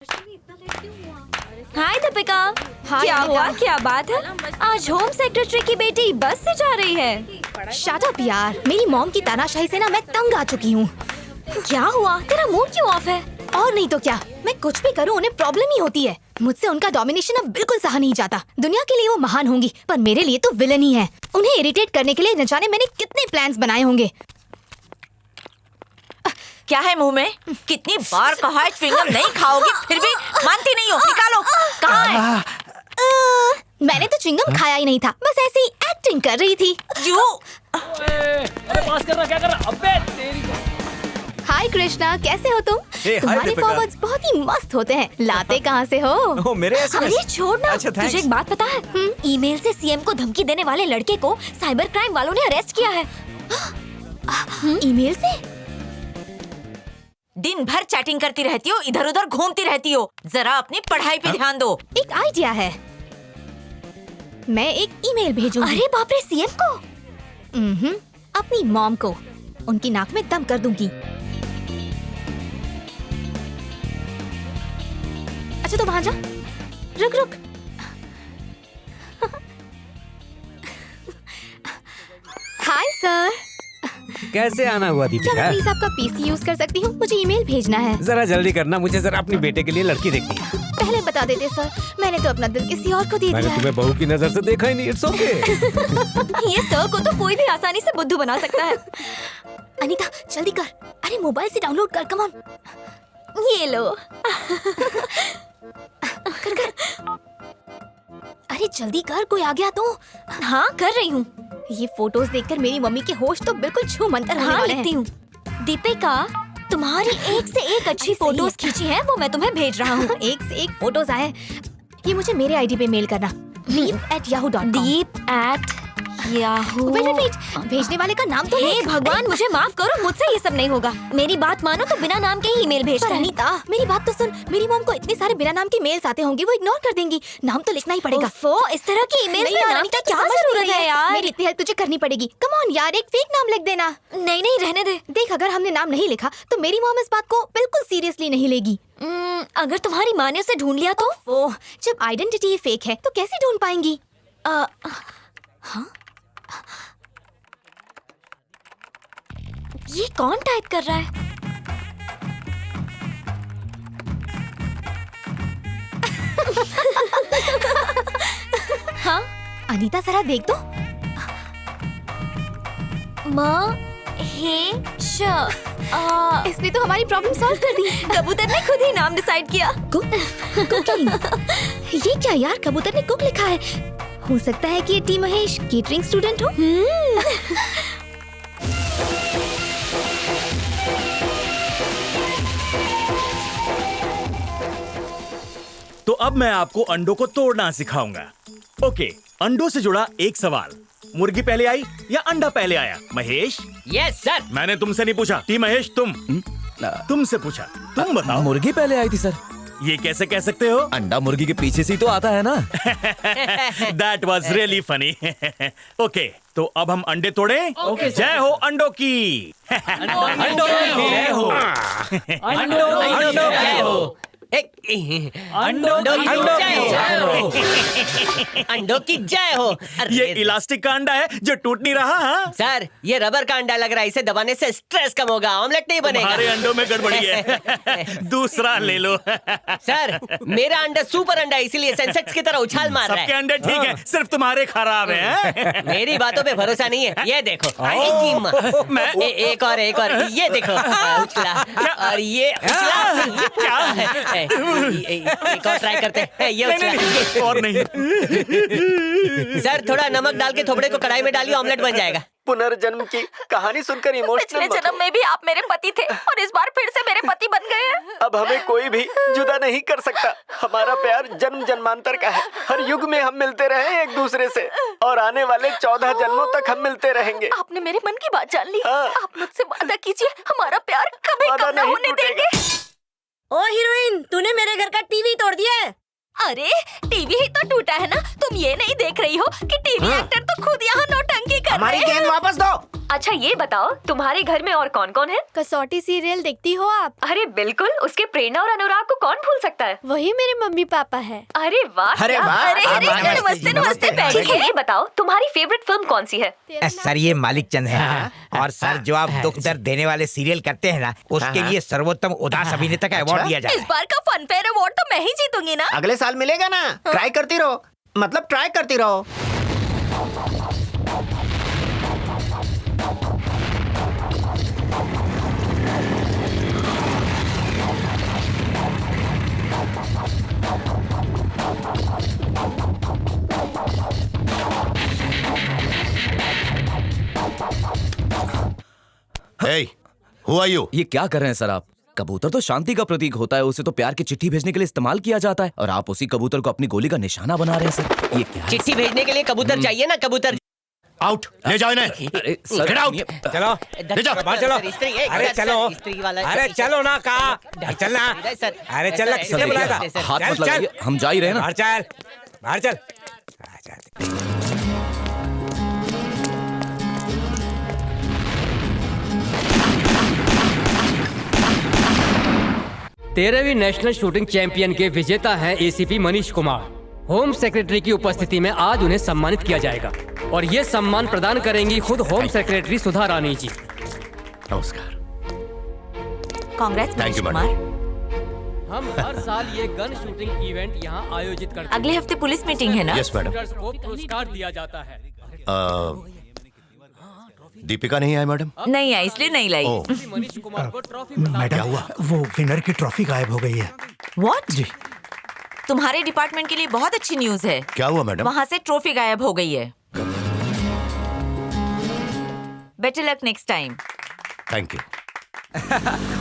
हाय दीपिका। हाय क्या अनिका। हुआ, क्या बात है? आज होम सेक्रेटरी की बेटी बस से जा रही है। शट अप यार, मेरी मॉम की तानाशाही से ना मैं तंग आ चुकी हूँ। क्या हुआ, तेरा मूड क्यों ऑफ है? और नहीं तो क्या, मैं कुछ भी करूँ उन्हें प्रॉब्लम ही होती है। मुझसे उनका डोमिनेशन अब बिल्कुल सहा नहीं जाता। दुनिया के लिए वो महान होंगी, पर मेरे लिए तो विलन ही है। उन्हें इरिटेट करने के लिए न जाने मैंने कितने प्लान्स बनाए होंगे। क्या है मुंह में? कितनी बार कहा है च्युइंगम नहीं खाओगी, फिर भी मानती नहीं हो। निकालो, कहाँ है? मैंने तो च्युइंगम खाया ही नहीं था, बस ऐसे ही एक्टिंग कर रही थी। क्यों? अरे पास कर रहा, क्या कर रहा? अबे तेरी हाय कृष्णा, कैसे हो तुम? हाय तुम्हारे दीपिका। फॉरवर्ड्स बहुत ही मस्त होते हैं। लाते कहाँ से हो? ओह, मेरे SMS? अरे छोड़ ना। अच्छा, thanks। तुझे एक बात पता है? ईमेल से सीएम को धमकी देने वाले लड़के को साइबर क्राइम वालों ने अरेस्ट किया है। ईमेल से? दिन भर चैटिंग करती रहती हो, इधर उधर घूमती रहती हो। जरा अपनी पढ़ाई पे ध्यान दो। एक आइडिया है, मैं एक ईमेल भेजूंगी। अरे बाप रे, सीएम को? अपनी मॉम को उनकी नाक में दम कर दूंगी। अच्छा तो वहां जा, रुक रुक। हाय सर, कैसे आना हुआ क्या मैं दीपिका? प्लीज आपका पीसी यूज कर सकती हूँ? मुझे ईमेल भेजना है। जरा जल्दी करना, मुझे जरा अपने बेटे के लिए लड़की देखनी है। पहले बता देते सर, मैंने तो अपना दिल किसी और को दे मैंने दिया है। तुम्हें बहू की नजर से देखा ही नहीं। It's okay. ये सर को तो कोई भी आसानी से बुद्धू बना सकता है। अनीता जल्दी कर, अरे मोबाइल से डाउनलोड कर, कम ऑन। ये लो। कर कर, अरे जल्दी कर, कोई आ गया तो। हाँ कर रही हूँ। ये फोटोज देखकर मेरी मम्मी के होश तो बिल्कुल छू मंतर होने हाँ वाले लिखती हैं। हूँ। दीपिका, तुम्हारी एक से एक अच्छी फोटोज खींची है, वो मैं तुम्हें भेज रहा हूँ। एक से एक फोटोज आए। ये मुझे मेरे आईडी पे मेल करना, deep@yahoo.com। deep@yahoo। वेट, भेजने वाले का नाम तो हे लिख। भगवान, मुझे माफ करो, मुझसे ये सब नहीं होगा। मेरी बात मानो तो बिना नाम के ही ईमेल भेजता पर है। अनीता मेरी बात तो सुन, मेरी मॉम को इतने सारे बिना नाम के मेल्स आते होंगे, वो इग्नोर कर देंगी। नाम तो लिखना ही पड़ेगा। ओफो, इस तरह की ईमेल नहीं में यार, नाम अनीता, की तू क्या समझ जरूरत नहीं है रही यार? मेरी इतनी हेल्प तुझे करनी पड़ेगी। कम ऑन यार, एक फेक नाम लिख देना। नहीं नहीं, रहने दे। देख, अगर हमने नाम नहीं लिखा तो मेरी मॉम इस बात को बिल्कुल सीरियसली नहीं लेगी। अगर तुम्हारी माँ ने उसे ढूंढ लिया तो? ओह, जब आइडेंटिटी फेक है तो कैसे ढूंढ पाएंगी? ये कौन टाइप कर रहा है? हाँ, अनीता जरा देख तो। इसने तो हमारी प्रॉब्लम सॉल्व कर दी। कबूतर ने खुद ही नाम डिसाइड किया। कुकिंग। ये क्या यार, कबूतर ने कुक लिखा है। हो सकता है कि ये टी महेश केटरिंग स्टूडेंट हो। तो अब मैं आपको अंडों को तोड़ना सिखाऊंगा। ओके, अंडों से जुड़ा एक सवाल। मुर्गी पहले आई या अंडा पहले आया? महेश। Yes sir. मैंने तुमसे नहीं पूछा। टी महेश, तुमसे पूछा। तुम बताओ। मुर्गी पहले आई थी सर। ये कैसे कह सकते हो? अंडा मुर्गी के पीछे से ही तो आता है ना। That was really funny. Okay, तो अब हम अंडे तोड़े। जय हो अंडों की। अंडों की जय हो। अंडों की जय हो। अंडों की जय हो। ये इलास्टिक का अंडा है जो टूट नहीं रहा। हाँ? सर, ये रबर का अंडा लग रहा है, इसे दबाने से स्ट्रेस कम होगा, ऑमलेट नहीं बनेगा। तुम्हारे अंडों में गड़बड़ी है। दूसरा ले लो। सर, मेरा अंडा सुपर अंडा है, इसीलिए सेंसेक्स की तरह उछाल मार रहा सबके है। अंडे ठीक है, सिर्फ तुम्हारे खराब हैं। मेरी बातों पे भरोसा नहीं है। ये देखो, एक और ये देखो, उछला, और ये उछला। एक और ट्राई करते हैं। ये उछला। और नहीं। सर, थोड़ा नमक डाल के थोबड़े को कढ़ाई में डालिए, ऑमलेट बन जाएगा। पुनर्जन्म की कहानी सुनकर पिछले जन्म में भी आप मेरे पति थे और इस बार फिर से मेरे पति बन गए हैं। अब हमें कोई भी जुदा नहीं कर सकता। हमारा प्यार जन्म जन्मांतर का है। हर युग में हम मिलते रहे एक दूसरे से, और आने वाले 14 जन्मों तक हम मिलते रहेंगे। आपने मेरे मन की बात जान ली। हाँ। आप मुझसे वादा कीजिए, हमारा प्यार कभी वादा कम न नहीं होने टूटेगा। देंगे। ओ हीरोइन, तूने मेरे घर का टीवी तोड़ दिया है। अरे टीवी ही तो टूटा है ना, तुम ये नहीं देख रही हो कि टीवी एक्टर तो खुद यहाँ नौटंकी कर रहे हैं। गेंद वापस दो। अच्छा ये बताओ, तुम्हारे घर में और कौन कौन है? कसौटी सीरियल देखती हो आप? अरे बिल्कुल, उसके प्रेरणा और अनुराग को कौन भूल सकता है? वही मेरे मम्मी पापा है। अरे वाह! अरे क्या? वाह! अरे अरे, नमस्ते नमस्ते जी, नमस्ते, नमस्ते। ठीक है, ये बताओ तुम्हारी फेवरेट फिल्म कौन सी है? सर ये मालिक चंद है और सर जो आप दुख दर्द देने वाले सीरियल करते हैं ना, उसके लिए सर्वोत्तम उदास अभिनेता का अवार्ड दिया जाता इस है। बार का फन फेयर अवार्ड तो मैं ही जीतूंगी ना? अगले साल मिलेगा ना। ट्राई करती रहो, मतलब ट्राई करती रहो। Hey, who are you? ये क्या कर रहे हैं सर आप? कबूतर तो शांति का प्रतीक होता है, उसे तो प्यार की चिट्ठी भेजने के लिए इस्तेमाल किया जाता है, और आप उसी कबूतर को अपनी गोली का निशाना बना रहे हैं सर। ये क्या है? चिट्ठी भेजने के लिए कबूतर चाहिए ना, कबूतर। Out, ले जाओ इन्हें। अरे सर, Get out. चलो ले जाओ। बाहर चलो। सर, स्त्री, एक अरे सर, चलो, स्त्री वाला- अरे चलो ना, कहा चलना। सर, अरे चल, सर, किसने सर, बुलाया था? देखिए, हाथ चल, मत लगाइए, चल। हम जा ही रहे हैं ना। बाहर चल, बाहर चल। आजा। 13वीं नेशनल शूटिंग चैंपियन के विजेता हैं ACP Manish Kumar. Home secretary की उपस्थिति में आज उन्हें सम्मानित किया जाएगा और ये सम्मान प्रदान करेंगी खुद होम सेक्रेटरी सुधा रानी जी। नमस्कार। Congress Thank Manish you, Kumar. हम हर साल ये गन शूटिंग इवेंट यहाँ आयोजित करते हैं। अगले हफ्ते पुलिस मीटिंग है ना? Yes, madam. शूटर्स को पुरस्कार दिया जाता है। दीपिका नहीं आई मैडम? नहीं आई, इसलिए नहीं लाई। ओह, मनीष कुमार को ट्रॉफी मैडम हुआ वो विनर की ट्रॉफी गायब हो गई है। व्हाट? जी तुम्हारे डिपार्टमेंट के लिए बहुत अच्छी न्यूज है। क्या हुआ मैडम? वहाँ से ट्रॉफी गायब हो गई है। Better luck next time. Thank you.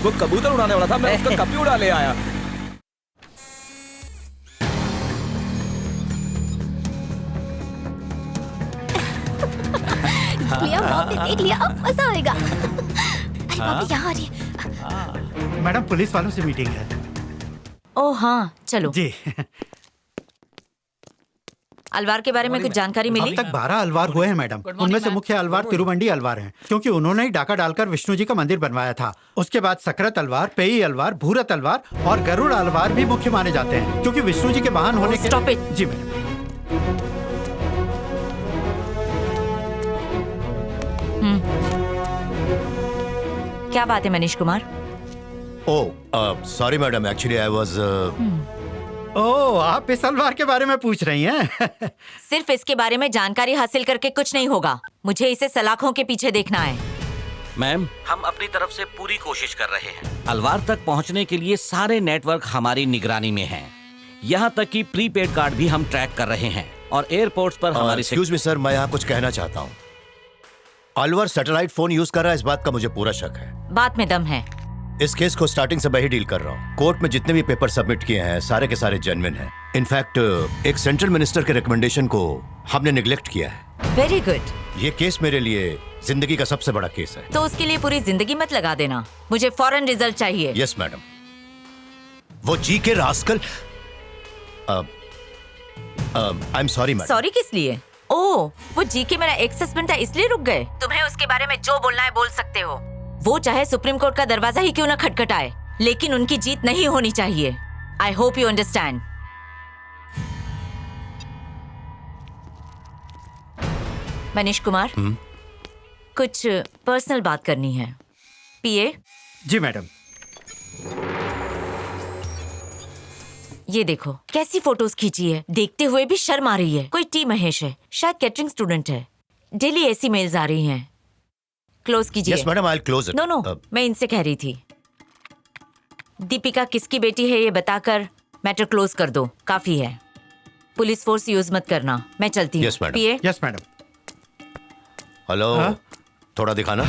वो कबूतर उड़ाने वाला था, मैं उसका कपी उड़ा ले आया। लिया, मॉम ने देख लिया, अब मजा आएगा। अरे मम्मी यहाँ आ रही है। मैडम पुलिस वालों से मीटिंग है। ओह हाँ, चलो। जी अलवार के बारे में कुछ जानकारी अब मिली? तक 12 अलवार हुए हैं मैडम। उनमें से मुख्य अलवार तिरुवंडी अलवार हैं, क्योंकि उन्होंने ही डाका डालकर विष्णु जी का मंदिर बनवाया था। उसके बाद सकरत अलवार, पेई अलवार, भूरत अलवार और गरुड़ अलवार भी मुख्य माने जाते हैं, क्योंकि विष्णु जी के वाहन होने के। Stop it. जी मैडम। क्या बात है Manish Kumar? Oh, sorry madam, actually I was oh, आप इस अलवार के बारे में पूछ रही हैं? सिर्फ इसके बारे में जानकारी हासिल करके कुछ नहीं होगा, मुझे इसे सलाखों के पीछे देखना है। मैम, हम अपनी तरफ से पूरी कोशिश कर रहे हैं। अलवार तक पहुंचने के लिए सारे नेटवर्क हमारी निगरानी में हैं। यहाँ तक कि प्रीपेड कार्ड भी हम ट्रैक कर रहे हैं और एयरपोर्ट्स पर हमारी एक्सक्यूज मी सर, मैं यहाँ कुछ कहना चाहता हूँ। अलवर सैटेलाइट फोन यूज कर रहा है, इस बात का मुझे पूरा शक है। बात में दम है। इस केस को स्टार्टिंग से मैं ही डील कर रहा हूँ। कोर्ट में जितने भी पेपर सबमिट किए हैं सारे के सारे जेन्युइन हैं। इनफैक्ट एक सेंट्रल मिनिस्टर के रिकमेंडेशन को हमने निगलेक्ट किया है। Very good. ये केस मेरे लिए जिंदगी का सबसे बड़ा केस है। तो उसके लिए पूरी जिंदगी मत लगा देना, मुझे फौरन रिजल्ट चाहिए। Yes madam. वो जी के rascal. I am sorry madam. Sorry किस लिए? ओह, वो जी के मेरा एक्स हस्बैंड था इसलिए रुक गए? तुम्हें उसके बारे में जो बोलना है बोल सकते हो। वो चाहे सुप्रीम कोर्ट का दरवाजा ही क्यों ना खटखटाए, लेकिन उनकी जीत नहीं होनी चाहिए। I hope you understand. Manish Kumar, कुछ पर्सनल बात करनी है। पीए। जी मैडम। ये देखो कैसी फोटोज खींची है, देखते हुए भी शर्म आ रही है। कोई टी महेश है, शायद कैटरिंग स्टूडेंट है। डेली ऐसी मेल्स आ रही हैं। क्लोज कीजिए। Yes madam, I will close it. No, मैं इनसे कह रही थी। दीपिका किसकी बेटी है ये बताकर मैटर क्लोज कर दो, काफी है। पुलिस फोर्स यूज मत करना, मैं चलती हूँ। Yes, madam. PA. Yes madam. Hello, थोड़ा दिखाना।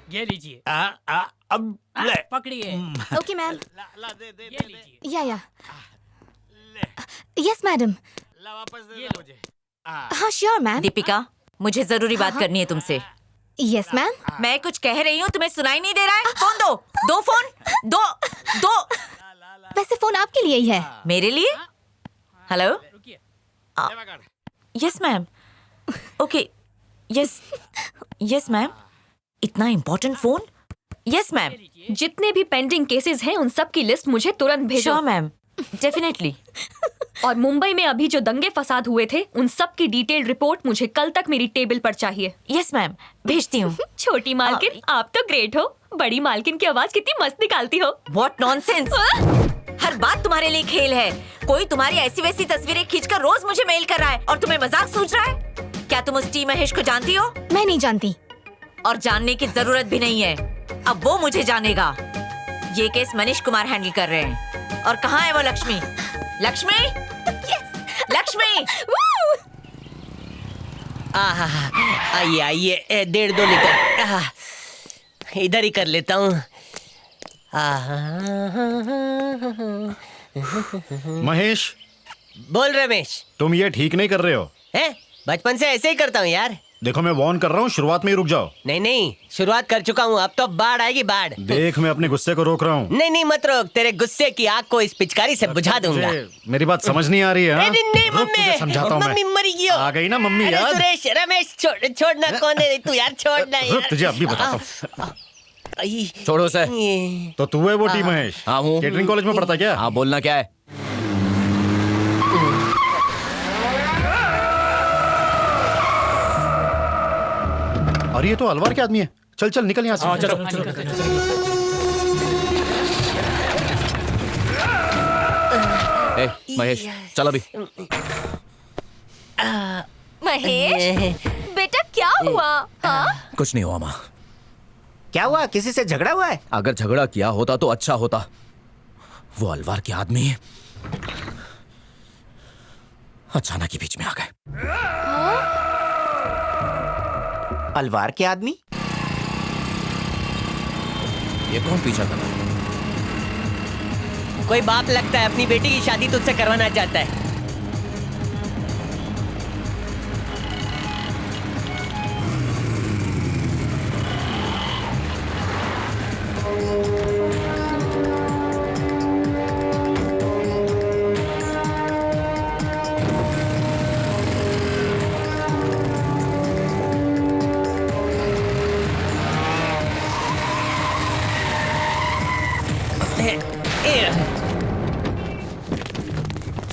ये लीजिए। अब ले। पकड़िए। Okay ma'am. ये लीजिए। या यस मैडम। ये लो। हाँ श्योर मैम। दीपिका, मुझे जरूरी बात करनी है तुमसे। Yes ma'am. मैं कुछ कह रही हूँ, तुम्हें सुनाई नहीं दे रहा है? फोन दो, दो फोन, दो। वैसे फोन आपके लिए ही है। मेरे लिए? Hello, yes ma'am. Okay, yes ma'am. इतना इम्पोर्टेंट फोन? Yes ma'am. जितने भी पेंडिंग केसेस हैं उन सब की लिस्ट मुझे तुरंत भेजो। Sure ma'am, definitely. और मुंबई में अभी जो दंगे फसाद हुए थे उन सब की डिटेल्ड रिपोर्ट मुझे कल तक मेरी टेबल पर चाहिए। यस मैम, भेजती हूँ। छोटी मालकिन, आप तो ग्रेट हो। बड़ी मालकिन की आवाज कितनी मस्त निकालती हो। What nonsense! हर बात तुम्हारे लिए खेल है। कोई तुम्हारी ऐसी वैसी तस्वीरें खींचकर रोज मुझे मेल कर रहा है और तुम्हें मजाक सूझ रहा है? क्या तुम उस टी महेश को जानती हो? मैं नहीं जानती। और जानने की जरूरत भी नहीं है। अब वो मुझे जानेगा। ये केस मनीष कुमार हैंडल कर रहे हैं। और कहाँ है वो लक्ष्मी? लक्ष्मी! लक्ष्मी! आइए आइए, 1.5-2 लीटर इधर ही कर लेता हूँ। महेश, बोल रमेश। तुम ये ठीक नहीं कर रहे हो। हैं? बचपन से ऐसे ही करता हूँ यार। देखो मैं वार्न कर रहा हूँ, शुरुआत में ही रुक जाओ। नहीं, शुरुआत कर चुका हूँ। अब तो बाढ़ आएगी, बाढ़। देख, मैं अपने गुस्से को रोक रहा हूँ। नहीं मत रोक। तेरे गुस्से की आग को इस पिचकारी से बुझा दूंगा। मेरी बात समझ नहीं आ रही है? नहीं रुक, तुझे समझाता हूँ मैं। मम्मी मर गई। आ गई ना मम्मी याद? सुरेश, रमेश, छोड़ना। कौन है तू यार? छोड़ना यार। रुक, तुझे अब भी बताता हूँ। छोड़ो उसे। तो तू है वो टी महेश? हाँ हूँ। केटरिंग कॉलेज में पढ़ता क्या? हाँ, बोलना क्या है? अरे ये तो अलवार के आदमी है। चल निकल यहाँ से। चलो। ए, महेश, चल अभी। महेश, बेटा क्या हुआ? हाँ? कुछ नहीं हुआ माँ। क्या हुआ? किसी से झगड़ा हुआ है? अगर झगड़ा किया होता तो अच्छा होता। वो अलवार के आदमी अचानक ही बीच में आ गए। अलवार के आदमी? ये कौन पीछा कर रहा है? कोई बाप लगता है, अपनी बेटी की शादी तुझसे करवाना चाहता है।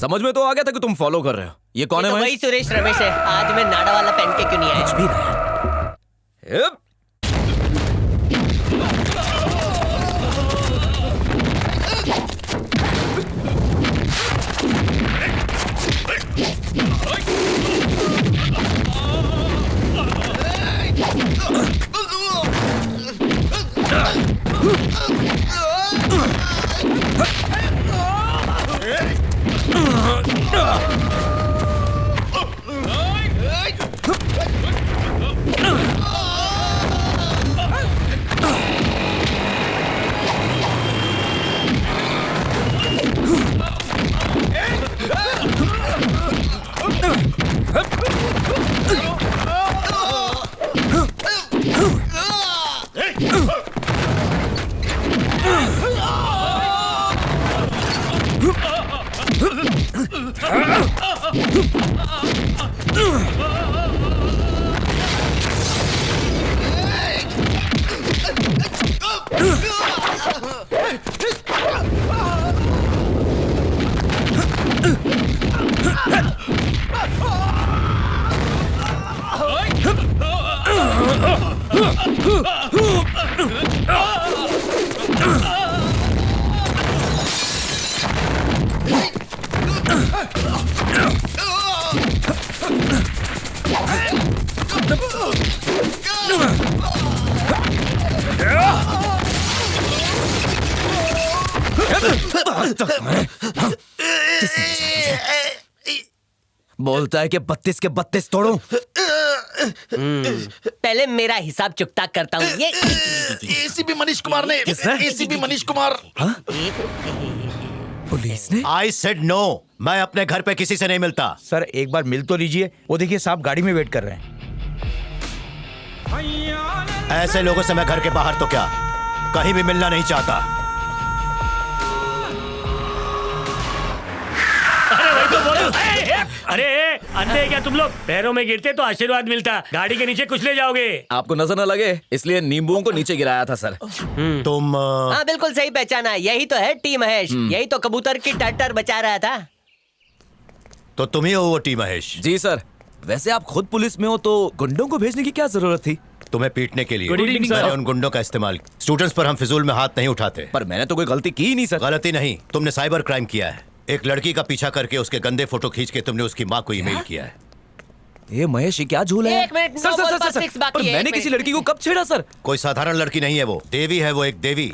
समझ में तो आ गया था कि तुम फॉलो कर रहे हो। ये कौन है? तो वही सुरेश रमेश है। आज मैं नाडा वाला पहन के क्यों नहीं आया? कुछ भी नहीं। बोलता है कि 32 के 32 तोड़ो। पहले मेरा हिसाब चुकता करता हूँ। ये एसीपी मनीष कुमार ने। एसीपी मनीष कुमार। पुलिस ने? I said no. मैं अपने घर पे किसी से नहीं मिलता। सर एक बार मिल तो लीजिए। वो देखिए साहब गाड़ी में वेट कर रहे हैं। ऐसे लोगों से मैं घर के बाहर तो क्या कहीं भी मिलना नहीं चाहता। अरे बोलो। अरे अंधे क्या तुम लोग? पैरों में गिरते तो आशीर्वाद मिलता, गाड़ी के नीचे कुछ ले जाओगे। आपको नजर न लगे इसलिए नींबुओं को नीचे गिराया था सर। तुम हाँ बिल्कुल सही पहचाना, यही तो है टी महेश। यही तो कबूतर की टटर बचा रहा था। तो तुम ही हो वो टी महेश? जी सर। वैसे आप खुद पुलिस में हो तो गुंडों को भेजने की क्या जरूरत थी? तुम्हें पीटने के लिए। Good evening, sir. मैंने उन गुंडों का इस्तेमाल। स्टूडेंट्स पर हम फिजूल में हाथ नहीं उठाते। पर मैंने तो कोई गलती की ही नहीं सर। गलती नहीं, तुमने साइबर क्राइम किया है। एक लड़की का पीछा करके उसके गंदे फोटो खींच के तुमने उसकी माँ को ईमेल किया है। ये महेश ये क्या झूल है? एक minute, sir no sir ball sir पर सर six बाकी पर है, मैंने एक किसी मिनट। लड़की को कब छेड़ा सर? कोई साधारण लड़की नहीं है वो, देवी है वो, एक देवी।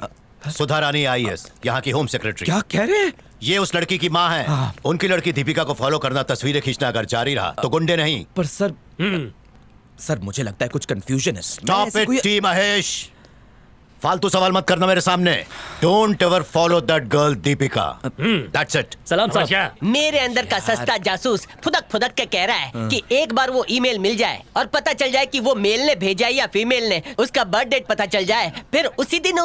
सुधा रानी IAS, यहाँ की होम सेक्रेटरी। क्या कह रहे हैं? ये उस लड़की की माँ है। उनकी लड़की दीपिका को फॉलो करना, तस्वीरें खींचना अगर जारी रहा तो गुंडे नहीं। पर सर मुझे लगता है कुछ कंफ्यूजन है। स्टॉप इट टी महेश, फालतू सवाल मत करना मेरे सामने। Don't ever follow that girl Deepika. That's it. सलाम साहब। मेरे अंदर का सस्ता जासूस फुदक फुदक के कह रहा है कि एक बार वो ईमेल मिल जाए और पता चल जाए कि वो मेल ने भेजा है या फीमेल ने, उसका बर्थ डेट पता चल जाए, फिर उसी दिन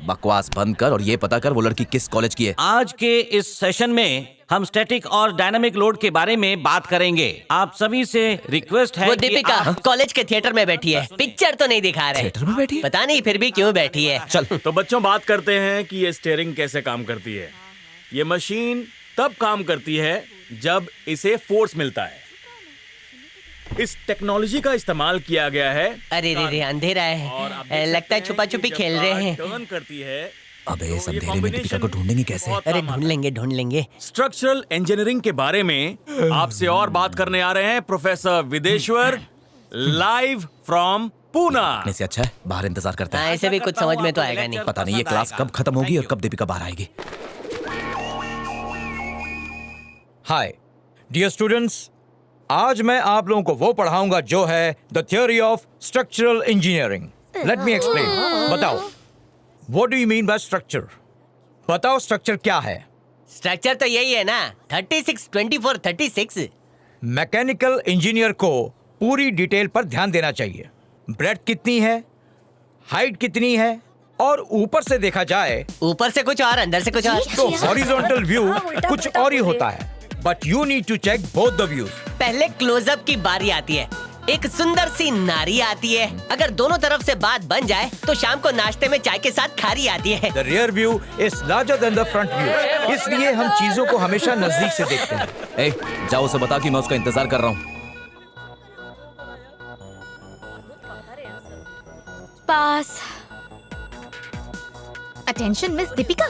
बकवास बंद कर और ये पता कर वो लड़की किस कॉलेज की है। आज के इस सेशन में हम स्टैटिक और डायनामिक लोड के बारे में बात करेंगे। आप सभी से रिक्वेस्ट है वो कि दीपिका आप... कॉलेज के थिएटर में बैठी है, पिक्चर तो नहीं दिखा रहे। थिएटर में बैठी है? पता नहीं फिर भी क्यों बैठी है। चल तो बच्चों बात करते हैं कि ये स्टीयरिंग कैसे काम करती है। ये मशीन तब काम करती है जब इसे फोर्स मिलता है। इस टेक्नोलॉजी का इस्तेमाल किया गया है। अरे रे अंधेरा है, लगता है छुपा छुपी खेल रहे हैं। टर्न करती है। अबे इस अंधेरे में दीपिका को ढूंढेंगे कैसे? अरे ढूंढ लेंगे। स्ट्रक्चरल इंजीनियरिंग के बारे में आपसे और बात करने आ रहे हैं professor Videshwar, live from Poona. इससे अच्छा है बाहर इंतजार करते हैं। ऐसे भी कुछ समझ में तो आएगा नहीं। पता नहीं ये क्लास कब खत्म होगी और कब दीपिका बाहर आएगी। हाय डियर स्टूडेंट्स, आज मैं आप लोगों को वो पढ़ाऊंगा जो है the theory of structural engineering. Let me explain. बताओ what do you mean by structure? बताओ स्ट्रक्चर क्या है? स्ट्रक्चर तो यही है ना, 36 24 36। मैकेनिकल इंजीनियर को पूरी डिटेल पर ध्यान देना चाहिए। ब्रेड्थ कितनी है, हाइट कितनी है, और ऊपर से देखा जाए, ऊपर से कुछ और अंदर से कुछ और, तो हॉरिजॉन्टल व्यू कुछ और ही होता है। But you need to check both the views. पहले क्लोजअप की बारी आती है, एक सुंदर सी नारी आती है। अगर दोनों तरफ से बात बन जाए तो शाम को नाश्ते में चाय के साथ खारी आती है। The rear view is larger than the front view, इसलिए हम चीजों को हमेशा नजदीक से देखते हैं। ए, जाओ उसे बता कि मैं उसका इंतजार कर रहा हूँ। पास। अटेंशन मिस दीपिका,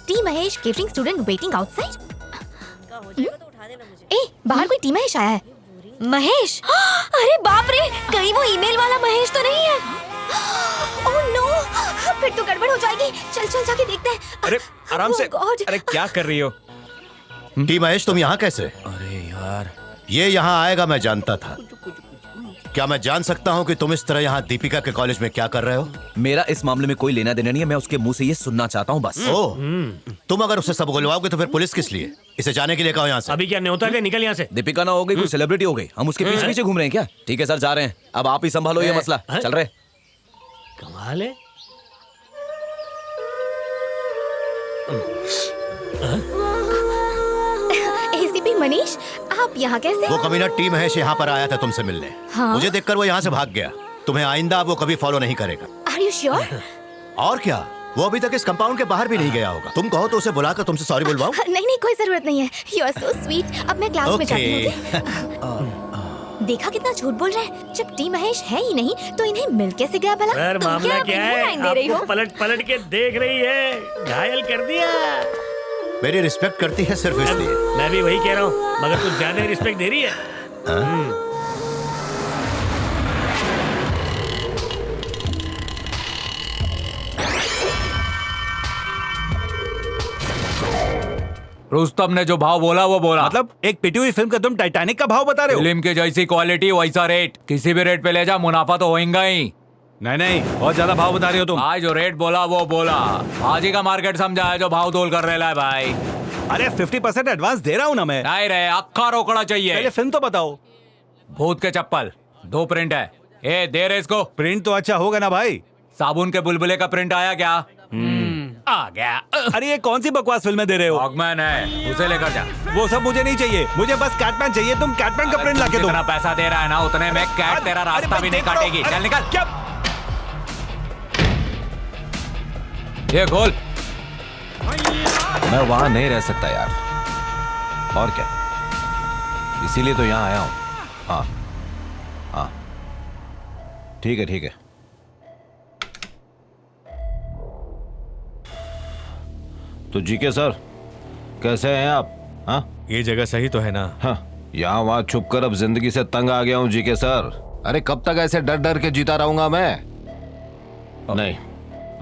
टी Mahesh catering student waiting outside. ए, बाहर कोई टी महेश आया है। महेश, अरे बाप रे, कहीं वो ईमेल वाला महेश तो नहीं है? ओह नो, फिर तो गड़बड़ हो जाएगी। चल जाके देखते हैं। अरे आराम से। Oh God. अरे क्या कर रही हो? टी महेश तुम यहाँ कैसे? अरे यार, ये यहाँ आएगा मैं जानता था। क्या मैं जान सकता हूँ कि तुम इस तरह यहाँ दीपिका के कॉलेज में क्या कर रहे हो? मेरा इस मामले में कोई लेना देना नहीं है, मैं उसके मुंह से ये सुनना चाहता हूँ बस। ओह, तुम अगर उसे सब बुलवाओगे तो फिर पुलिस किस लिए? इसे जाने के लिए कहो यहाँ से। अभी क्या न्योता के निकल यहाँ से। दीपिका ना हो गई, कोई सेलिब्रिटी हो गई, हम उसके पीछे पीछे घूम रहे हैं क्या? ठीक है सर, जा रहे हैं। अब आप ही संभालो ये मसला। चल रहे। कमाल है। एसीपी मनीष, आप यहाँ कैसे? वो कमीना टी महेश यहाँ पर आया था तुमसे मिलने। हाँ? मुझे देखकर वो यहाँ से भाग गया। तुम्हें आइंदा वो कभी फॉलो नहीं करेगा। Are you sure? और क्या, वो अभी तक इस कंपाउंड के बाहर भी नहीं गया होगा। तुम कहो तो उसे बुलाकर तुमसे सॉरी बुलवाऊं? नहीं कोई जरूरत नहीं है। You are so sweet. अब मैं क्लास में जाती हूँ। देखा कितना झूठ बोल रहा है। जब टी महेश है ही नहीं तो इन्हें मिल कैसे गया भला? सर तुम मामला क्या है? लाइन दे रही हो? आपको पलट पलट के देख रही है, घायल कर दिया। मेरी रिस्पेक्ट करती है सिर्फ इसलिए। मैं भी वही कह रहा हूँ, मगर कुछ ज्यादा रिस्पेक्ट दे रही है। रुस्तम ने जो भाव बोला वो बोला। मतलब एक पिटी हुई फिल्म का तुम टाइटैनिक का भाव बता रहे हो? फिल्म की जैसी क्वालिटी वैसा रेट, किसी भी रेट पे ले जा मुनाफा तो होएगा ही। नहीं बहुत ज्यादा भाव बता रहे हो तुम। आज जो रेट बोला वो बोला, आज ही का मार्केट समझा है जो भाव तोल कर रहा है भाई। अरे 50% एडवांस दे रहा हूँ ना मैं। नहीं रे, अक्खा रोकड़ा चाहिए। पहले फिल्म तो बताओ। भूत के चप्पल 2 प्रिंट है। ए दे रहे इसको। प्रिंट तो अच्छा होगा ना भाई। साबुन के बुलबुले का प्रिंट आया क्या? आ गया। अरे ये कौन सी बकवास फिल्में दे रहे हो? डॉगमैन है, उसे लेकर जा। वो सब मुझे नहीं चाहिए, मुझे बस कैटमैन चाहिए। तुम कैटमैन का प्रिंट लाके दो। जितना पैसा दे रहा है ना उतने में कैट तेरा रास्ता भी नहीं काटेगी। चल निकल। क्या? ये खोल। मैं वहां नहीं रह सकता यार, और क्या, इसीलिए तो यहाँ आया हूँ। हाँ हाँ ठीक है ठीक है। तो जीके सर कैसे हैं आप? हाँ ये जगह सही तो है ना? हाँ यहाँ वहाँ छुप कर अब जिंदगी से तंग आ गया हूँ जीके सर। अरे कब तक ऐसे डर डर के जीता रहूंगा मैं? नहीं,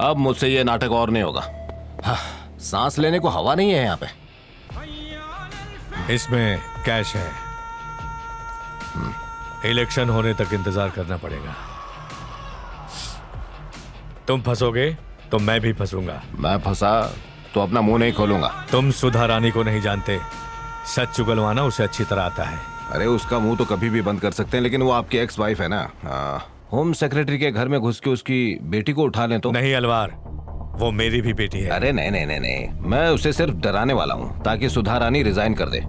अब मुझसे ये नाटक और नहीं होगा। हाँ, सांस लेने को हवा नहीं है यहाँ पे। इसमें कैश है, इलेक्शन होने तक इंतजार करना पड़ेगा। तुम फंसोगे तो मैं भी फंसूंगा। मैं फंसा तो अपना मुंह नहीं खोलूंगा। तुम सुधा रानी को नहीं जानते, सच चुगलवाना उसे अच्छी तरह आता है। अरे उसका मुंह तो कभी भी बंद कर सकते हैं, लेकिन वो आपकी एक्स वाइफ है ना। होम सेक्रेटरी के घर में घुस के उसकी बेटी को उठा लें तो? नहीं अलवार, वो मेरी भी बेटी है। अरे नहीं नहीं नहीं नहीं, मैं उसे सिर्फ डराने वाला हूँ ताकि सुधा रानी रिजाइन कर दे।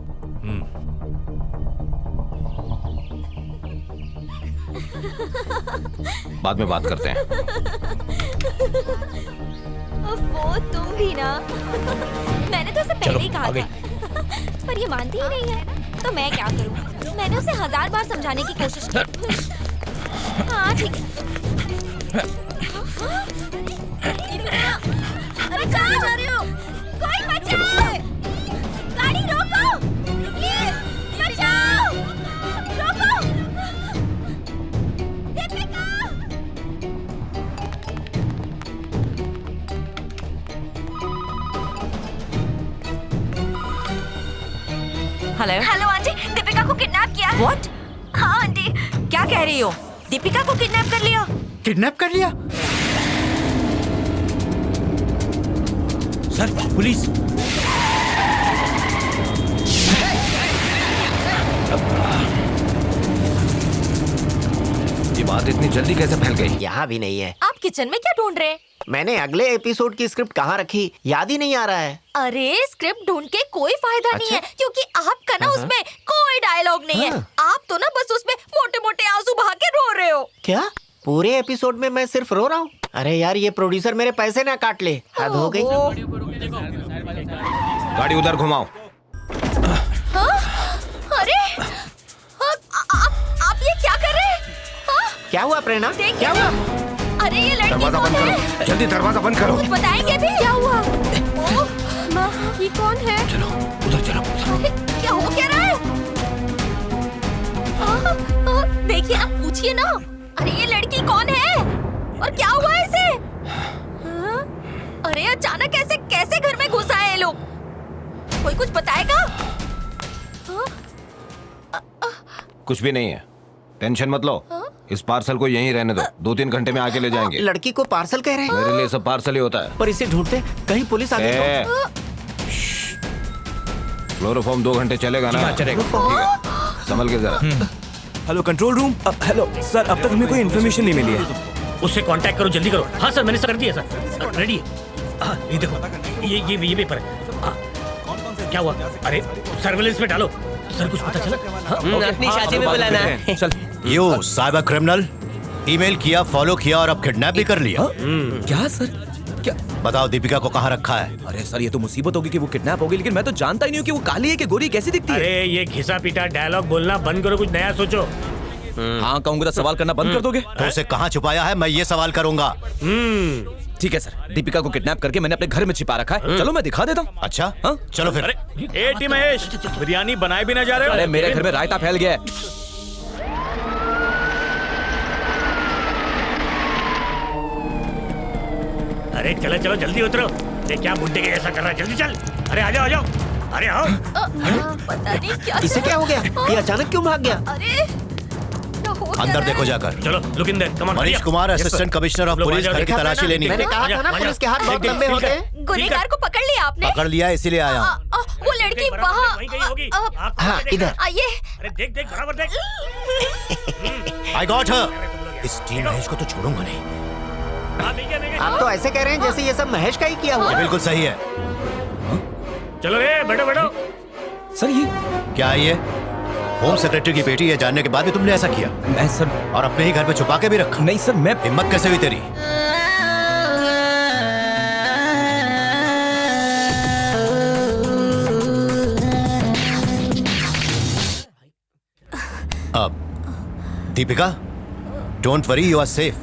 बाद में बात करते हैं। वो तुम भी ना। मैंने तो उसे पहले ही कहा था, पर ये मानती ही नहीं है। तो मैं क्या करूं? मैंने उसे 1000 बार समझाने की कोशिश की। हाँ ठीक है। अरे कहाँ जा रहे हो? कोई बचाओ! गाड़ी रोको! प्लीज बचाओ! रोको! Deepika! Hello hello aunty, Deepika को किडनैप किया। व्हाट? हाँ आंटी। क्या कह रही हो? दीपिका को किडनैप कर लिया? किडनैप कर लिया? Sir police! ये बात इतनी जल्दी कैसे फैल गई? यहाँ भी नहीं है। आप किचन में क्या ढूंढ रहे हैं? मैंने अगले एपिसोड की स्क्रिप्ट कहाँ रखी याद ही नहीं आ रहा है। अरे स्क्रिप्ट ढूंढ के कोई फायदा नहीं है, क्योंकि आपका ना उसमें कोई डायलॉग नहीं है। आप तो ना बस उसमें मोटे मोटे आंसू बहा के रो रहे हो। क्या पूरे एपिसोड में मैं सिर्फ रो रहा हूँ? अरे यार ये प्रोड्यूसर मेरे पैसे ना काट ले, हद हो गई। गाड़ी उधर घुमाओ। अरे आप ये क्या कर रहे हैं? क्या हुआ प्रेरणा? क्या हुआ? अरे ये लड़की दरवाजा कौन बंद है? करो, जल्दी दरवाजा बंद करो। कुछ बताएंगे भी? क्या हुआ? माँ, ये कौन है? चलो उधर चलो। अरे क्या हो क्या रहा है? देखिए आप पूछिए ना। अरे ये लड़की कौन है और क्या हुआ इसे? अरे अचानक कैसे घर में घुस आए ये लोग? कोई कुछ बताएगा? कुछ भी नहीं है, टेंशन मत लो। इस पार्सल को यहीं रहने दो, 2-3 घंटे में आके ले जाएंगे। लड़की को पार्सल कह रहे हैं? मेरे लिए सब पार्सल ही होता है। पर इसे ढूंढते कहीं पुलिस आ गई तो? क्लोरोफॉर्म 2 घंटे चलेगा ना? चलेगा। ठीक है, संभल के जरा। Hello control room. Hello sir, अब तक हमें कोई इन्फॉर्मेशन नहीं मिली है। उससे कांटेक्ट करो, जल्दी करो। हाँ सर, मैंने कर दिया सर, रेडी है। हाँ ये देखो, ये पेपर है। क्या हुआ? अरे सर्विलेंस में डालो। सर कुछ पता चला? अपनी शादी में बुलाना। चल। यो साइबर क्रिमिनल, ईमेल किया, फॉलो किया और अब किडनैप भी कर लिया। क्या सर? क्या? बताओ दीपिका को कहाँ रखा है? अरे सर ये तो मुसीबत होगी कि वो किडनैप होगी, लेकिन मैं तो जानता ही नहीं हूँ कि वो काली है कि गोरी, कैसी दिखती है। अरे ये घिसा पीटा डायलॉग बोलना बंद करो, कुछ नया सोचो। हाँ कहूँगा तो सवाल करना बंद कर दोगे? तो उसे कहाँ छुपाया है, मैं ये सवाल करूंगा। ठीक है सर, दीपिका को किडनैप करके मैंने अपने घर में छिपा रखा है। चलो मैं दिखा देता हूँ। अच्छा हाँ? चलो फिर। ए टी महेश, बिरयानी बनाए भी ना जा रहे हो? अरे मेरे घर में रायता फैल गया है। अरे चलो चलो जल्दी उतरो। ये क्या बुड्ढे के जैसा कर रहा है? जल्दी चल। अरे आ जाओ। अरे आओ। पता नहीं क्या इसे क्या हो गया? ये अचानक क्यों भाग गया? अरे अंदर देखो जाकर। चलो look in their, come on. Manish Kumar, assistant commissioner of police, घर की तलाशी लेनी है। मैंने कहा था ना पुलिस के हाथ बहुत लंबे होते हैं। गुनहगार को पकड़ लिया आपने? पकड़ लिया, इसीलिए आया हूँ। वो लड़की वहाँ। हाँ इधर आइए। अरे देख बराबर देख। I got her। इस टीम महेश को तो छोड़ूंगा नहीं। आप तो ऐसे कह रहे हैं जैसे ये सब महेश का ही किया हुआ है। बिल्कुल सही है। चलो रे बैठो बैठो। सर ये क्या है ये? होम सेक्रेटरी की बेटी है जानने के बाद भी तुमने ऐसा किया? मैं सर, और अपने ही घर में छुपा के भी रखा? नहीं सर, मैं हिम्मत कैसे हुई तेरी? अब Deepika, don't worry, you are safe.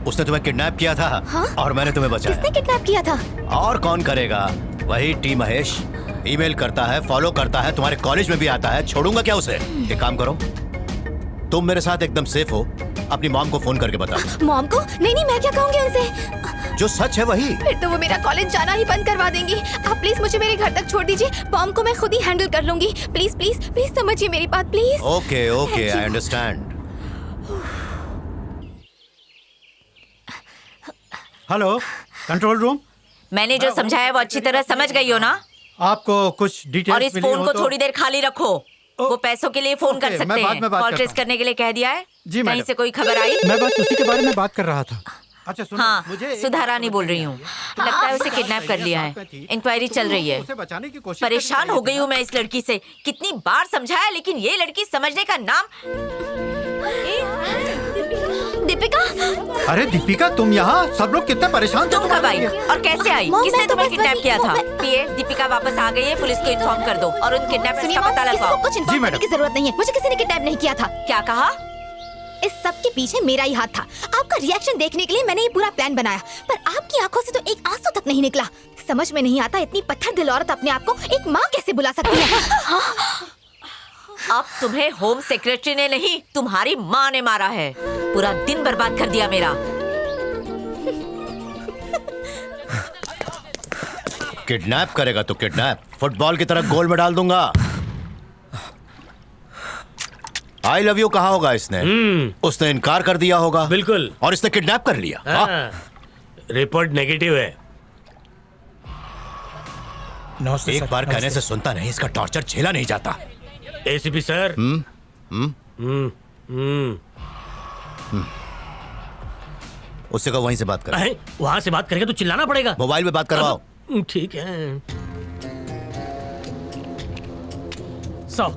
उसने तुम्हें किडनैप किया था। हाँ? और मैंने तुम्हें बचाया। किसने किडनैप किया था? और कौन करेगा? वही टी महेश। ईमेल करता है, फॉलो करता है, तुम्हारे कॉलेज में भी आता है। छोड़ूंगा क्या उसे? एक काम करो, तुम मेरे साथ एकदम सेफ हो, अपनी मॉम को फोन करके बताओ। मॉम को? नहीं नहीं, मैं क्या कहूँगी उनसे? जो सच है वही। फिर तो वो मेरा कॉलेज जाना ही बंद करवा देंगी। आप प्लीज मुझे मेरे घर तक छोड़ दीजिए। मॉम को मैं खुद ही हैंडल कर लूंगी। प्लीज प्लीज प्लीज समझिए मेरी बात please. Okay okay, I understand. Hello, control room. मैंने जो समझाया वो अच्छी तरह समझ गई हो ना? आपको कुछ डिटेल्स और इस मिली फोन हो को तो- थोड़ी देर खाली रखो। वो पैसों के लिए फोन कर मैं सकते बाद हैं। में बात कॉल करता ट्रेस हूँ। करने के लिए कह दिया है। जी कहीं मैडम। से कोई खबर आई? मैं बस उसी के बारे में बात कर रहा था। अच्छा सुनो, हाँ, मुझे सुधा रानी बोल रही हूँ। लगता है उसे किडनैप कर लिया है। इंक्वायरी चल रही है। उसे बचाने की कोशिश परेशान करनी हो गई हूँ मैं इस लड़की से। कितनी बार समझाया लेकिन ये लड़की समझने का नाम। दीपिका, अरे दीपिका, तुम यहाँ? सब लोग कितने परेशान थे तुम कब आई तुम्हारे लिए। और कैसे आई? मॉम, किसने मैं तो तुम्हें बस किडनैप वही- किया था? मैं- पीए, दीपिका वापस आ गई है। पुलिस को इन्फॉर्म कर दो और उन किडनैपर्स सुनिए का मॉम, पता किसी लगाओ। को कुछ इन्फॉर्म करने की जरूरत नहीं है। मुझे किसी ने किडनैप नहीं किया था। क्या कहा? इस सब के पीछे मेरा ही हाथ था। आपका रिएक्शन देखने के लिए मैंने ये पूरा प्लान बनाया, पर आपकी आंखों से तो एक आंसू तक नहीं निकला। समझ में नहीं आता इतनी पत्थर दिल औरत अपने आप को एक माँ कैसे बुला सकती है। अब तुम्हें होम सेक्रेटरी ने नहीं, तुम्हारी माँ ने मारा है। पूरा दिन बर्बाद कर दिया मेरा। किडनैप करेगा तो किडनैप, फुटबॉल की तरह गोल में डाल दूंगा। आई लव यू कहा होगा इसने? उसने इनकार कर दिया होगा। बिल्कुल। और इसने किडनैप कर लिया। हाँ। रिपोर्ट नेगेटिव है। एक बार कहने से सुनता नहीं, इसका टॉर्चर झेला नहीं जाता। ACP sir. उससे कहो वहीं से बात करो। वहाँ से बात करेगा तो चिल्लाना पड़ेगा। मोबाइल में बात करवाओ। ठीक है। 100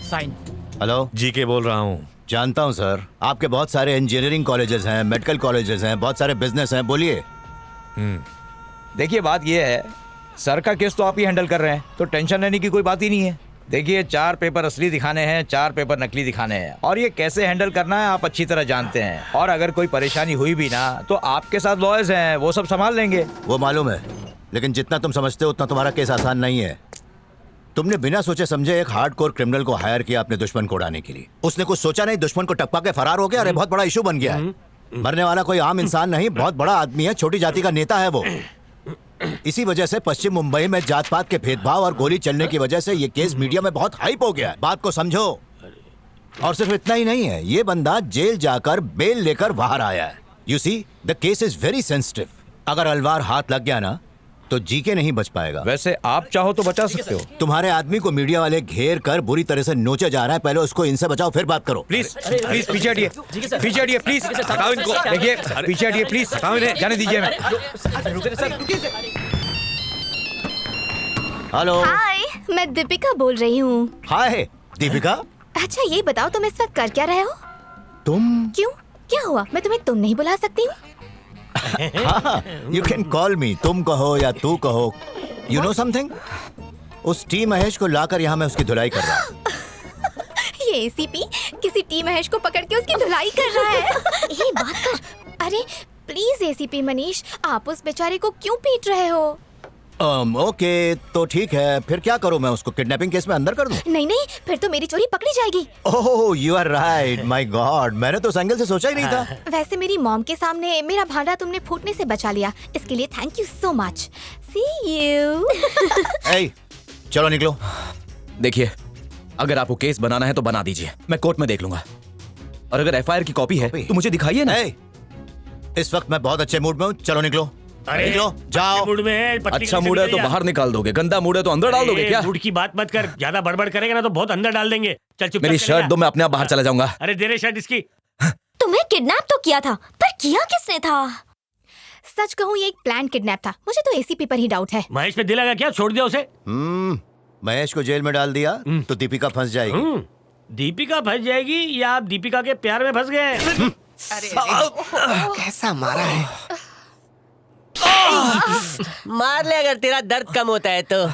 साइन। हेलो, जीके बोल रहा हूँ। जानता हूँ सर, आपके बहुत सारे इंजीनियरिंग कॉलेजेस हैं, मेडिकल कॉलेजेस हैं, बहुत सारे बिजनेस हैं। बोलिए। देखिए बात ये है, सर का केस तो आप ही हैंडल कर रहे हैं, तो टेंशन लेने की कोई बात ही नहीं है। देखिए 4 पेपर असली दिखाने हैं, 4 पेपर नकली दिखाने हैं, और ये कैसे हैंडल करना है आप अच्छी तरह जानते हैं। और अगर कोई परेशानी हुई भी ना तो आपके साथ लॉयर्स हैं, वो सब संभाल लेंगे। वो मालूम है, लेकिन जितना तुम समझते हो उतना तुम्हारा केस आसान नहीं है। तुमने बिना सोचे समझे एक हार्डकोर क्रिमिनल को हायर किया अपने दुश्मन को उड़ाने के लिए। उसने कुछ सोचा नहीं, दुश्मन को टपका के फरार हो गया और बहुत बड़ा इशू बन गया है। मरने वाला कोई आम इंसान नहीं, बहुत बड़ा आदमी है, छोटी जाति का नेता है वो। इसी वजह से पश्चिम मुंबई में जात पात के भेदभाव और गोली चलने की वजह से ये केस मीडिया में बहुत हाइप हो गया है। बात को समझो। और सिर्फ इतना ही नहीं है, ये बंदा जेल जाकर बेल लेकर बाहर आया है। You see, the case is very sensitive. अगर अलवार हाथ लग गया ना तो जीके नहीं बच पाएगा। वैसे आप चाहो तो बचा सकते हो। तुम्हारे आदमी को मीडिया वाले घेर कर बुरी तरह से नोचे जा रहे हैं, पहले उसको इनसे बचाओ फिर बात करो। प्लीज प्लीज पीछे हटिए, पीछे हटिए प्लीज, हटाओ इनको। देखिए पीछे हटिए प्लीज, हटाओ इन्हें, जाने दीजिए। मैं हेलो। हाय, मैं दीपिका बोल रही हूँ। हाय दीपिका। अच्छा ये बताओ तुम इस वक्त कर क्या रहे हो? तुम? क्यों, क्या हुआ? मैं तुम्हें तुम नहीं बुला सकती हूँ? यू कैन कॉल मी, तुम कहो या तू कहो। यू नो समथिंग, उस टी महेश को लाकर यहाँ मैं उसकी धुलाई कर रहा हूँ। ये एसीपी किसी टी महेश को पकड़ के उसकी धुलाई कर रहा है। ये बात कर। अरे प्लीज एसीपी मनीष, आप उस बेचारे को क्यों पीट रहे हो? ओके तो ठीक है, फिर क्या करूँ मैं? उसको किडनैपिंग केस में अंदर कर दूँ? नहीं नहीं, फिर तो मेरी चोरी पकड़ी जाएगी। Oh you are right, my god, मैंने तो उस एंगल से सोचा ही नहीं था। वैसे मेरी मॉम के सामने मेरा भांडा तुमने फूटने से बचा लिया, इसके लिए thank you so much. See you. ए, चलो निकलो। देखिए, अगर आपको केस बनाना है तो बना दीजिए, मैं कोर्ट में देख लूंगा। और अगर एफआईआर की कॉपी है तो मुझे दिखाइए ना। इस वक्त मैं बहुत अच्छे मूड में हूँ, चलो निकलो। अरे निकलो, जाओ। मूड में है, पत्नी अच्छा कैसे मूड है निकल तो गया? बाहर निकाल दोगे, गंदा मूड है तो अंदर डाल दोगे क्या? मूड की बात मत कर, ज्यादा बड़बड़ करेगा ना तो बहुत अंदर डाल देंगे। चल चुप। मेरी शर्ट दो, मैं अपने आप बाहर चला जाऊंगा। अरे दे रे शर्ट इसकी। तुम्हें किडनैप तो किया था, पर किया किसने था? सच कहूँ ये एक प्लान किडनैप था। मुझे तो एसीपी पर ही डाउट है। महेश पे दिल लगा क्या? छोड़ दिया उसे? महेश को जेल में डाल दिया तो दीपिका फंस जाएगी। दीपिका फंस जाएगी या आप दीपिका के प्यार में फंस गए? कैसा मारा है? मार ले अगर तेरा दर्द कम होता है तो।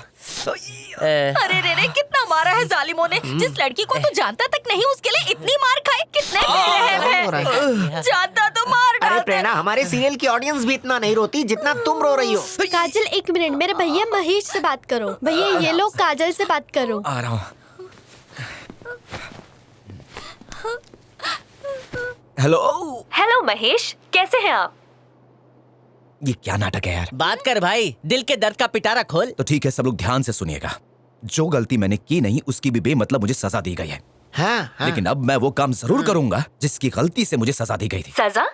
अरे रे कितना मारा है जालिमों ने। जिस लड़की को तू जानता तक नहीं उसके लिए इतनी मार खाए। कितने बेरहम है। जानता तो मार डालता। अरे प्रेरणा, हमारे सीरियल की ऑडियंस भी इतना नहीं रोती जितना तुम रो रही हो। काजल एक मिनट, मेरे भैया महेश से बात करो। भैया ये लोग काजल से बात करो। आ रहा हूँ। हेलो महेश, कैसे हैं आप? ये क्या नाटक है यार? बात कर भाई, दिल के दर्द का पिटारा खोल। तो ठीक है, सब लोग ध्यान से सुनिएगा। जो गलती मैंने की नहीं उसकी भी बेमतलब मुझे सजा दी गई है। हाँ। लेकिन अब मैं वो काम जरूर करूंगा जिसकी गलती से मुझे सजा दी गई थी। सजा?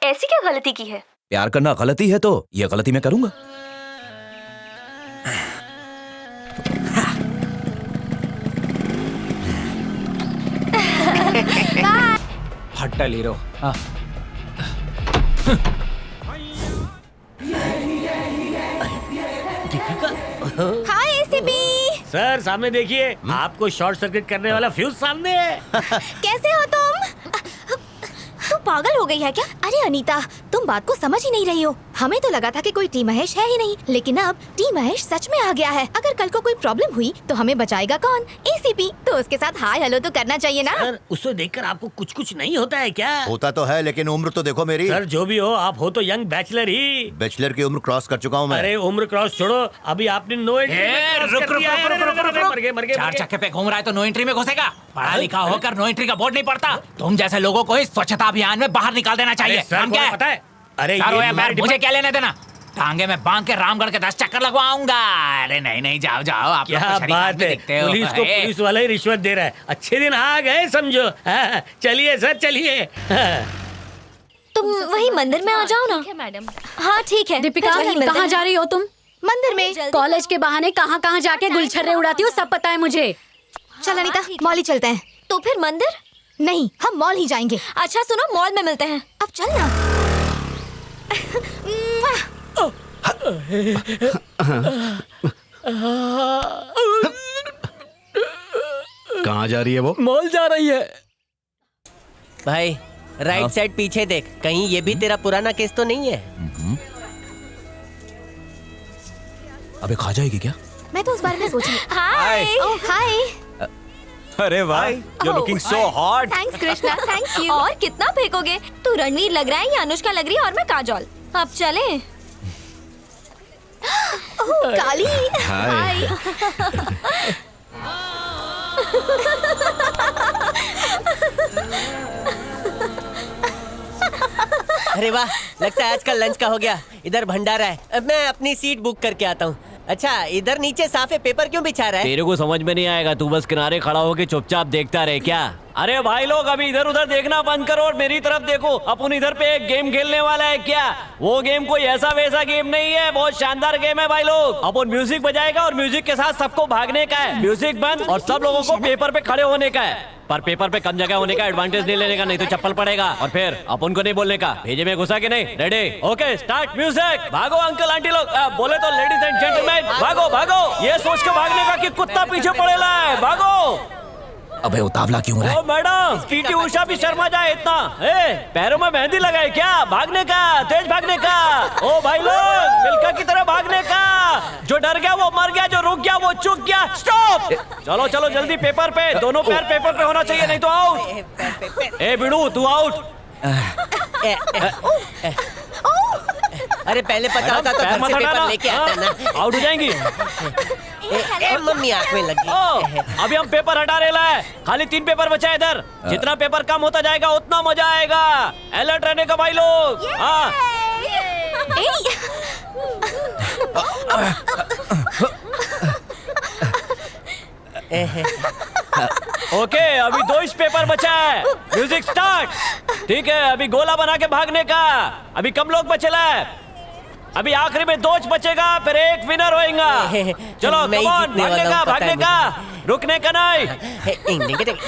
ऐसी क्या गलती की है? प्यार करना गलती है तो ये गलती मैं करूंगा। हट्टा ले रो। हाय एसीपी। सर सामने देखिए, आपको शॉर्ट सर्किट करने वाला फ्यूज सामने है। कैसे हो तुम? तू पागल हो गई है क्या? अरे अनीता, तुम बात को समझ ही नहीं रही हो। हमें तो लगा था कि कोई टी महेश है ही नहीं, लेकिन अब टी महेश सच में आ गया है। अगर कल को कोई प्रॉब्लम हुई तो हमें बचाएगा कौन? एसीपी। तो उसके साथ हाय हेलो तो करना चाहिए ना। सर उसे देखकर आपको कुछ नहीं होता है क्या? होता तो है, लेकिन उम्र तो देखो मेरी। सर जो भी हो, आप हो तो यंग बैचलर ही। बैचलर की उम्र क्रॉस कर चुका हूँ मैं। अरे उम्र क्रॉस छोड़ो, अभी आपने नो चार चक्के पे घूम रहा है तो नो एंट्री में घुसेगा? पढ़ा लिखा होकर नो एंट्री का बोर्ड नहीं पड़ता? तुम जैसे लोगों को इस स्वच्छता अभियान में बाहर निकाल देना चाहिए। सर क्या पता है? अरे मुझे क्या लेने देना? टांगे में बांध के रामगढ़ के 10 चक्कर लगवाऊंगा। अरे नहीं जाओ आप क्या बात है, पुलिस को पुलिस वाला ही रिश्वत दे रहा है। अच्छे दिन आ गए समझो। चलिए सर चलिए। तुम वही मंदिर में आ जाओ ना। मैडम। हाँ ठीक है। दीपिका कहाँ जा रही हो तुम? मंदिर में। कॉलेज के बहाने कहाँ जाके गुलछर्रे उड़ाती हो, सब पता है मुझे। चल अनीता, मॉल ही चलते हैं। तो फिर मंदिर नहीं, हम मॉल ही जाएंगे। अच्छा सुनो, मॉल में मिलते हैं। अब चल ना। कहाँ जा रही है वो? मॉल जा रही है। भाई राइट साइड पीछे देख, कहीं ये भी तेरा पुराना केस तो नहीं है? अबे खा जाएगी क्या? मैं तो उस बारे में सोच रही। हाय। ओह हाय। अरे वाह, you looking so hot. Thanks Krishna, thank you. और कितना फेंकोगे? तू रणवीर लग रहा है या अनुष्का लग रही है और मैं काजोल। अब चलें। ओह काली। हाय। अरे वाह, लगता है आज का लंच का हो गया। इधर भंडारा है, अब मैं अपनी सीट बुक करके आता हूँ। अच्छा इधर नीचे साफे पेपर क्यों बिछा रहा है? तेरे को समझ में नहीं आएगा, तू बस किनारे खड़ा होके चुपचाप देखता रहे क्या? अरे भाई लोग अभी इधर उधर देखना बंद करो और मेरी तरफ देखो। अपन इधर पे एक गेम खेलने वाला है क्या? वो गेम कोई ऐसा वैसा गेम नहीं है, बहुत शानदार गेम है भाई लोग। अपन म्यूजिक बजाएगा और म्यूजिक के साथ सबको भागने का है। म्यूजिक बंद और सब लोगों को पेपर पे खड़े होने का है, पर पेपर पे कम जगह होने का एडवांटेज नहीं लेने का, नहीं तो चप्पल पड़ेगा। और फिर अपन को नहीं बोलने का, भेजे में घुसा के नहीं। रेडी? Okay start music. भागो अंकल आंटी लोग, बोले तो लेडीज एंड जेंटलमैन भागो भागो। ये सोच के भागने का कि कुत्ता पीछे पड़ेला है, भागो। अबे उतावला क्यों रहा है? ओ मैडम, पीटी उषा भी शर्मा जाए इतना। पैरों में मेहंदी लगाए क्या? भागने का, तेज भागने का। ओ भाई लोग, मिल्खा की तरह भागने का। जो डर गया वो मर गया, जो रुक गया वो चूक गया। स्टॉप। चलो चलो जल्दी पेपर पे, दोनों पैर पेपर पे होना चाहिए, नहीं तो आउट। ए बिड़ू तू आउट। अरे पहले पता होता तो घर से पेपर लेके आता ना। आउट हो जाएंगी। मम्मी आँख में लगी। अभी हम पेपर हटा रहे हैं, खाली 3 पेपर बचा है इधर। जितना पेपर कम होता जाएगा उतना मजा आएगा। अलर्ट रहने का भाई लोग। हाँ ओके, अभी 2 पेपर बचा है। Music start. ठीक है, अभी गोला बना के भागने का। अभी कम लोग बचेला है, अभी आखिरी में 2 बचेगा, फिर एक विनर होएगा। चलो कम ऑन, भागने का भागने का। रुकने का नहीं।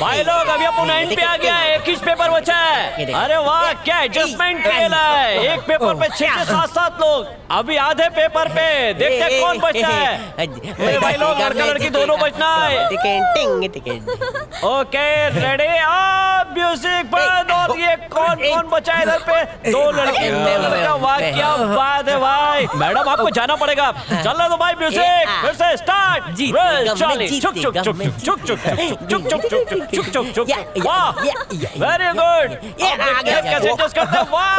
भाई लोग अभी अपन एंड पे आ गया है, एक ही पेपर बचा है। अरे वाह क्या एडजस्टमेंट खेला है, एक पेपर पे 6 से 7 लोग, अभी आधे पेपर पे देखते हैं कौन बचता है। मेरे भाई लोग लड़का लड़की दोनों बचना है। ओके रेडी, अब म्यूजिक बंद। और ये कौन बचा है इधर पे? 2 लड़के 2 लड़का। वाह क्या बात है भाई। मैडम आपको जाना पड़ेगा, चल दो भाई म्यूजिक फिर से स्टार्ट। जी चलिए, चुक चुक चुक चुक चुक चुक चुक चुक चुक चुक चुक। वाह वेरी गुड, कैसे एडजस्ट करते हैं। वाह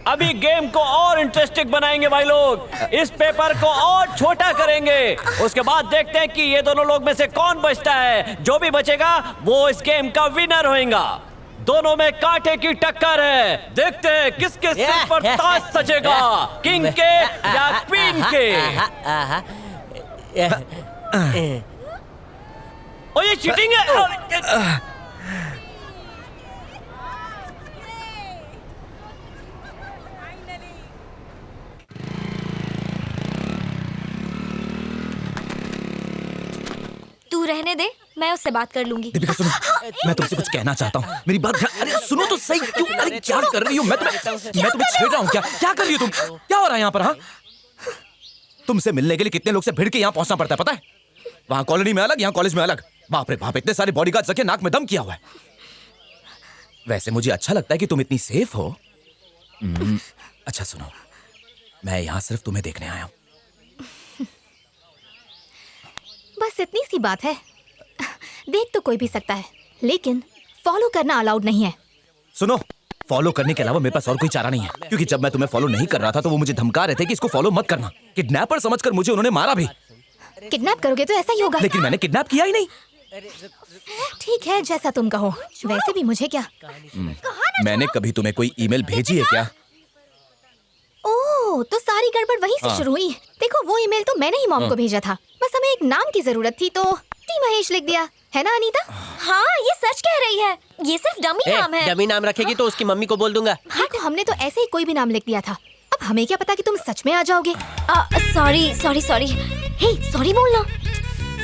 अभी गेम को और इंटरेस्टिंग बनाएंगे भाई लोग, इस पेपर को और छोटा करेंगे, उसके बाद देखते हैं कि ये दोनों लोग में से कौन बचता है। जो भी बचेगा वो इस गेम का विनर होएगा। दोनों में कांटे की टक्कर है, देखते हैं किसके सिर पर ताज सजेगा, किंग के या क्वीन के। ओ ये चीटिंग है। तू रहने दे, मैं उससे बात कर लूंगी। दीपिका सुनो, मैं तुमसे कुछ कहना चाहता हूँ, मेरी बात अरे सुनो तो सही। क्यों अरे क्या कर रही हो? मैं तुम्हें छेड़ रहा हूँ क्या? क्या कर रही हो तुम? क्या हो रहा है यहाँ पर? हाँ, तुमसे मिलने के लिए कितने लोग से भिड़ के यहाँ पहुंचना पड़ता है पता है? वहाँ कॉलोनी में अलग, यहाँ कॉलेज में अलग। बाप रे बाप, इतने सारे बॉडीगार्ड्स रखे, नाक में दम किया हुआ है। वैसे मुझे अच्छा लगता है कि तुम इतनी सेफ हो। अच्छा सुनो, मैं यहाँ सिर्फ तुम्हें देखने आया हूँ। बस इतनी सी बात है। देख तो कोई भी सकता है, लेकिन फॉलो करना अलाउड नहीं है। सुनो, फॉलो करने के अलावा मेरे पास और कोई चारा नहीं है, क्योंकि जब मैं तुम्हें फॉलो नहीं कर रहा था तो वो मुझे धमका रहे थे कि इसको फॉलो मत करना। किडनैपर समझकर मुझे उन्होंने मारा भी। किडनैप करोगे तो ऐसा ही होगा। लेकिन मैंने किडनैप किया ही नहीं। ठीक है, जैसा तुम कहो। वैसे भी मुझे क्या। मैंने कभी तुम्हें कोई ईमेल भेजी है क्या? ओह, तो सारी गड़बड़ वहीं से शुरू हुई। देखो, वो ईमेल तो मैंने ही मॉम को भेजा था, बस हमें एक नाम की जरूरत थी तो टी महेश लिख दिया, है ना अनीता? हाँ, ये सच कह रही है, ये सिर्फ डमी नाम है। डमी नाम रखेगी तो उसकी मम्मी को बोल दूंगा। देखो, हमने तो ऐसे ही कोई भी नाम लिख दिया था। अब हमें क्या पता कि तुम सच में आ जाओगे। Sorry sorry sorry. Hey, sorry बोलना।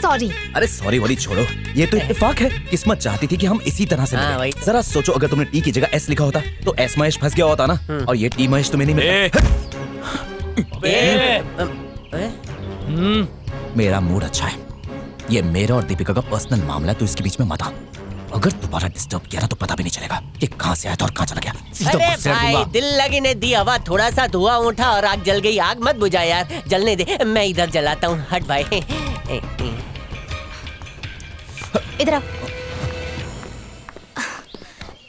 सॉरी। अरे सॉरी वाली छोड़ो, ये तो इत्तेफाक है। किस्मत चाहती थी कि हम इसी तरह से मिले। जरा सोचो, अगर तुमने टी की जगह एस लिखा होता तो एस महेश फंस गया होता ना, और ये टी महेश तुम्हें नहीं मिलता। मेरा मूड अच्छा है, ये मेरा और दीपिका का पर्सनल मामला है, तो इसके बीच में मत आ। अगर दोबारा डिस्टर्ब किया ना तो पता भी नहीं चलेगा कि कहाँ से आया था और कहाँ चला गया। अरे भाई, दिल लगी ने दी हवा, थोड़ा सा धुआं उठा और आग जल गई। आग मत बुझा यार, जलने दे, मैं इधर जलाता हूँ। हट भाई। इधर आओ।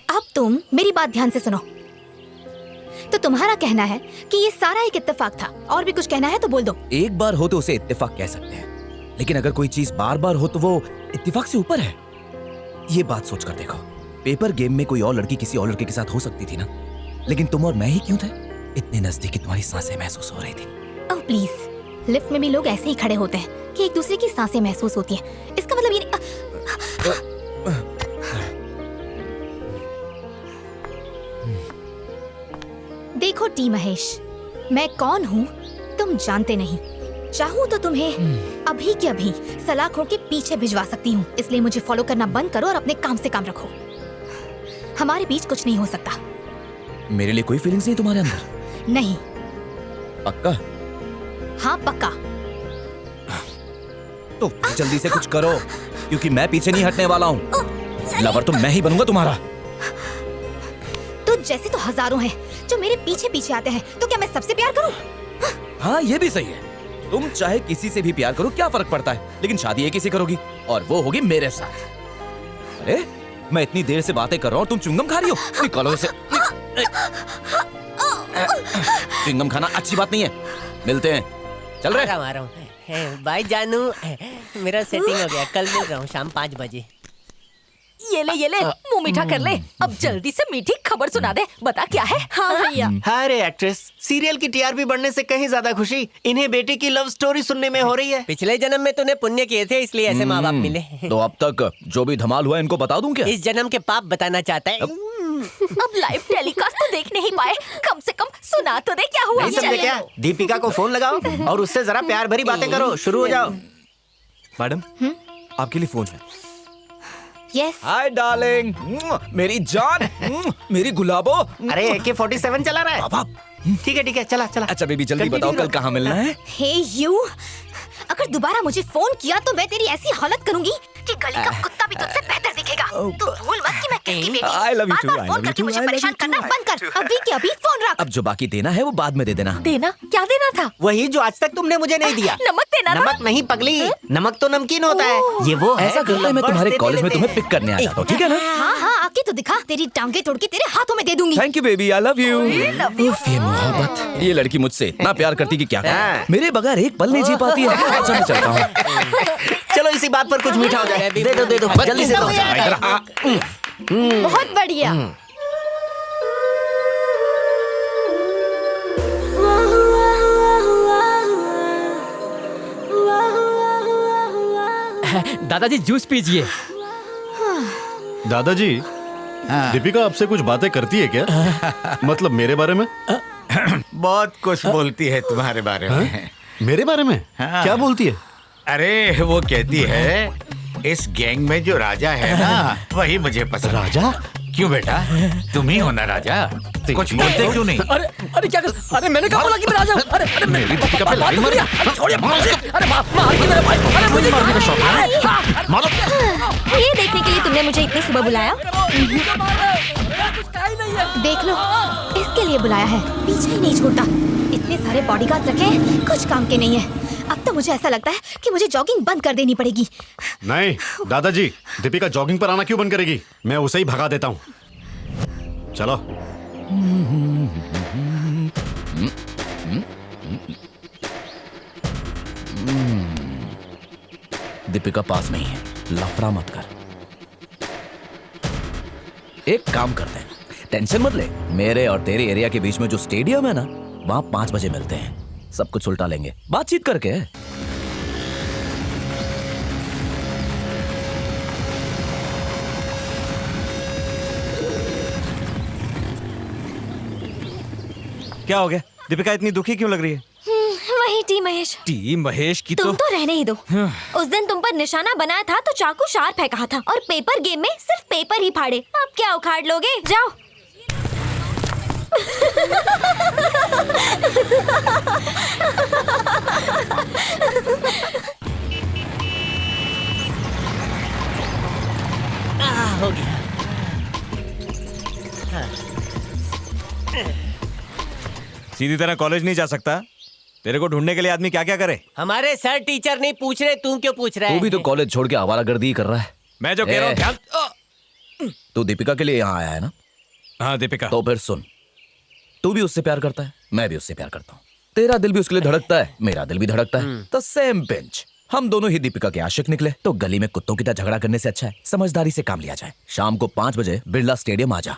अब तुम मेरी बात ध्यान से सुनो। तो तुम्हारा कहना है कि ये सारा एक इत्तेफाक था, और भी कुछ कहना है तो बोल दो। एक बार हो तो उसे इत्तेफाक कह सकते हैं, लेकिन अगर कोई चीज बार बार हो तो वो इत्तेफाक से ऊपर है। ये बात सोच कर देखो, पेपर गेम में कोई और लड़की किसी और लड़के के साथ हो सकती थी ना, लेकिन तुम और मैं ही क्यों थे? इतने नजदीक तुम्हारी सांसें महसूस हो रही थी। ओह प्लीज, लिफ्ट में भी लोग ऐसे ही खड़े होते हैं कि एक दूसरे की सांसें महसूस होती हैं। इसका मतलब ये देखो टी महेश, मैं कौन हूँ तुम जानते नहीं। चाहूँ तो तुम्हें अभी के अभी सलाखों के पीछे भिजवा सकती हूँ। इसलिए मुझे फॉलो करना बंद करो और अपने काम से काम रखो। हमारे बीच कुछ नहीं हो सकता। मेरे लिए कोई फीलिंग्स नहीं तुम्हारे अंदर? नहीं। पक्का? हाँ पक्का। तो जल्दी से कुछ करो, क्योंकि मैं पीछे नहीं हटने वाला हूँ। लवर तो मैं ही बनूंगा तुम्हारा। तो जैसे तो हजारों हैं जो मेरे पीछे पीछे आते हैं, तो क्या मैं सबसे प्यार करूं? हाँ ये भी सही है। तुम चाहे किसी से भी प्यार करो, क्या फर्क पड़ता है, लेकिन शादी एक ही से करोगी, और वो होगी मेरे साथ। अरे मैं इतनी देर से बातें कर रहा हूँ और तुम चुंगम खा रही हो। निकालो इसे। चुंगम खाना अच्छी बात नहीं है। मिलते हैं, चल रहे। आ रहा हूँ भाई जानू, मेरा सेटिंग हो गया, कल मिल रहा हूँ शाम 5 बजे। ये ले मुंह मीठा कर ले। अब जल्दी से मीठी खबर सुना दे, बता क्या है? हाँ भैया। अरे एक्ट्रेस, सीरियल की टीआरपी बढ़ने से कहीं ज्यादा खुशी इन्हें बेटे की लव स्टोरी सुनने में हो रही है। पिछले जन्म में तूने पुण्य किए थे, इसलिए ऐसे माँ बाप मिले। तो अब तक जो भी धमाल हुआ इनको बता दूं क्या? इस जन्म के पाप बताना चाहता है। अब लाइव टेलीकास्ट तो देख नहीं पाए, कम से कम सुना तो दे क्या हुआ। नहीं समझे क्या? दीपिका को फोन लगाओ और उससे जरा प्यार भरी बातें करो। शुरू हो जाओ। मैडम आपके लिए फोन है। यस। हाय डार्लिंग, मेरी जान, मेरी गुलाबो। अरे AK-47 चला रहा है। ठीक है चला चला। अच्छा बेबी जल्दी बताओ कल कहाँ मिलना है? हे यू, अगर दोबारा मुझे फोन किया तो मैं तेरी ऐसी हालत करूंगी कि गली का कुत्ता भी तुझसे बेहतर दिखेगा। तू भूल मत कि मैं किसकी बेटी हूं। I love you too, बार-बार I फोन love you करके too, मुझे I love परेशान you करना too, बंद कर। अभी के अभी फोन रख। अब जो बाकी देना है वो बाद में दे देना। देना? क्या देना था? वही जो आज तक तुमने मुझे नहीं दिया। नमक देना था? नमक नहीं पगली, नमक तो नमकीन होता है। ये वो है ऐसा जो करता है मैं lovers तुम्हारे देते कॉलेज में रहते तुम्हें हैं। पिक करने आ जाता हूँ, ठीक है ना? हाँ हाँ, आके तो दिखा, तेरी टांगे तोड़ के तेरे हाथों में दे दूंगी। Thank you baby, I love you. love you। ये मोहब्बत, ये लड़की मुझसे इतना प्यार करती कि क्या कहूं। मेरे बगैर एक पल नहीं जी पाती है। अच्छा मैं चलता हूँ। चलो इसी बात पर कुछ मीठा हो जाए। दे दो जल्दी से दो। बहुत बढ़िया। दादाजी जूस पीजिए। दादाजी, दीपिका आपसे कुछ बातें करती है क्या? मतलब मेरे बारे में? बहुत कुछ बोलती है तुम्हारे बारे में। मेरे बारे में? हाँ। क्या बोलती है? अरे वो कहती है इस गैंग में जो राजा है ना वही मुझे पसंद। राजा? क्यों बेटा, तुम ही हो ना राजा? कुछ बोलते क्यों नहीं? अरे अरे क्या कर? अरे मैंने कहा बोला कि मैं राजा हूँ। अरे अरे मेरी दीपिका पे लाइन मारी। छोड़िए, अरे मार के मेरे भाई। अरे मुझे मारने का शौक है? मारो। ये देखने के लिए तुमने मुझे इतनी सुबह बुलाया? देख लो, इसके लिए बुलाया है, पीछे ही नहीं छोड़ता। इतने सारे बॉडीगार्ड्स रखे हैं, कुछ काम के नहीं है। अब तो मुझे ऐसा लगता है कि मुझे जॉगिंग बंद कर देनी पड़ेगी। नहीं दादाजी, दीपिका जॉगिंग पर आना क्यों बंद करेगी? मैं उसे ही भगा देता हूँ। चलो। दीपिका पास में ही है, लफड़ा मत कर। एक काम करते हैं, टेंशन मत ले। मेरे और तेरे एरिया के बीच में जो स्टेडियम है ना, वहां 5 बजे मिलते हैं। सब कुछ उल्टा लेंगे बातचीत करके। क्या हो गया? दीपिका इतनी दुखी क्यों लग रही है? वही टी महेश। टी महेश की तुम तो रहने ही दो। उस दिन तुम पर निशाना बनाया था तो चाकू शार्प है कहा था, और पेपर गेम में सिर्फ पेपर ही फाड़े। अब क्या उखाड़ लोगे? जाओ। हो गया। सीधी तरह कॉलेज नहीं जा सकता? तेरे को ढूंढने के लिए आदमी क्या क्या करे? हमारे सर टीचर नहीं पूछ रहे, तू क्यों पूछ रहा है? तू भी तो कॉलेज छोड़ के आवारागर्दी ही कर रहा है। मैं जो कह रहा हूँ ध्यान। तू दीपिका के लिए यहाँ आया है ना? हाँ दीपिका। तो फिर सुन, तू भी उससे प्यार करता है, मैं भी उससे प्यार करता हूँ। तेरा दिल भी उसके लिए धड़कता है, मेरा दिल भी धड़कता है। तो सेम बेंच, हम दोनों ही दीपिका के आशिक निकले। तो गली में कुत्तों की तरह झगड़ा करने से अच्छा है समझदारी से काम लिया जाए। शाम को 5 बजे बिरला स्टेडियम आ जा।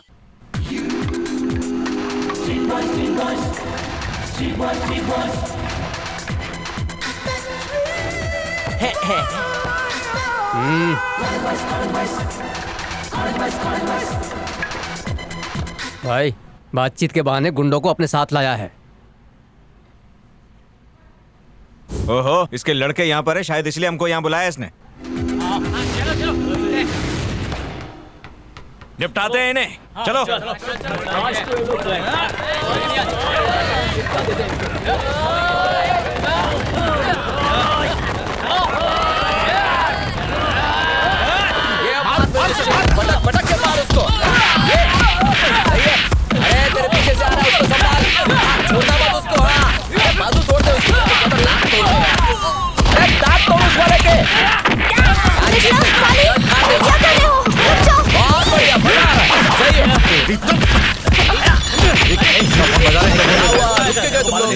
भाई बातचीत के बहाने गुंडों को अपने साथ लाया है। ओहो, इसके लड़के यहाँ पर है, शायद इसलिए हमको यहाँ बुलाया इसने। निपटाते हैं इन्हें, चलो। पटक के मार उसको। अरे तेरे पीछे से आ रहा है, उसको संभाल। छोड़ना मत उसको। हाँ बाजू तोड़ दे उसकी। दांत तोड़ उस वाले के। क्या कर रहे हो? बहुत बढ़िया, सही है।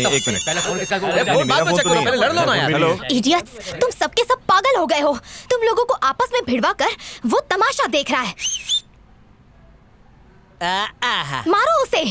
एक मिनट। पहले लड़ लो ना यार। हेलो इडियट्स, तुम सबके सब पागल हो गए हो। तुम लोगों को आपस में भिड़वा कर वो तमाशा देख रहा है। मारो उसे।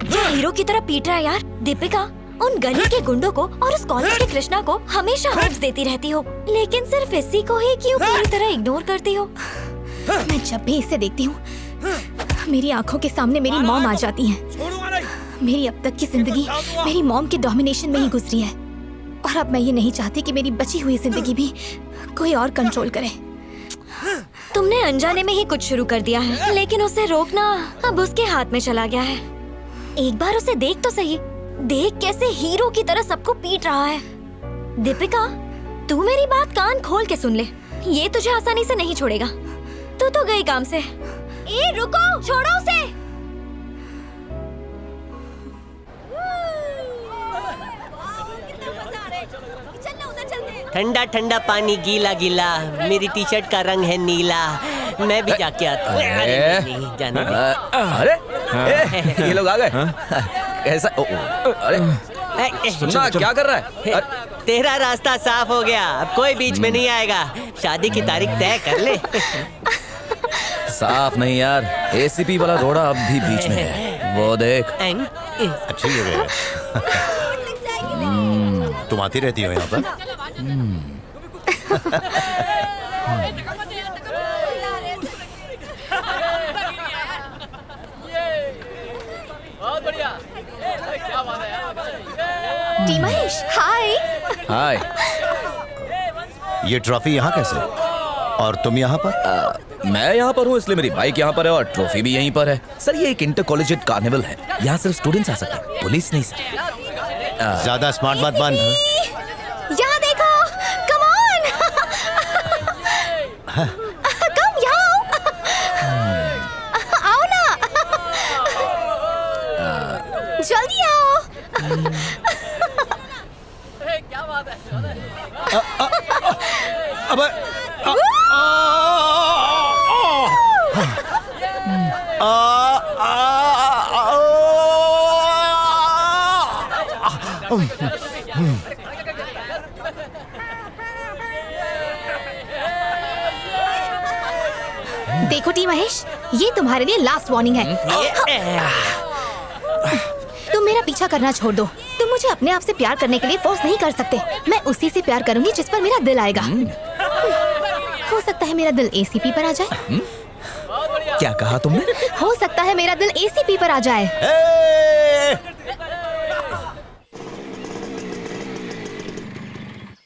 जो हीरो की तरह पीट रहा है यार। दीपिका, उन गली के गुंडों को और उस कॉलेज के कृष्णा को हमेशा होप्स देती रहती हो, लेकिन सिर्फ इसी को ही क्यों पूरी तरह इग्नोर करती हो? मैं जब भी इसे देखती हूँ मेरी आंखों के सामने मेरी मॉम आ जाती है। मेरी अब तक की जिंदगी मेरी मॉम के डोमिनेशन में ही गुजरी है और अब मैं ये नहीं चाहती कि मेरी बची हुई जिंदगी भी कोई और कंट्रोल करे। तुमने अनजाने में ही कुछ शुरू कर दिया है, लेकिन उसे रोकना अब उसके हाथ में चला गया है। एक बार उसे देख तो सही, देख कैसे हीरो की तरह सबको पीट रहा है। दीपिका, तू मेरी बात कान खोल के सुन ले, ये तुझे आसानी से नहीं छोड़ेगा। तू तो गई काम से। ए रुको, छोड़ो उसे। ठंडा ठंडा पानी गीला गीला, मेरी टी शर्ट का रंग है नीला, मैं भी जाके आता हूँ। अरे नहीं जाने दे। अरे ये लोग आ गए। कैसा? अरे सुनना, क्या कर रहा है? तेरा रास्ता साफ हो गया, अब कोई बीच में नहीं आएगा। शादी की तारीख तय कर ले। साफ नहीं यार, एसीपी वाला रोड़ा अब भी बीच में है, वो देख। अच्छी जगह है। तुम आती रहती हो यहाँ पर? महेश, हाय। हाय। ये ट्रॉफी यहाँ कैसे? और तुम यहाँ पर? मैं यहाँ पर हूँ इसलिए मेरी बाइक यहाँ पर है और ट्रॉफी भी यहीं पर है। सर ये एक इंटर कॉलेजिएट कार्निवल है, यहाँ सिर्फ स्टूडेंट्स आ सकते हैं, पुलिस नहीं सर। ज्यादा स्मार्ट मत बन। यहाँ देखो, कम ऑन। कम यहाँ आओ ना, जल्दी आओ। क्या बात है? अबे देखो टी महेश, ये तुम्हारे लिए लास्ट वार्निंग है। तुम मेरा पीछा करना छोड़ दो। तुम मुझे अपने आप से प्यार करने के लिए फोर्स नहीं कर सकते। मैं उसी से प्यार करूंगी जिस पर मेरा दिल आएगा। हो सकता है मेरा दिल एसीपी पर आ जाए। क्या कहा तुमने? हो सकता है मेरा दिल एसीपी पर आ जाए।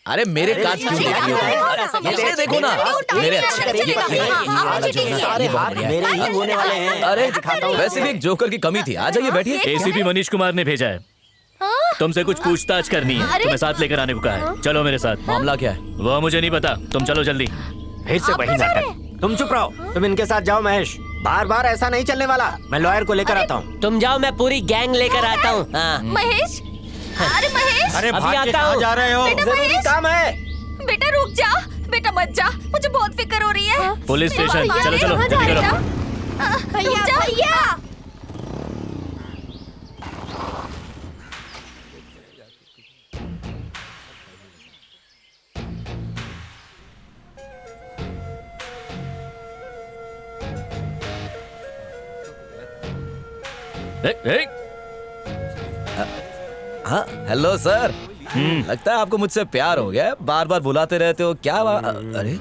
अरे मेरे कांच क्यों देख रही हो? ये देखो ना, मेरे अच्छे मेरे ही होने वाले हैं। अरे वैसे भी एक जोकर की कमी थी। आ जाइए बैठिए। एसीपी मनीष कुमार ने भेजा है। तुमसे कुछ पूछताछ करनी है। अरे! तुम्हें साथ लेकर आने को कहा है। चलो मेरे साथ। मामला क्या है? वो मुझे नहीं पता, तुम चलो जल्दी। फिर से वही नाटक। तुम चुप रहो, तुम इनके साथ जाओ महेश। बार बार ऐसा नहीं चलने वाला। मैं लॉयर को लेकर आता हूँ। तुम जाओ, मैं पूरी गैंग लेकर आता हूँ। महेश, अरे महेश, अरे अभी भाग के आता कहाँ हूँ। जा रहे हो? बेटा जरूरी महेश। काम है। बेटा रुक जा, बेटा मत जा, मुझे बहुत फिक्र हो रही है। पुलिस मेरे स्टेशन, पापा चलो, ने चलो, कहाँ जल्दी जा करो। बेटा? भैया भैया। हाँ, हेलो सर। लगता है आपको मुझसे प्यार हो गया है। बार बार बुलाते रहते हो, क्या अरे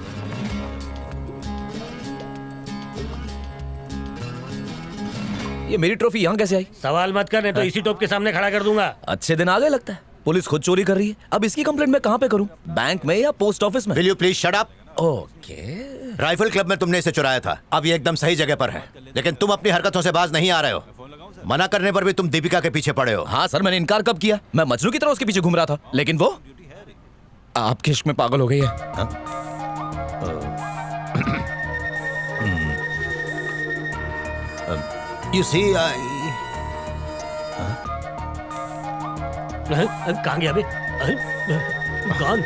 ये मेरी ट्रॉफी यहाँ कैसे आई? सवाल मत कर, नहीं तो इसी टॉप के सामने खड़ा कर दूंगा। अच्छे दिन आ गए लगता है। पुलिस खुद चोरी कर रही है। अब इसकी कंप्लेंट मैं कहाँ पे करूँ? बैंक में या पोस्ट ऑफिस में? Will you please shut up? Okay. Rifle club में तुमने इसे चुराया था, अब ये एकदम सही जगह पर है, लेकिन तुम अपनी हरकतों से बाज नहीं आ रहे हो। मना करने पर भी तुम दीपिका के पीछे पड़े हो। हाँ सर, मैंने इनकार कब किया? मैं मजनू की तरह उसके पीछे घूम रहा था, लेकिन वो आपके इश्क में पागल हो गई है। You see, कहाँ गया बे? कौन?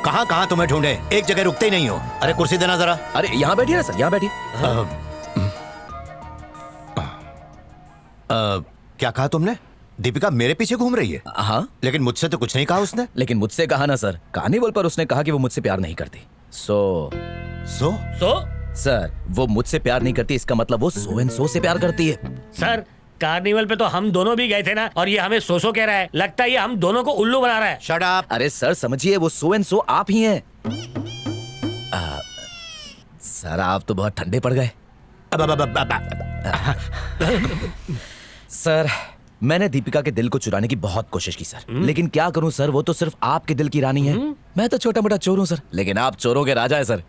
कहाँ तुम्हें ढूंढे? एक जगह रुकते ही नहीं हो। अरे कुर्सी देना जरा। अरे यहाँ बैठिए ना सर, यहाँ बैठिए। क्या कहा तुमने? दीपिका मेरे पीछे घूम रही है? हाँ, लेकिन मुझसे तो कुछ नहीं कहा उसने। लेकिन मुझसे कहा ना सर। कार्निवल पर उसने कहा कि वो मुझसे प्यार नहीं करती। सो सर, वो मुझसे प्यार नहीं करती, इसका मतलब वो सो एंड सो से प्यार करती है। सर, कार्निवल पे तो हम दोनों भी गए थे ना, और ये हमें सो कह रहा है। लगता है ये हम दोनों को उल्लू बना रहा है। Shut up. अरे सर समझिए, वो सो एंड सो आप ही हैं। सर आप तो बहुत ठंडे पड़ गए। सर, मैंने दीपिका के दिल को चुराने की बहुत कोशिश की सर, लेकिन क्या करूं सर, वो तो सिर्फ आपके दिल की रानी है। मैं तो छोटा मोटा चोर हूं सर, लेकिन आप चोरों के राजा है सर।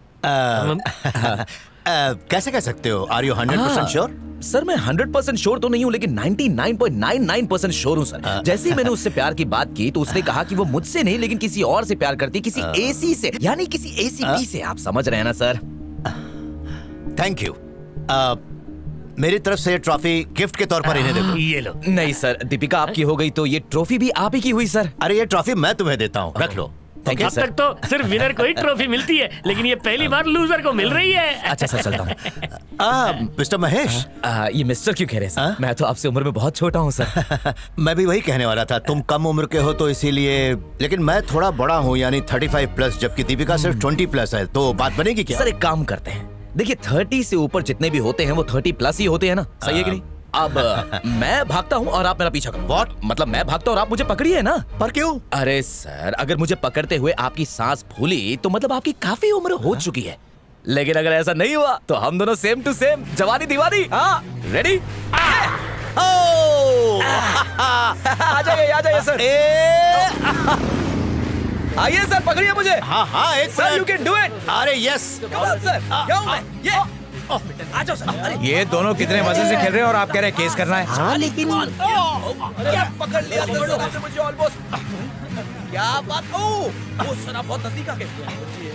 कैसे कह सकते हो? Are you 100% sure? सर मैं 100% श्योर तो नहीं हूँ, लेकिन 99.99% श्योर हूँ सर। जैसे ही मैंने उससे प्यार की बात की तो उसने कहा कि वो मुझसे नहीं लेकिन किसी और से प्यार करती, किसी एसी से, यानी किसी एसीपी से। आप समझ रहे हैं ना सर? Thank you. मेरी तरफ से ट्रॉफी गिफ्ट के तौर पर इन्हें देखो। ये लो। नहीं सर, दीपिका आपकी हो गई तो ये ट्रॉफी भी आप ही की हुई सर। अरे ये ट्रॉफी मैं तुम्हें देता हूँ, रख लो। अब तक तो सिर्फ विनर को ही ट्रॉफी मिलती है, लेकिन ये पहली बार लूजर को मिल रही है। अच्छा सर, चलता हूँ। मिस्टर महेश। ये मिस्टर क्यों कह रहे हैं सर? मैं तो आपसे उम्र में बहुत छोटा हूँ सर। मैं भी वही कहने वाला था, तुम कम उम्र के हो तो इसीलिए, लेकिन मैं थोड़ा बड़ा हूँ, यानी 35+, जबकि दीपिका सिर्फ 20+ है, तो बात बनेगी क्या? सर एक काम करते हैं, देखिए 30 से ऊपर जितने भी होते हैं वो 30+ ही होते हैं ना, सही है कि नहीं? अब मैं भागता हूँ और आप मेरा पीछा करो। व्हाट? मतलब मैं भागता हूँ और आप मुझे पकड़िए ना। पर क्यों? अरे सर, अगर मुझे पकड़ते हुए आपकी सांस फूली तो मतलब आपकी काफी उम्र हो चुकी है, लेकिन अगर ऐसा नहीं हुआ तो हम दोनों सेम टू सेम जवानी दीवानी। हाँ, रेडी? आ जाइए सर। आइए सर, पकड़िए मुझे। हाँ एक sir, you can do it. अरे यस सर, ये आ जाओ सर। अरे ये दोनों कितने मजे से खेल रहे हैं और आप कह रहे हैं केस करना है? हाँ लेकिन पकड़ लिया सर मुझे ऑलमोस्ट। क्या बात? ओ सर आप बहुत नजदीक आ गए।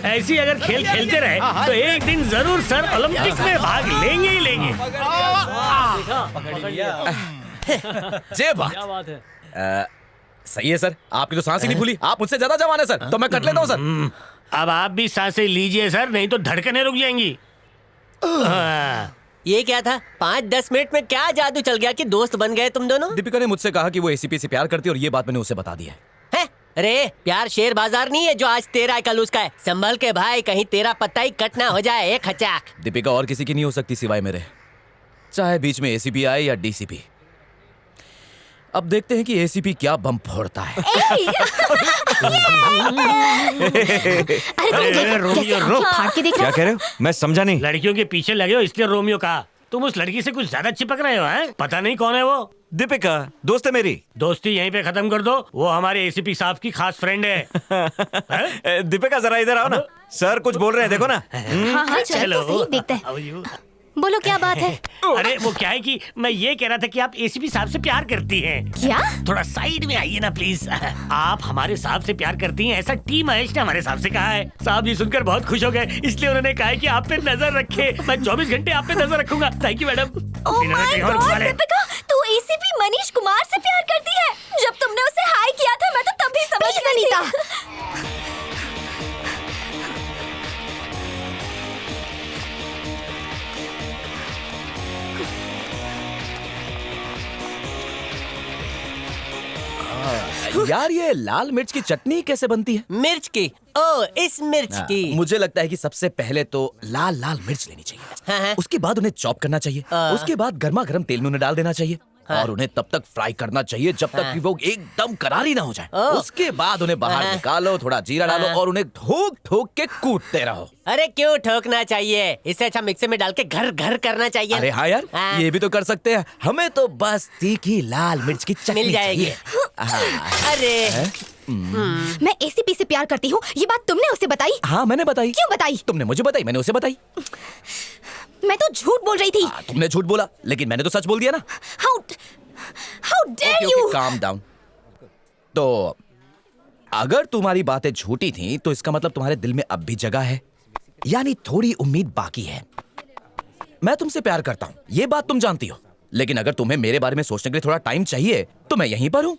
ऐसी अगर खेल खेलते रहे तो एक दिन जरूर सर ओलंपिक में भाग लेंगे ही लेंगे। जय बात है। सही है सर, आपकी तो सांस ही नहीं फूली। आप मुझसे ज्यादा जवान है सर, तो मैं कट लेता हूँ सर। अब आप भी सांसें लीजिए सर, नहीं तो धड़कनें रुक जाएंगी। ये क्या था? 5-10 मिनट में क्या जादू चल गया कि दोस्त बन गए तुम दोनों? दीपिका ने मुझसे कहा कि वो एसीपी से प्यार करती है और ये बात मैंने उसे बता दी है। अरे प्यार शेयर बाजार नहीं है जो आज तेरा है कल उसका है। संभल के भाई, कहीं तेरा पत्ता ही कट ना हो जाए। एक खचाक। दीपिका और किसी की नहीं हो सकती सिवाय मेरे, चाहे बीच में एसीपी आए या डीसीपी। अब देखते हैं कि एसीपी क्या बम फोड़ता है। रोमियो क्या कह रहे हो? मैं समझा नहीं। लड़कियों के पीछे लगे हो इसलिए रोमियो कहा। तुम उस लड़की से कुछ ज्यादा चिपक रहे हो हैं? पता नहीं कौन है वो। दीपिका दोस्त है मेरी। दोस्ती यहीं पे खत्म कर दो, वो हमारे एसीपी साहब की खास फ्रेंड है। दीपिका जरा इधर आओ ना, सर कुछ बोल रहे हैं, देखो ना। हाँ, चलो तो सही, देखते हैं। बोलो क्या बात है? अरे वो क्या है कि मैं ये कह रहा था कि आप एसीपी साहब से प्यार करती हैं। क्या? थोड़ा साइड में आइए ना प्लीज। आप हमारे साहब से प्यार करती हैं ऐसा टी महेश ने हमारे साहब से कहा है। साहब जी सुनकर बहुत खुश हो गए, इसलिए उन्होंने कहा है कि आप पे नजर रखे। मैं 24 घंटे आप पे नजर रखूंगा। Thank you madam. Oh my God Deepika, तू एसीपी मनीष कुमार से प्यार करती है? जब तुमने उसे हाई किया था मैं तो तभी समझ गई थी। यार ये लाल मिर्च की चटनी कैसे बनती है? मिर्च की? ओ इस मिर्च की। मुझे लगता है कि सबसे पहले तो लाल लाल मिर्च लेनी चाहिए। उसके बाद उन्हें चॉप करना चाहिए। उसके बाद गर्मा गर्म तेल में उन्हें डाल देना चाहिए और उन्हें तब तक फ्राई करना चाहिए जब तक कि वो एकदम करारी ना हो जाए। उसके बाद उन्हें बाहर निकालो, थोड़ा जीरा डालो और उन्हें ठोक ठोक के कूटते रहो। अरे क्यों ठोकना चाहिए? इससे अच्छा मिक्सर में डाल के घर घर करना चाहिए। अरे हाँ यार, ये भी तो कर सकते हैं। हमें तो बस तीखी लाल मिर्च की चटनी मिल जाएगी। अरे मैं एसीपी से प्यार करती हूँ, ये बात तुमने उसे बताई? हाँ मैंने बताई। क्यों बताई? तुमने मुझे बताई, मैंने उसे बताई। मैं तो झूठ बोल रही थी। तुमने झूठ बोला, लेकिन मैंने तो सच बोल दिया ना। How dare you? Calm down. तो अगर तुम्हारी बातें झूठी थी तो इसका मतलब तुम्हारे दिल में अब भी जगह है, यानी थोड़ी उम्मीद बाकी है। मैं तुमसे प्यार करता हूँ, ये बात तुम जानती हो, लेकिन अगर तुम्हें मेरे बारे में सोचने के लिए थोड़ा टाइम चाहिए तो मैं यहीं पर हूँ।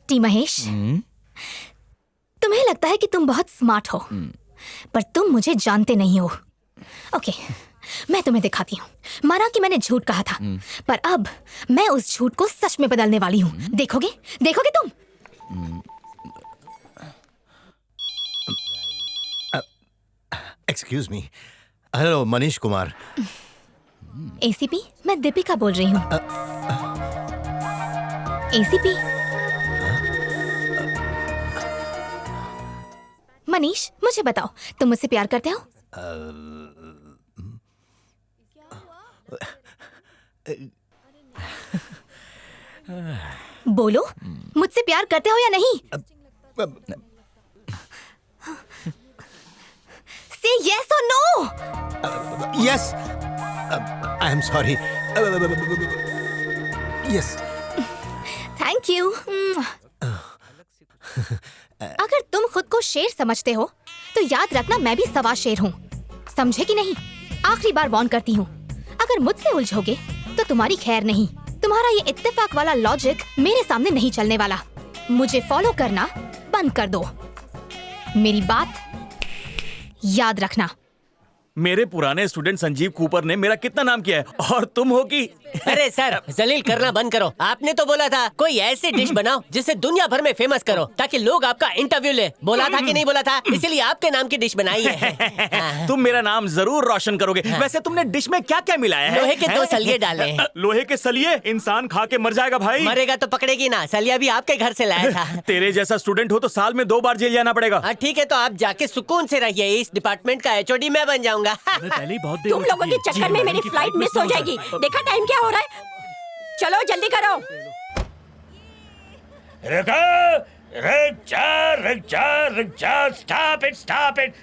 टी महेश, तुम्हें लगता है कि तुम बहुत स्मार्ट हो, पर तुम मुझे जानते नहीं हो। ओके, मैं तुम्हें दिखाती हूँ। माना कि मैंने झूठ कहा था, पर अब मैं उस झूठ को सच में बदलने वाली हूँ। देखोगे? देखोगे तुम? Excuse me. Hello Manish Kumar. ACP, मैं दीपिका बोल रही हूँ। एसीपी मनीष, मुझे बताओ, तुम मुझसे प्यार करते हो? बोलो, मुझसे प्यार करते हो या नहीं? Say yes or no? Yes. I am sorry. Yes. Thank you. अगर तुम खुद को शेर समझते हो तो याद रखना मैं भी सवा शेर हूँ, समझे कि नहीं? आखिरी बार वार्न करती हूँ, अगर मुझसे उलझोगे तो तुम्हारी खैर नहीं। तुम्हारा ये इत्तेफाक वाला लॉजिक मेरे सामने नहीं चलने वाला। मुझे फॉलो करना बंद कर दो, मेरी बात याद रखना। मेरे पुराने स्टूडेंट संजीव कूपर ने मेरा कितना नाम किया है और तुम हो कि अरे सर, जलील करना बंद करो। आपने तो बोला था कोई ऐसी डिश बनाओ जिसे दुनिया भर में फेमस करो ताकि लोग आपका इंटरव्यू ले। बोला था कि नहीं बोला था? इसीलिए आपके नाम की डिश बनाई है। तुम मेरा नाम जरूर रोशन करोगे। वैसे तुमने डिश में क्या क्या मिलाया है? लोहे के 2 सलिए डाले हैं। लोहे के सलिए? इंसान खा के मर जाएगा भाई। मरेगा तो पकड़ेगी ना, सलिया भी आपके घर से लाया था। तेरे जैसा स्टूडेंट हो तो साल में 2 बार जेल जाना पड़ेगा। ठीक है, तो आप जाके सुकून से रहिए। इस डिपार्टमेंट का HOD मैं बन जाऊंगा। तुम लोगों के चक्कर में मेरी फ्लाइट मिस हो जाएगी। देखा टाइम क्या हो रहा है? चलो जल्दी करो। रुक जा, स्टॉप इट।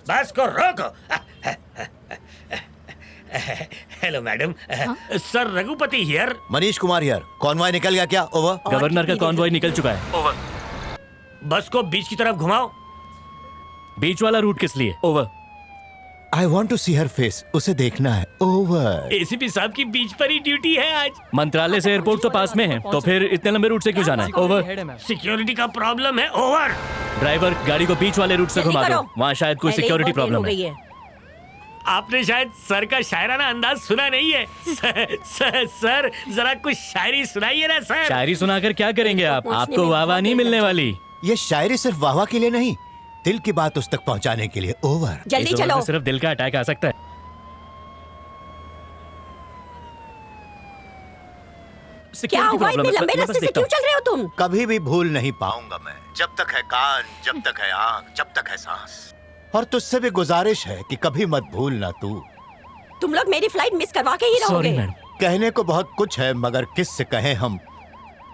बस को रोको। Hello madam. Sir Raghupati here. Manish Kumar here. Convoy निकल गया क्या? ओवर। गवर्नर का कॉन्वॉय निकल चुका है। ओवर। बस को बीच की तरफ घुमाओ। बीच वाला रूट किस लिए? Over. I want to see her face. उसे देखना है। ओवर। एसीपी साहब की बीच पर ही ड्यूटी है आज। मंत्रालय से एयरपोर्ट तो पास में है, तो फिर इतने लंबे रूट से क्यों जाना है? ओवर। सिक्योरिटी का प्रॉब्लम है। ओवर। ड्राइवर, गाड़ी को बीच वाले रूट से घुमा दो, वहाँ शायद कोई सिक्योरिटी प्रॉब्लम है। आपने शायद सर का शायराना अंदाज सुना नहीं है। सर जरा कुछ शायरी सुनाइए ना सर। शायरी सुनाकर क्या करेंगे आप? आपको वाह नहीं मिलने वाली। ये शायरी सिर्फ वाह के लिए नहीं, दिल की बात उस तक पहुंचाने के लिए। ओवर। जल्दी चलो। सिर्फ दिल का अटैक आ सकता है। क्या हुआ? इतने लंबे रास्ते से क्यों चल रहे हो तुम? कभी भी भूल नहीं पाऊंगा मैं, जब तक है कान, जब तक है आंख, जब तक है सांस। और तुझसे भी गुजारिश है कि कभी मत भूलना तू। तुम लोग मेरी फ्लाइट मिस करवा के ही रहोगे। कहने को बहुत कुछ है मगर किससे कहें हम,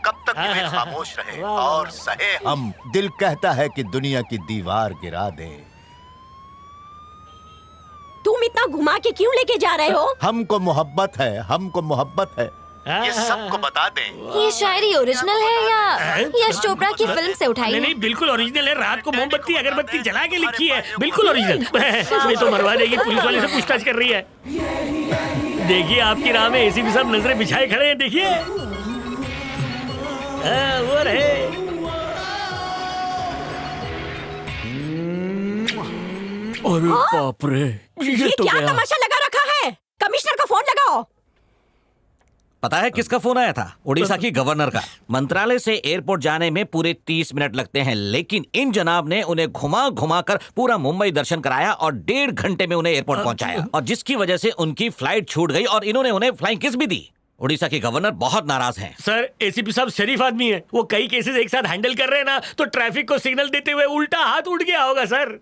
कब तक यूं खामोश रहे और सहे हम। दिल कहता है कि दुनिया की दीवार गिरा दे। तुम इतना घुमा के क्यों लेके जा रहे हो? हमको मोहब्बत है, हमको मोहब्बत है, ये सबको बता दें। ये शायरी ओरिजिनल है या यश चोपड़ा की फिल्म से उठाई नहीं है? नहीं, बिल्कुल ओरिजिनल है। रात को मोमबत्ती अगरबत्ती जला के लिखी है, बिल्कुल ओरिजिनल। ये तो मरवा देगी, पुलिस वाले से पूछताछ कर रही है। देखिए आपकी राह में एसीपी साहब नजरें बिछाए खड़े हैं, देखिए। वो रहे। अरे बाप रे, ये तो क्या गया। तमाशा लगा रखा है? कमिश्नर का फोन लगाओ। पता है किसका फोन आया था? उड़ीसा की गवर्नर का। मंत्रालय से एयरपोर्ट जाने में पूरे 30 मिनट लगते हैं, लेकिन इन जनाब ने उन्हें घुमा घुमा कर पूरा मुंबई दर्शन कराया और 1.5 घंटे में उन्हें एयरपोर्ट पहुंचाया, और जिसकी वजह से उनकी फ्लाइट छूट गई और इन्होंने उन्हें फ्लाइंग किस भी दी। उड़ीसा के गवर्नर बहुत नाराज हैं। सर एसीपी साहब शरीफ आदमी है, वो कई केसेस एक साथ हैंडल कर रहे हैं ना, तो ट्रैफिक को सिग्नल देते हुए उल्टा हाथ उठ गया होगा सर।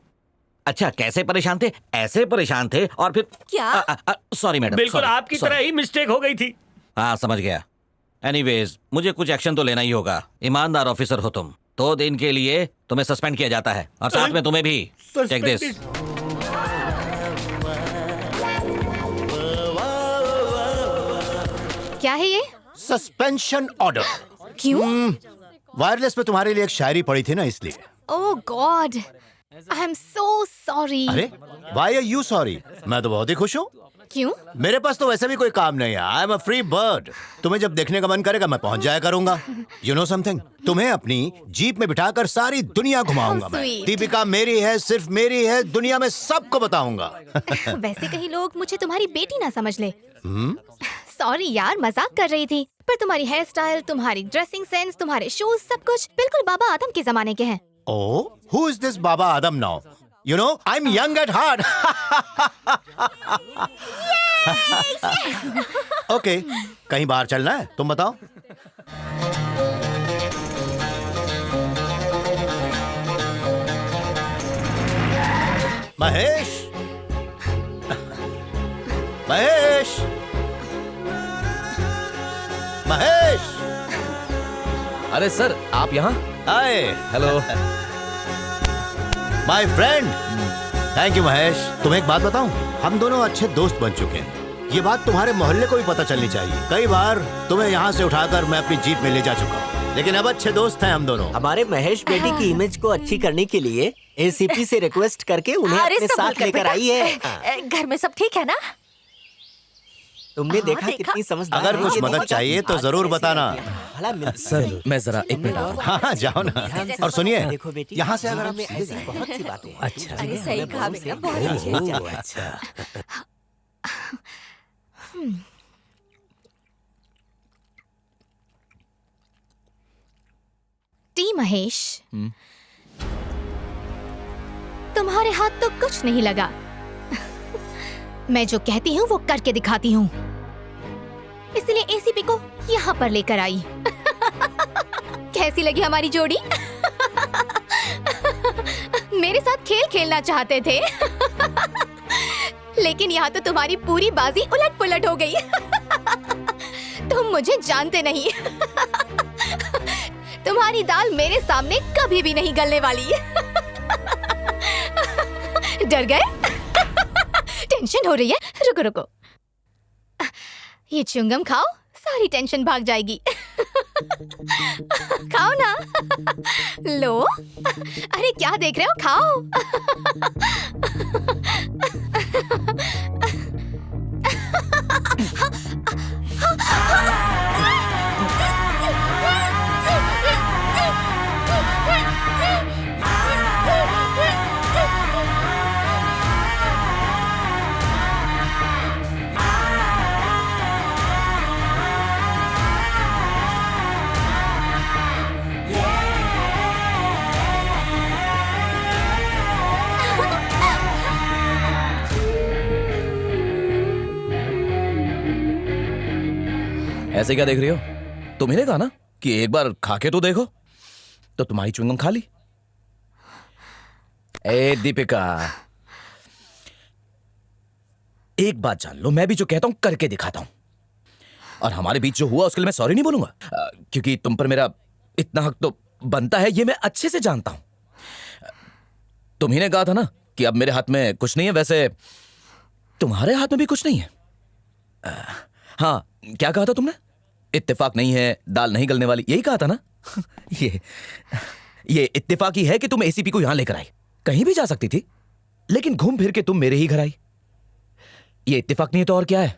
अच्छा, कैसे परेशान थे? ऐसे परेशान थे और फिर क्या? सॉरी मैडम, बिल्कुल आपकी तरह ही मिस्टेक हो गई थी। हाँ समझ गया। एनीवेज, मुझे कुछ एक्शन तो लेना ही होगा। ईमानदार ऑफिसर हो तुम। 2 दिन के लिए तुम्हें सस्पेंड किया जाता है और साथ में तुम्हें भी। Take this. क्या है ये? Suspension order. क्यों? वायरलेस पे तुम्हारे लिए एक शायरी पड़ी थी ना, इसलिए। Oh God, I am so sorry. अरे व्हाई आर यू सॉरी? मैं तो बहुत ही खुश हूँ। क्यों? मेरे पास तो वैसे भी कोई काम नहीं है। I am a free bird. तुम्हें जब देखने का मन करेगा मैं पहुंच जाया करूंगा। यू नो समथिंग, तुम्हें अपनी जीप में बिठाकर सारी दुनिया घुमाऊंगा मैं। दीपिका मेरी है, सिर्फ मेरी है, दुनिया में सबको बताऊंगा। वैसे कहीं लोग मुझे तुम्हारी बेटी ना समझ ले। सॉरी यार, मजाक कर रही थी। पर तुम्हारी हेयर स्टाइल, तुम्हारी ड्रेसिंग सेंस, तुम्हारे शूज, सब कुछ बिल्कुल बाबा आदम के जमाने के हैं। Oh, who is this Baba Adam now? You know, I'm young at heart. Okay, कहीं बाहर चलना है? तुम बताओ। महेश, महेश, महेश। अरे सर, आप यहाँ? Hi, hello. My friend. Thank you Mahesh. तुम्हें एक बात बताऊं, हम दोनों अच्छे दोस्त बन चुके हैं। ये बात तुम्हारे मोहल्ले को भी पता चलनी चाहिए। कई बार तुम्हें यहाँ से उठाकर मैं अपनी जीप में ले जा चुका हूँ, लेकिन अब अच्छे दोस्त हैं हम दोनों। हमारे महेश बेटी की इमेज को अच्छी करने के लिए एसीपी से रिक्वेस्ट करके उन्हें अपने साथ लेकर आई है। घर में सब ठीक है ना? तुमने देखा कितनी समझदार। अगर कुछ मदद चाहिए तो जरूर बताना। सर मैं जरा 1 मिनट आता हूं। हाँ जाओ ना। और सुनिए, देखो बेटी, यहाँ से अगर आप ऐसी बहुत सी बातें हैं। अच्छा, अरे सही कहा बेटा, बहुत अच्छी बात है। अच्छा। टी महेश, तुम्हारे हाथ तो कुछ नहीं लगा। मैं जो कहती हूँ वो करके दिखाती हूँ, इसलिए एसीपी को यहाँ पर लेकर आई। कैसी लगी हमारी जोड़ी? मेरे साथ खेल खेलना चाहते थे, लेकिन यहाँ तो तुम्हारी पूरी बाजी उलट पुलट हो गई। तुम मुझे जानते नहीं। तुम्हारी दाल मेरे सामने कभी भी नहीं गलने वाली। डर गए? टेंशन हो रही है? रुको रुको, ये च्युइंगम खाओ, सारी टेंशन भाग जाएगी। खाओ ना। लो, अरे क्या देख रहे हो, खाओ। ऐसे क्या देख रही हो? तुम्हें नहीं कहा ना कि एक बार खा के तो देखो? तो तुम्हारी च्युइंगम खा ली। ए दीपिका, एक बात जान लो, मैं भी जो कहता हूं करके दिखाता हूं। और हमारे बीच जो हुआ उसके लिए मैं सॉरी नहीं बोलूंगा, क्योंकि तुम पर मेरा इतना हक तो बनता है, ये मैं अच्छे से जानता हूं। तुम ही ने कहा था ना कि अब मेरे हाथ में कुछ नहीं है, वैसे तुम्हारे हाथ में भी कुछ नहीं है। हाँ, क्या कहा था तुमने? इत्तेफाक नहीं है, दाल नहीं गलने वाली, यही कहा था ना? ये इत्तेफाक ही है कि तुम एसीपी को यहां लेकर आई। कहीं भी जा सकती थी, लेकिन घूम फिर के तुम मेरे ही घर आई। ये इत्तेफाक नहीं है तो और क्या है?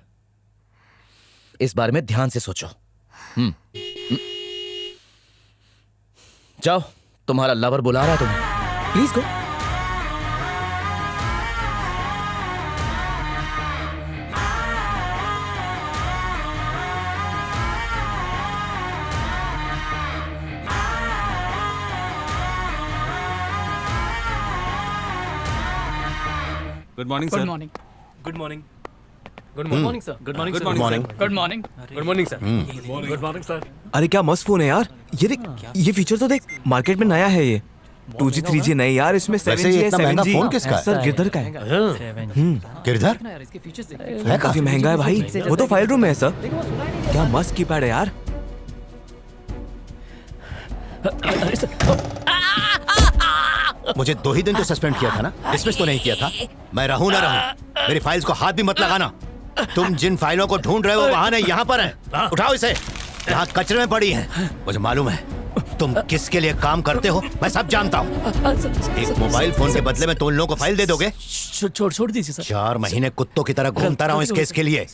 इस बारे में ध्यान से सोचो। जाओ, तुम्हारा लवर बुला रहा है तुम्हें, please go. Good morning sir. Good morning. Good morning. Good morning sir. Good morning. Good morning. Good morning. Good morning sir. Good morning sir. अरे क्या मस्त फोन है यार, ये देख, ये फीचर तो देख, मार्केट में नया है ये। 2G 3G नहीं यार, इसमें 7G है, 7G। फोन किसका है? सर गिरधर का है। गिरधर है, काफी महंगा है भाई, वो तो फाइल रूम में है सर। क्या मस्त कीपैड है यार। मुझे 2 ही दिन तो सस्पेंड किया था ना, डिसमिस तो नहीं किया था। मैं रहूं ना रहूं, मेरी फाइल्स को हाथ भी मत लगाना। तुम जिन फाइलों को ढूंढ रहे हो वहां नहीं, यहाँ पर है। उठाओ इसे, यहाँ कचरे में पड़ी है। मुझे मालूम है तुम किसके लिए काम करते हो, मैं सब जानता हूँ। एक मोबाइल फोन के बदले में तुम लोगों को फाइल दे दोगे? छोड़ दीजिए सर। 4 महीने कुत्तों की तरह घूमता रहा हूँ इस केस के लिए।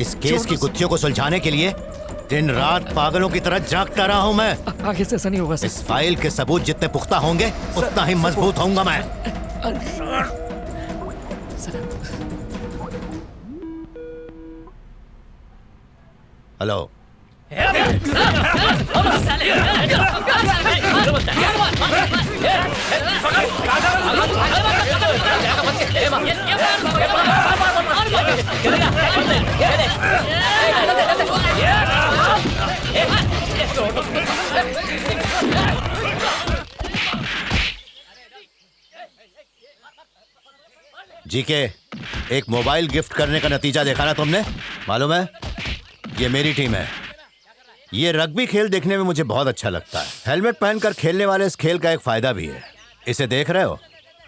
इस केस की गुत्थियों को सुलझाने के लिए दिन रात पागलों की तरह जागता रहा हूँ मैं। आगे से ऐसा नहीं होगा सर। इस फाइल के सबूत जितने पुख्ता होंगे उतना ही मजबूत होऊंगा मैं। हेलो, जीके, एक मोबाइल गिफ्ट करने का नतीजा देखा ना तुमने? मालूम है, ये मेरी टीम है। ये रग्बी खेल देखने में मुझे बहुत अच्छा लगता है। हेलमेट पहनकर खेलने वाले इस खेल का एक फायदा भी है। इसे देख रहे हो,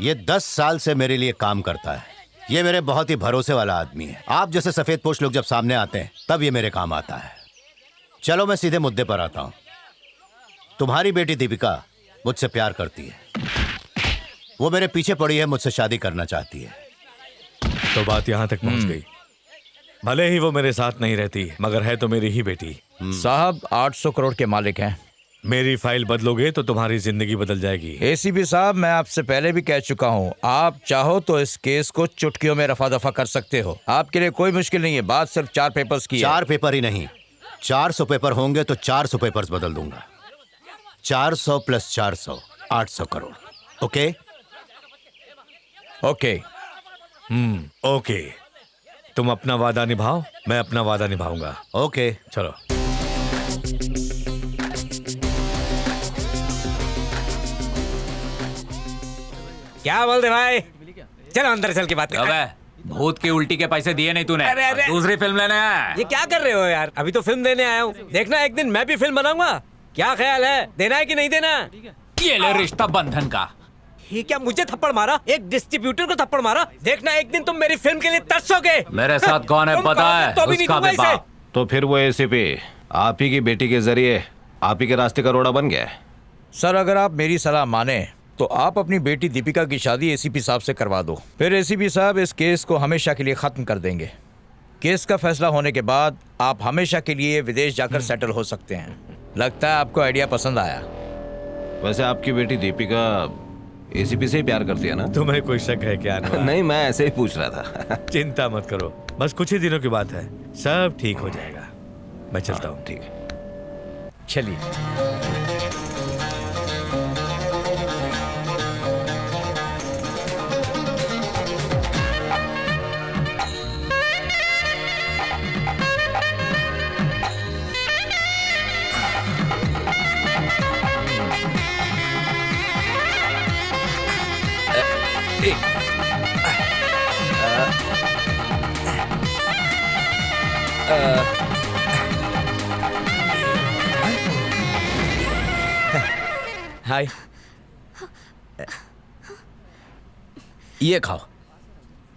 ये 10 साल से मेरे लिए काम करता है। ये मेरे बहुत ही भरोसे वाला आदमी है। आप जैसे सफेद पोश लोग जब सामने आते हैं तब ये मेरे काम आता है। चलो मैं सीधे मुद्दे पर आता हूँ। तुम्हारी बेटी दीपिका मुझसे प्यार करती है। वो मेरे पीछे पड़ी है, मुझसे शादी करना चाहती है। तो बात यहाँ तक पहुँच गई। भले ही वो मेरे साथ नहीं रहती, मगर है तो मेरी ही बेटी। साहब 800 करोड़ के मालिक हैं। मेरी फाइल बदलोगे तो तुम्हारी जिंदगी बदल जाएगी। एसीपी साहब, मैं आपसे पहले भी कह चुका हूँ, आप चाहो तो इस केस को चुटकियों में रफा दफा कर सकते हो। आपके लिए कोई मुश्किल नहीं है। बात सिर्फ 4 पेपर्स की है। 4 पेपर ही नहीं, 400 पेपर होंगे तो 400 पेपर्स बदल दूंगा। 400 + 400 800 करोड़। Okay okay. ओके, तुम अपना वादा निभाओ, मैं अपना वादा निभाऊंगा। ओके चलो। क्या बोल दे भाई, चलो अंदर चल के बात कर। भूत की उल्टी के पैसे दिए नहीं तूने। अरे। दूसरी फिल्म लेने आया। ये क्या कर रहे हो यार? अभी तो फिल्म देने आया हूँ। देखना एक दिन मैं भी फिल्म बनाऊंगा। क्या ख्याल है, देना है कि नहीं देना? ये ले रिश्ता बंधन का। ये क्या मुझे थप्पड़ मारा? एक डिस्ट्रीब्यूटर को थप्पड़ मारा? देखना एक दिन तुम मेरी फिल्म के लिए तरसोगे। मेरे साथ कौन है पता है? तो भी नहीं उसका दूंगा भी इसे। बाप। तो फिर वो एसीपी आप ही की बेटी के जरिए आप ही के रास्ते का रोड़ा बन गया है। सर, अगर आप मेरी सलाह माने तो आप अपनी बेटी दीपिका की शादी एसीपी साहब से करवा दो। फिर एसीपी साहब इस केस को हमेशा के लिए खत्म कर देंगे। केस का फैसला होने के बाद आप हमेशा के लिए विदेश जाकर सेटल हो सकते हैं। लगता है आपको आइडिया पसंद आया। वैसे आपकी बेटी दीपिका एसीपी से ही प्यार करती है ना? तुम्हें कोई शक है क्या? नहीं, मैं ऐसे ही पूछ रहा था। चिंता मत करो, बस कुछ ही दिनों की बात है, सब ठीक हो जाएगा। मैं चलता हूँ। ठीक है, चलिए। हाय। ये खाओ,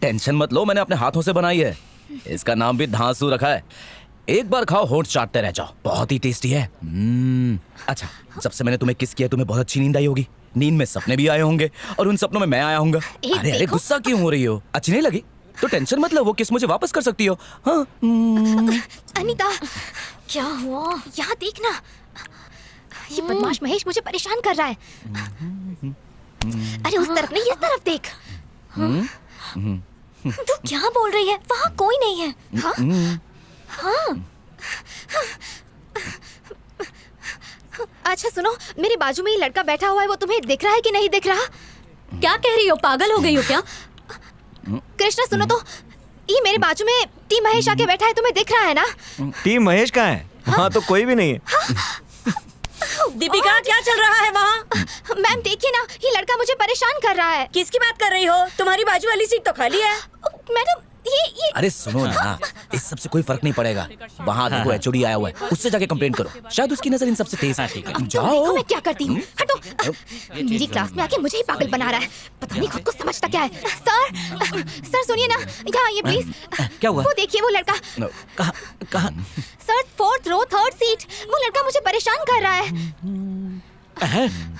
टेंशन मत लो, मैंने अपने हाथों से बनाई है। इसका नाम भी धांसू रखा है। एक बार खाओ, होंठ चाटते रह जाओ, बहुत ही टेस्टी है। अच्छा, जब से मैंने तुम्हें किस किया तुम्हें बहुत अच्छी नींद आई होगी। नींद में सपने भी आए होंगे और उन सपनों में मैं आया होऊंगा। अरे अरे, गुस्सा क्यों हो रही हो? अच्छी नहीं लगी तो टेंशन मत लो, वो किस मुझे वापस कर सकती हो। हाँ। अनीता, क्या हुआ? यहाँ देखना, ये बदमाश महेश मुझे परेशान कर रहा है। अरे उस तरफ नहीं, इस तरफ देख। तू क्या बोल रही है? वहाँ कोई नहीं है। हाँ? हाँ। अच्छा सुनो, मेरे बाजू में ये लड़का बैठा हुआ है, वो तुम्हें दिख रहा है कि नहीं दिख रहा? क्या कह रही हो? पागल हो गई हो क्या? कृष्णा सुनो तो, ये मेरे बाजू में टीम महेश आके बैठा है, तुम्हें दिख रहा है ना? टीम महेश कहाँ है? वहाँ तो कोई भी नहीं है। दीपिका, क्या चल रहा है वहाँ? मैम देखिए ना, ये लड़का मुझे परेशान कर रहा है। किसकी बात कर रही हो? तुम्हारी बाजू वाली सीट तो खाली है। मैडम ये अरे सुनो ना, इस सब से कोई फर्क नहीं पड़ेगा। वहाँ देखो एचओडी आया हुआ है, उससे जाके कंप्लेंट करो, शायद उसकी नजर इन सबसे तेज है। जाओ। देखो मैं क्या करती हूँ, हटो। मेरी क्लास में आके मुझे ही पागल बना रहा है, पता नहीं खुद को समझता क्या है। सर सुनिए ना, यहाँ आइए प्लीज। क्या हुआ? वो देखिए, वो लड़का। कहाँ? सर 4th रो 3rd सीट, वो लड़का मुझे परेशान कर रहा है।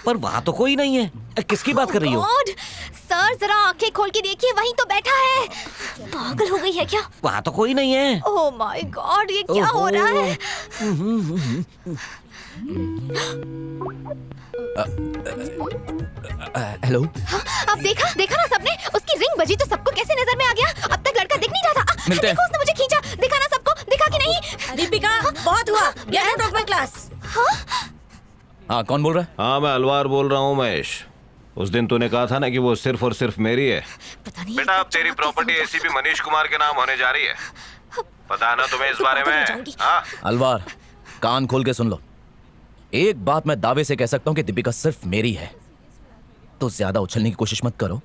पर वहाँ तो कोई नहीं है। किसकी बात कर रही हो? गॉड, सर जरा आंखें खोल के देखिए, वहीं तो बैठा है। पागल हो गई है क्या? वहाँ तो कोई नहीं है। ओह माय गॉड, ये क्या हो रहा है? हेलो। अब देखा ना सबने, उसकी रिंग बजी तो सबको कैसे नजर में आ गया। अब तक लड़का दिख नहीं रहा था। मिलते हैं। देखो उसने मुझे खींचा, दिखा ना सबको, दिखा कि नहीं? दीपिका, बहुत हुआ, get out of my class. हाँ, कौन बोल रहा है? हाँ, मैं अलवार बोल रहा हूँ महेश। उस दिन तूने कहा था ना कि वो सिर्फ और सिर्फ मेरी है। बेटा, अब तेरी प्रॉपर्टी एसीपी मनीष कुमार के नाम होने जा रही है। पता है ना तुम्हें इस बारे में? हाँ? अलवार, कान खोल के सुन लो। एक बात मैं दावे से कह सकता हूँ कि दीपिका सिर्फ मेरी है। तो ज्यादा उछलने की कोशिश मत करो,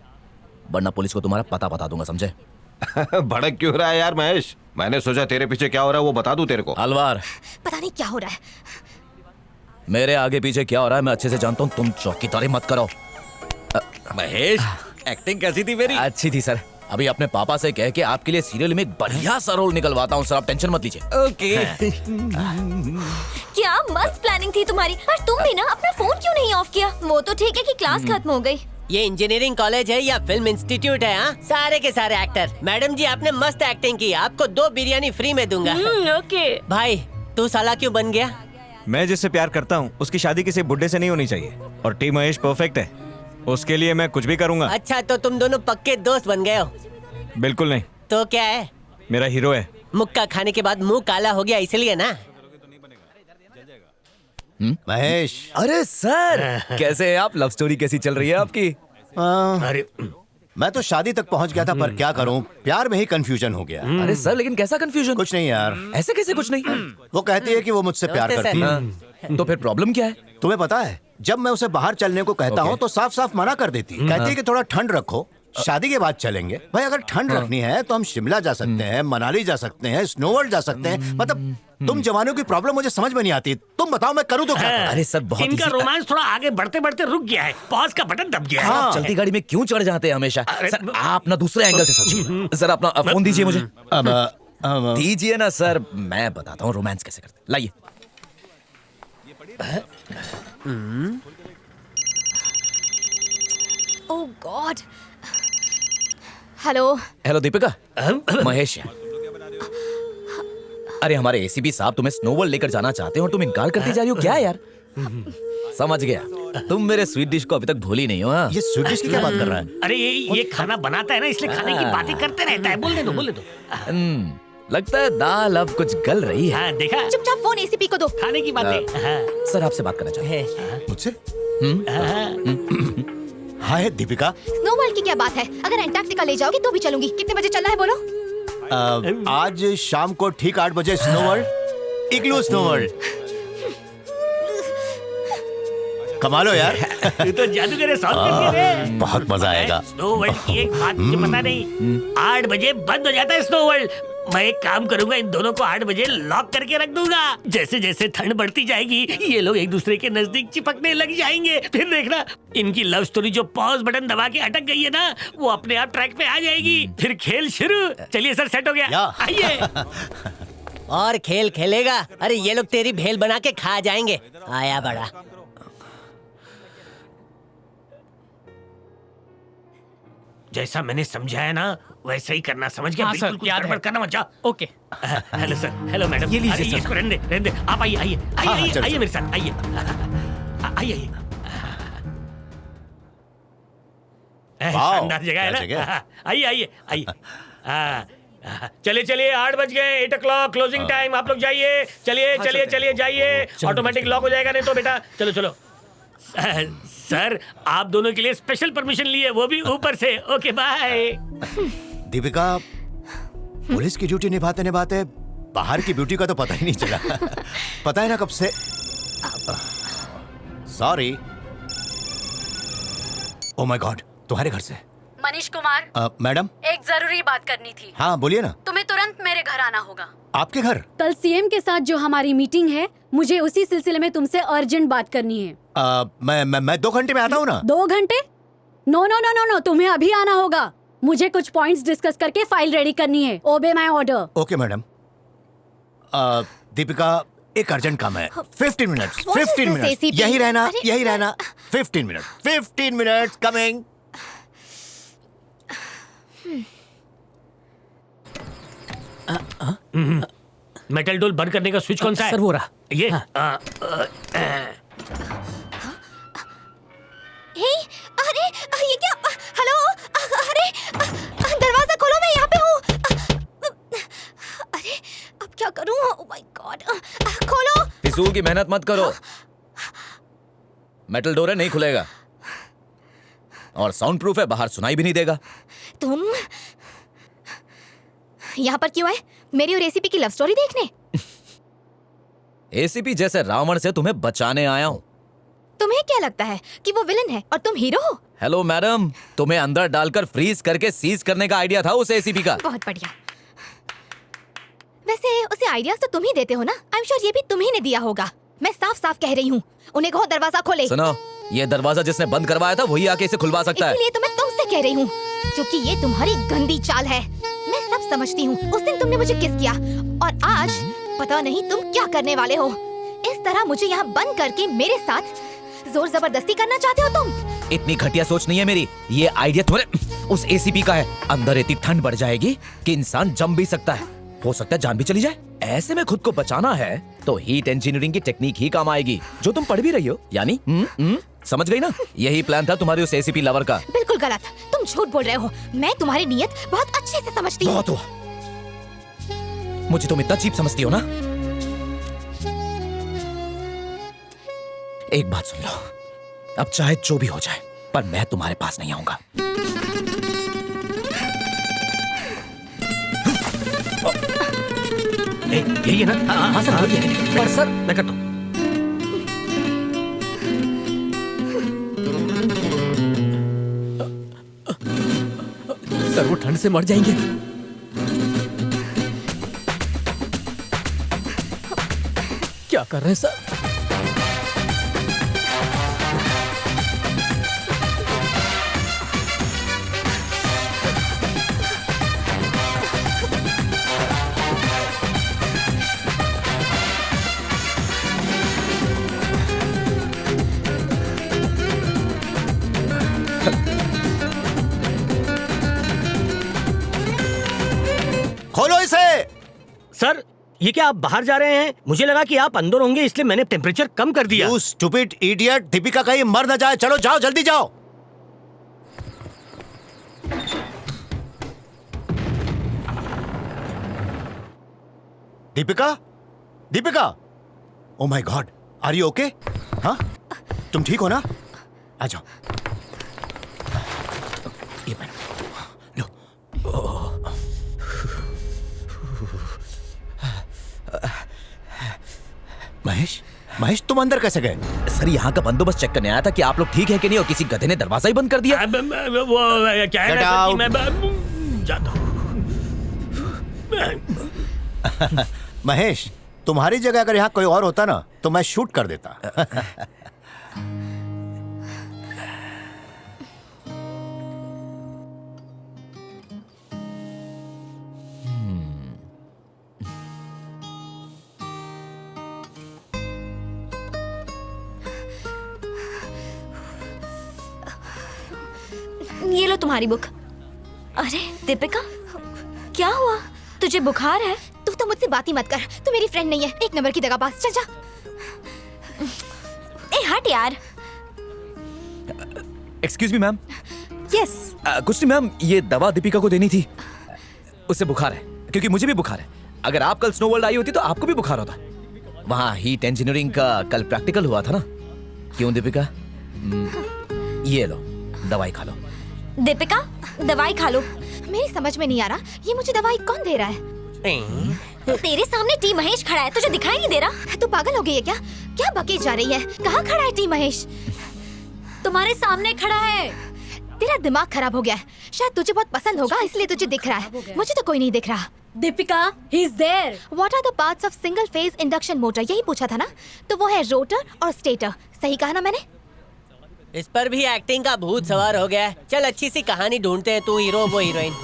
वरना पुलिस को तुम्हारा पता बता दूंगा, समझे? भड़क क्यों रहा है यार महेश? मैंने सोचा तेरे पीछे क्या हो रहा है वो बता दूं तेरे को। अलवार, पता नहीं क्या हो रहा है। मेरे आगे पीछे क्या हो रहा है मैं अच्छे से जानता हूँ, तुम चौकीदारी मत करो। महेश, एक्टिंग कैसी थी मेरी? अच्छी थी सर। अभी अपने पापा से कह के आपके लिए सीरियल में एक बढ़िया सा रोल निकलवाता हूँ सर, आप टेंशन मत लीजिए। ओके। क्या मस्त प्लानिंग थी तुम्हारी, पर तुम भी ना अपना फोन क्यों नहीं ऑफ किया? वो तो ठीक है कि क्लास खत्म हो गई। ये इंजीनियरिंग कॉलेज है या फिल्म इंस्टीट्यूट है? हाँ, सारे के सारे एक्टर। मैडम जी आपने मस्त एक्टिंग की, आपको 2 बिरयानी फ्री में दूंगा। ओके। भाई तू साला क्यों बन गया? मैं जिससे प्यार करता हूँ उसकी शादी किसी बुड्ढे से नहीं होनी चाहिए, और टीम महेश परफेक्ट है, उसके लिए मैं कुछ भी करूंगा। अच्छा, तो तुम दोनों पक्के दोस्त बन गए हो? बिल्कुल नहीं। तो क्या है? मेरा हीरो है। मुक्का खाने के बाद मुंह काला हो गया इसलिए ना? महेश। अरे सर, कैसे हैं आप? लव स्टोरी कैसी चल रही है आपकी? अरे मैं तो शादी तक पहुंच गया था, पर क्या करूं, प्यार में ही कंफ्यूजन हो गया। अरे सर, लेकिन कैसा कंफ्यूजन? कुछ नहीं यार। ऐसे कैसे कुछ नहीं? वो कहती है कि वो मुझसे प्यार करती है। तो फिर प्रॉब्लम क्या है? तुम्हें पता है, जब मैं उसे बाहर चलने को कहता हूँ तो साफ साफ मना कर देती है। कहती है कि थोड़ा ठंड रखो, शादी के बाद चलेंगे। भाई अगर ठंड रखनी है तो हम शिमला जा सकते हैं, मनाली जा सकते हैं, स्नोवर्ल्ड जा सकते हैं। मतलब तुम जवानों की प्रॉब्लम मुझे समझ में नहीं आती। तुम बताओ मैं करूँ तो क्या? अरे सर, बहुत इनका रोमांस थोड़ा आगे बढ़ते बढ़ते रुक गया है, पॉज का बटन दब गया है। आप चलती गाड़ी में क्यों चढ़ जाते हैं हमेशा? सर आप ना दूसरे एंगल से सोचिए। सर अपना फोन दीजिए मुझे। दीजिए ना सर, मैं बताता हूँ रोमांस कैसे करते। लाइए। Oh God. Hello. Hello Deepika, Mahesh है। अरे हमारे एसीपी साहब तुम्हें स्नोवर्ल्ड लेकर जाना चाहते हो और तुम इनकार करती जा रही हो, क्या है यार? समझ गया, तुम मेरे स्वीट डिश को अभी तक भूली नहीं हो। हाँ? ये स्वीट डिश की क्या बात कर रहा है? अरे ये खाना बनाता है ना, इसलिए खाने की बातें करते रहता है। बोलने दो। लगता है दाल अब कुछ गल रही है। हाँ, देखा? चुपचाप फोन एसीपी को दो। खाने की बातें। सर आपसे बात करना चाहते हैं। मुझसे? हाँ है दीपिका। स्नोवर्ल्ड की क्या बात है? अगर एंटार्क्टिका ले जाओगी तो भी चलूंगी। कितने बजे चलना है बोलो? आज शाम को ठीक 8 बजे स्नोवर्ल्ड, इग्लू स्नोवर्ल्ड। कमाल हो यार। तू तो जादूगर है, सॉल्व कर दिया रे। बहुत मजा आएगा। स्नोवर्ल्ड की एक बात मुझे पता नहीं, 8 बजे बंद हो जाता है स्नोवर्ल्ड। मैं एक काम करूंगा, इन दोनों को 8 बजे लॉक करके रख दूंगा। जैसे जैसे ठंड बढ़ती जाएगी ये लोग एक दूसरे के नजदीक चिपकने लग जाएंगे। फिर देखना इनकी लव स्टोरी जो पॉज बटन दबा के अटक गई है ना, वो अपने आप ट्रैक पे आ जाएगी। फिर खेल शुरू। चलिए सर, सेट हो गया, आइए। और खेल खेलेगा? अरे ये लोग तेरी भेल बना के खा जाएंगे। आया बड़ा। जैसा मैंने समझाया ना वैसा ही करना, समझ गया? हाँ, सर, बिल्कुल याद है। गड़बड़ करना मत जा। Okay. Hello sir, hello madam. ये लीजिए अरे, सर। इसको रहने दे, रहने दे। आप आइए, आइए, हाँ, आइए, चलो, आइए चलो। मेरे साथ, आइए, आइए। शानदार जगह है क्या ना? जगह? आइए, आइए, आइए। चलिए चलिए, 8 बज गए, 8 o'clock क्लोजिंग टाइम। आप लोग जाइए, चलिए चलिए चलिए जाइए। ऑटोमेटिक लॉक हो जाएगा नहीं तो बेटा। चलो चलो। सर, आप दोनों के लिए स्पेशल परमिशन लिए, वो भी ऊपर से। Okay bye. दीपिका, पुलिस की ड्यूटी निभाते निभाते बाहर की ब्यूटी का तो पता ही नहीं चला। पता है ना कब से। सॉरी। ओह माय गॉड, तुम्हारे घर से। मनीष कुमार, मैडम, एक जरूरी बात करनी थी। हाँ बोलिए ना। तुम्हें तुरंत मेरे घर आना होगा। आपके घर? कल सीएम के साथ जो हमारी मीटिंग है, मुझे उसी सिलसिले में तुमसे अर्जेंट बात करनी है। मैं 2 घंटे में आता हूँ ना। 2 घंटे? No no no no no, तुम्हें अभी आना होगा। मुझे कुछ पॉइंट्स डिस्कस करके फाइल रेडी करनी है। Obey my order. Okay madam. Deepika, एक अर्जेंट काम है। 15 मिनट्स, 15 मिनट्स। यही रहना, यही रहना। 15 मिनट, 15 मिनट्स कमिंग। मेटल डोल बंद करने का स्विच कौन सा है? सर, वो रहा। ये हे, अरे ये क्या? हेलो, अरे दरवाजा खोलो, मैं यहाँ पे हूँ। अरे अब क्या करूँ? ओह माय गॉड, खोलो। फिजूल की मेहनत मत करो। मेटल डोर है, नहीं खुलेगा। और साउंड प्रूफ है, बाहर सुनाई भी नहीं देगा। तुम यहाँ पर क्यों आए? मेरी और एसीपी की लव स्टोरी देखने? एसीपी जैसे रावण से तुम्हें बचाने आया हूँ। तुम्हें क्या लगता है कि वो विलन है और तुम हीरो हो? हेलो मैडम, तुम्हें अंदर डालकर फ्रीज करके सीज करने का आइडिया था उस एसीपी का। बहुत बढ़िया। वैसे उसे आइडियाज तो तुम ही देते हो ना? आई एम श्योर ये भी तुम ही ने दिया होगा। मैं साफ साफ कह रही हूँ, उन्हें कहो दरवाजा खोले। सुनो, ये दरवाजा जिसने बंद करवाया था वही आके इसे खुलवा सकता है। इसलिए तो मैं तुमसे कह रही हूँ, क्योंकि ये तुम्हारी गंदी चाल है। मैं सब समझती हूँ। उस दिन तुमने मुझे किस किया और आज पता नहीं तुम क्या करने वाले हो। इस तरह मुझे यहाँ बंद करके मेरे साथ जोर जबरदस्ती करना चाहते हो तुम? इतनी घटिया सोच नहीं है मेरी। ये आइडिया तुम्हारे उस एसीपी का है। अंदर इतनी ठंड बढ़ जाएगी कि इंसान जम भी सकता है, हो सकता है जान भी चली जाए। ऐसे में खुद को बचाना है तो हीट इंजीनियरिंग की टेक्निक ही काम आएगी, जो तुम पढ़ भी रही हो। यानी समझ गई ना? यही प्लान था तुम्हारे उस एसीपी लवर का। बिल्कुल गलत, तुम झूठ बोल रहे हो। मैं तुम्हारी नीयत बहुत अच्छे से समझती हूँ। बहुत हुआ, मुझे तुम इतना चीप समझती हो ना। एक बात सुन लो, अब चाहे जो भी हो जाए पर मैं तुम्हारे पास नहीं आऊंगा। यही है ना? हाँ सर, वही है। पर सर, मैं करता हूँ। सर, वो ठंड से मर जाएंगे। क्या कर रहे हैं सर? खोलो इसे। सर, ये क्या आप बाहर जा रहे हैं? मुझे लगा कि आप अंदर होंगे, इसलिए मैंने टेम्परेचर कम कर दिया। You stupid idiot! दीपिका कहीं मर न जाए। चलो जाओ, जल्दी जाओ। Deepika, Deepika, oh my god, are you okay? हाँ, तुम ठीक हो ना? आ जाओ। ये पहनो, लो। महेश, महेश तुम अंदर कैसे गए? सर, यहाँ का बंदोबस्त चेक करने आया था कि आप लोग ठीक है कि नहीं, और किसी गधे ने दरवाजा ही बंद कर दिया। वो क्या है ना, कि मैं जाता हूँ। महेश, तुम्हारी जगह अगर यहाँ कोई और होता ना तो मैं शूट कर देता। ये लो तुम्हारी बुक। अरे दीपिका, क्या हुआ? तुझे बुखार है? तू तो मुझसे बात ही मत कर। तू मेरी फ्रेंड नहीं है। एक नंबर की जगह पास चल जा। ए हट यार। Excuse me ma'am. यस। कुछ नहीं मैम, ये दवा दीपिका को देनी थी। उससे बुखार है, क्योंकि मुझे भी बुखार है। अगर आप कल स्नो वर्ल्ड आई होती तो आपको भी बुखार होता। वहाँ हीट इंजीनियरिंग का कल प्रैक्टिकल हुआ था ना। क्यों दीपिका? ये लो, दवाई खा लो। दीपिका, दवाई खा लो। मेरी समझ में नहीं आ रहा, ये मुझे दवाई कौन दे रहा है? तेरे सामने टी महेश खड़ा है, तुझे दिखाई नहीं दे रहा? तू पागल हो गई है क्या? क्या बके जा रही है? कहाँ खड़ा है टी महेश? तुम्हारे सामने खड़ा है। तेरा दिमाग खराब हो गया है। शायद तुझे बहुत पसंद होगा इसलिए तुझे दिख रहा है। मुझे तो कोई नहीं दिख रहा। Deepika, he is there. What are the parts of single phase induction motor? यही पूछा था ना? तो वो है रोटर और स्टेटर। सही कहा ना मैंने? इस पर भी एक्टिंग का भूत सवार हो गया है। चल अच्छी सी कहानी ढूंढते हैं, तू हीरो वो हीरोइन।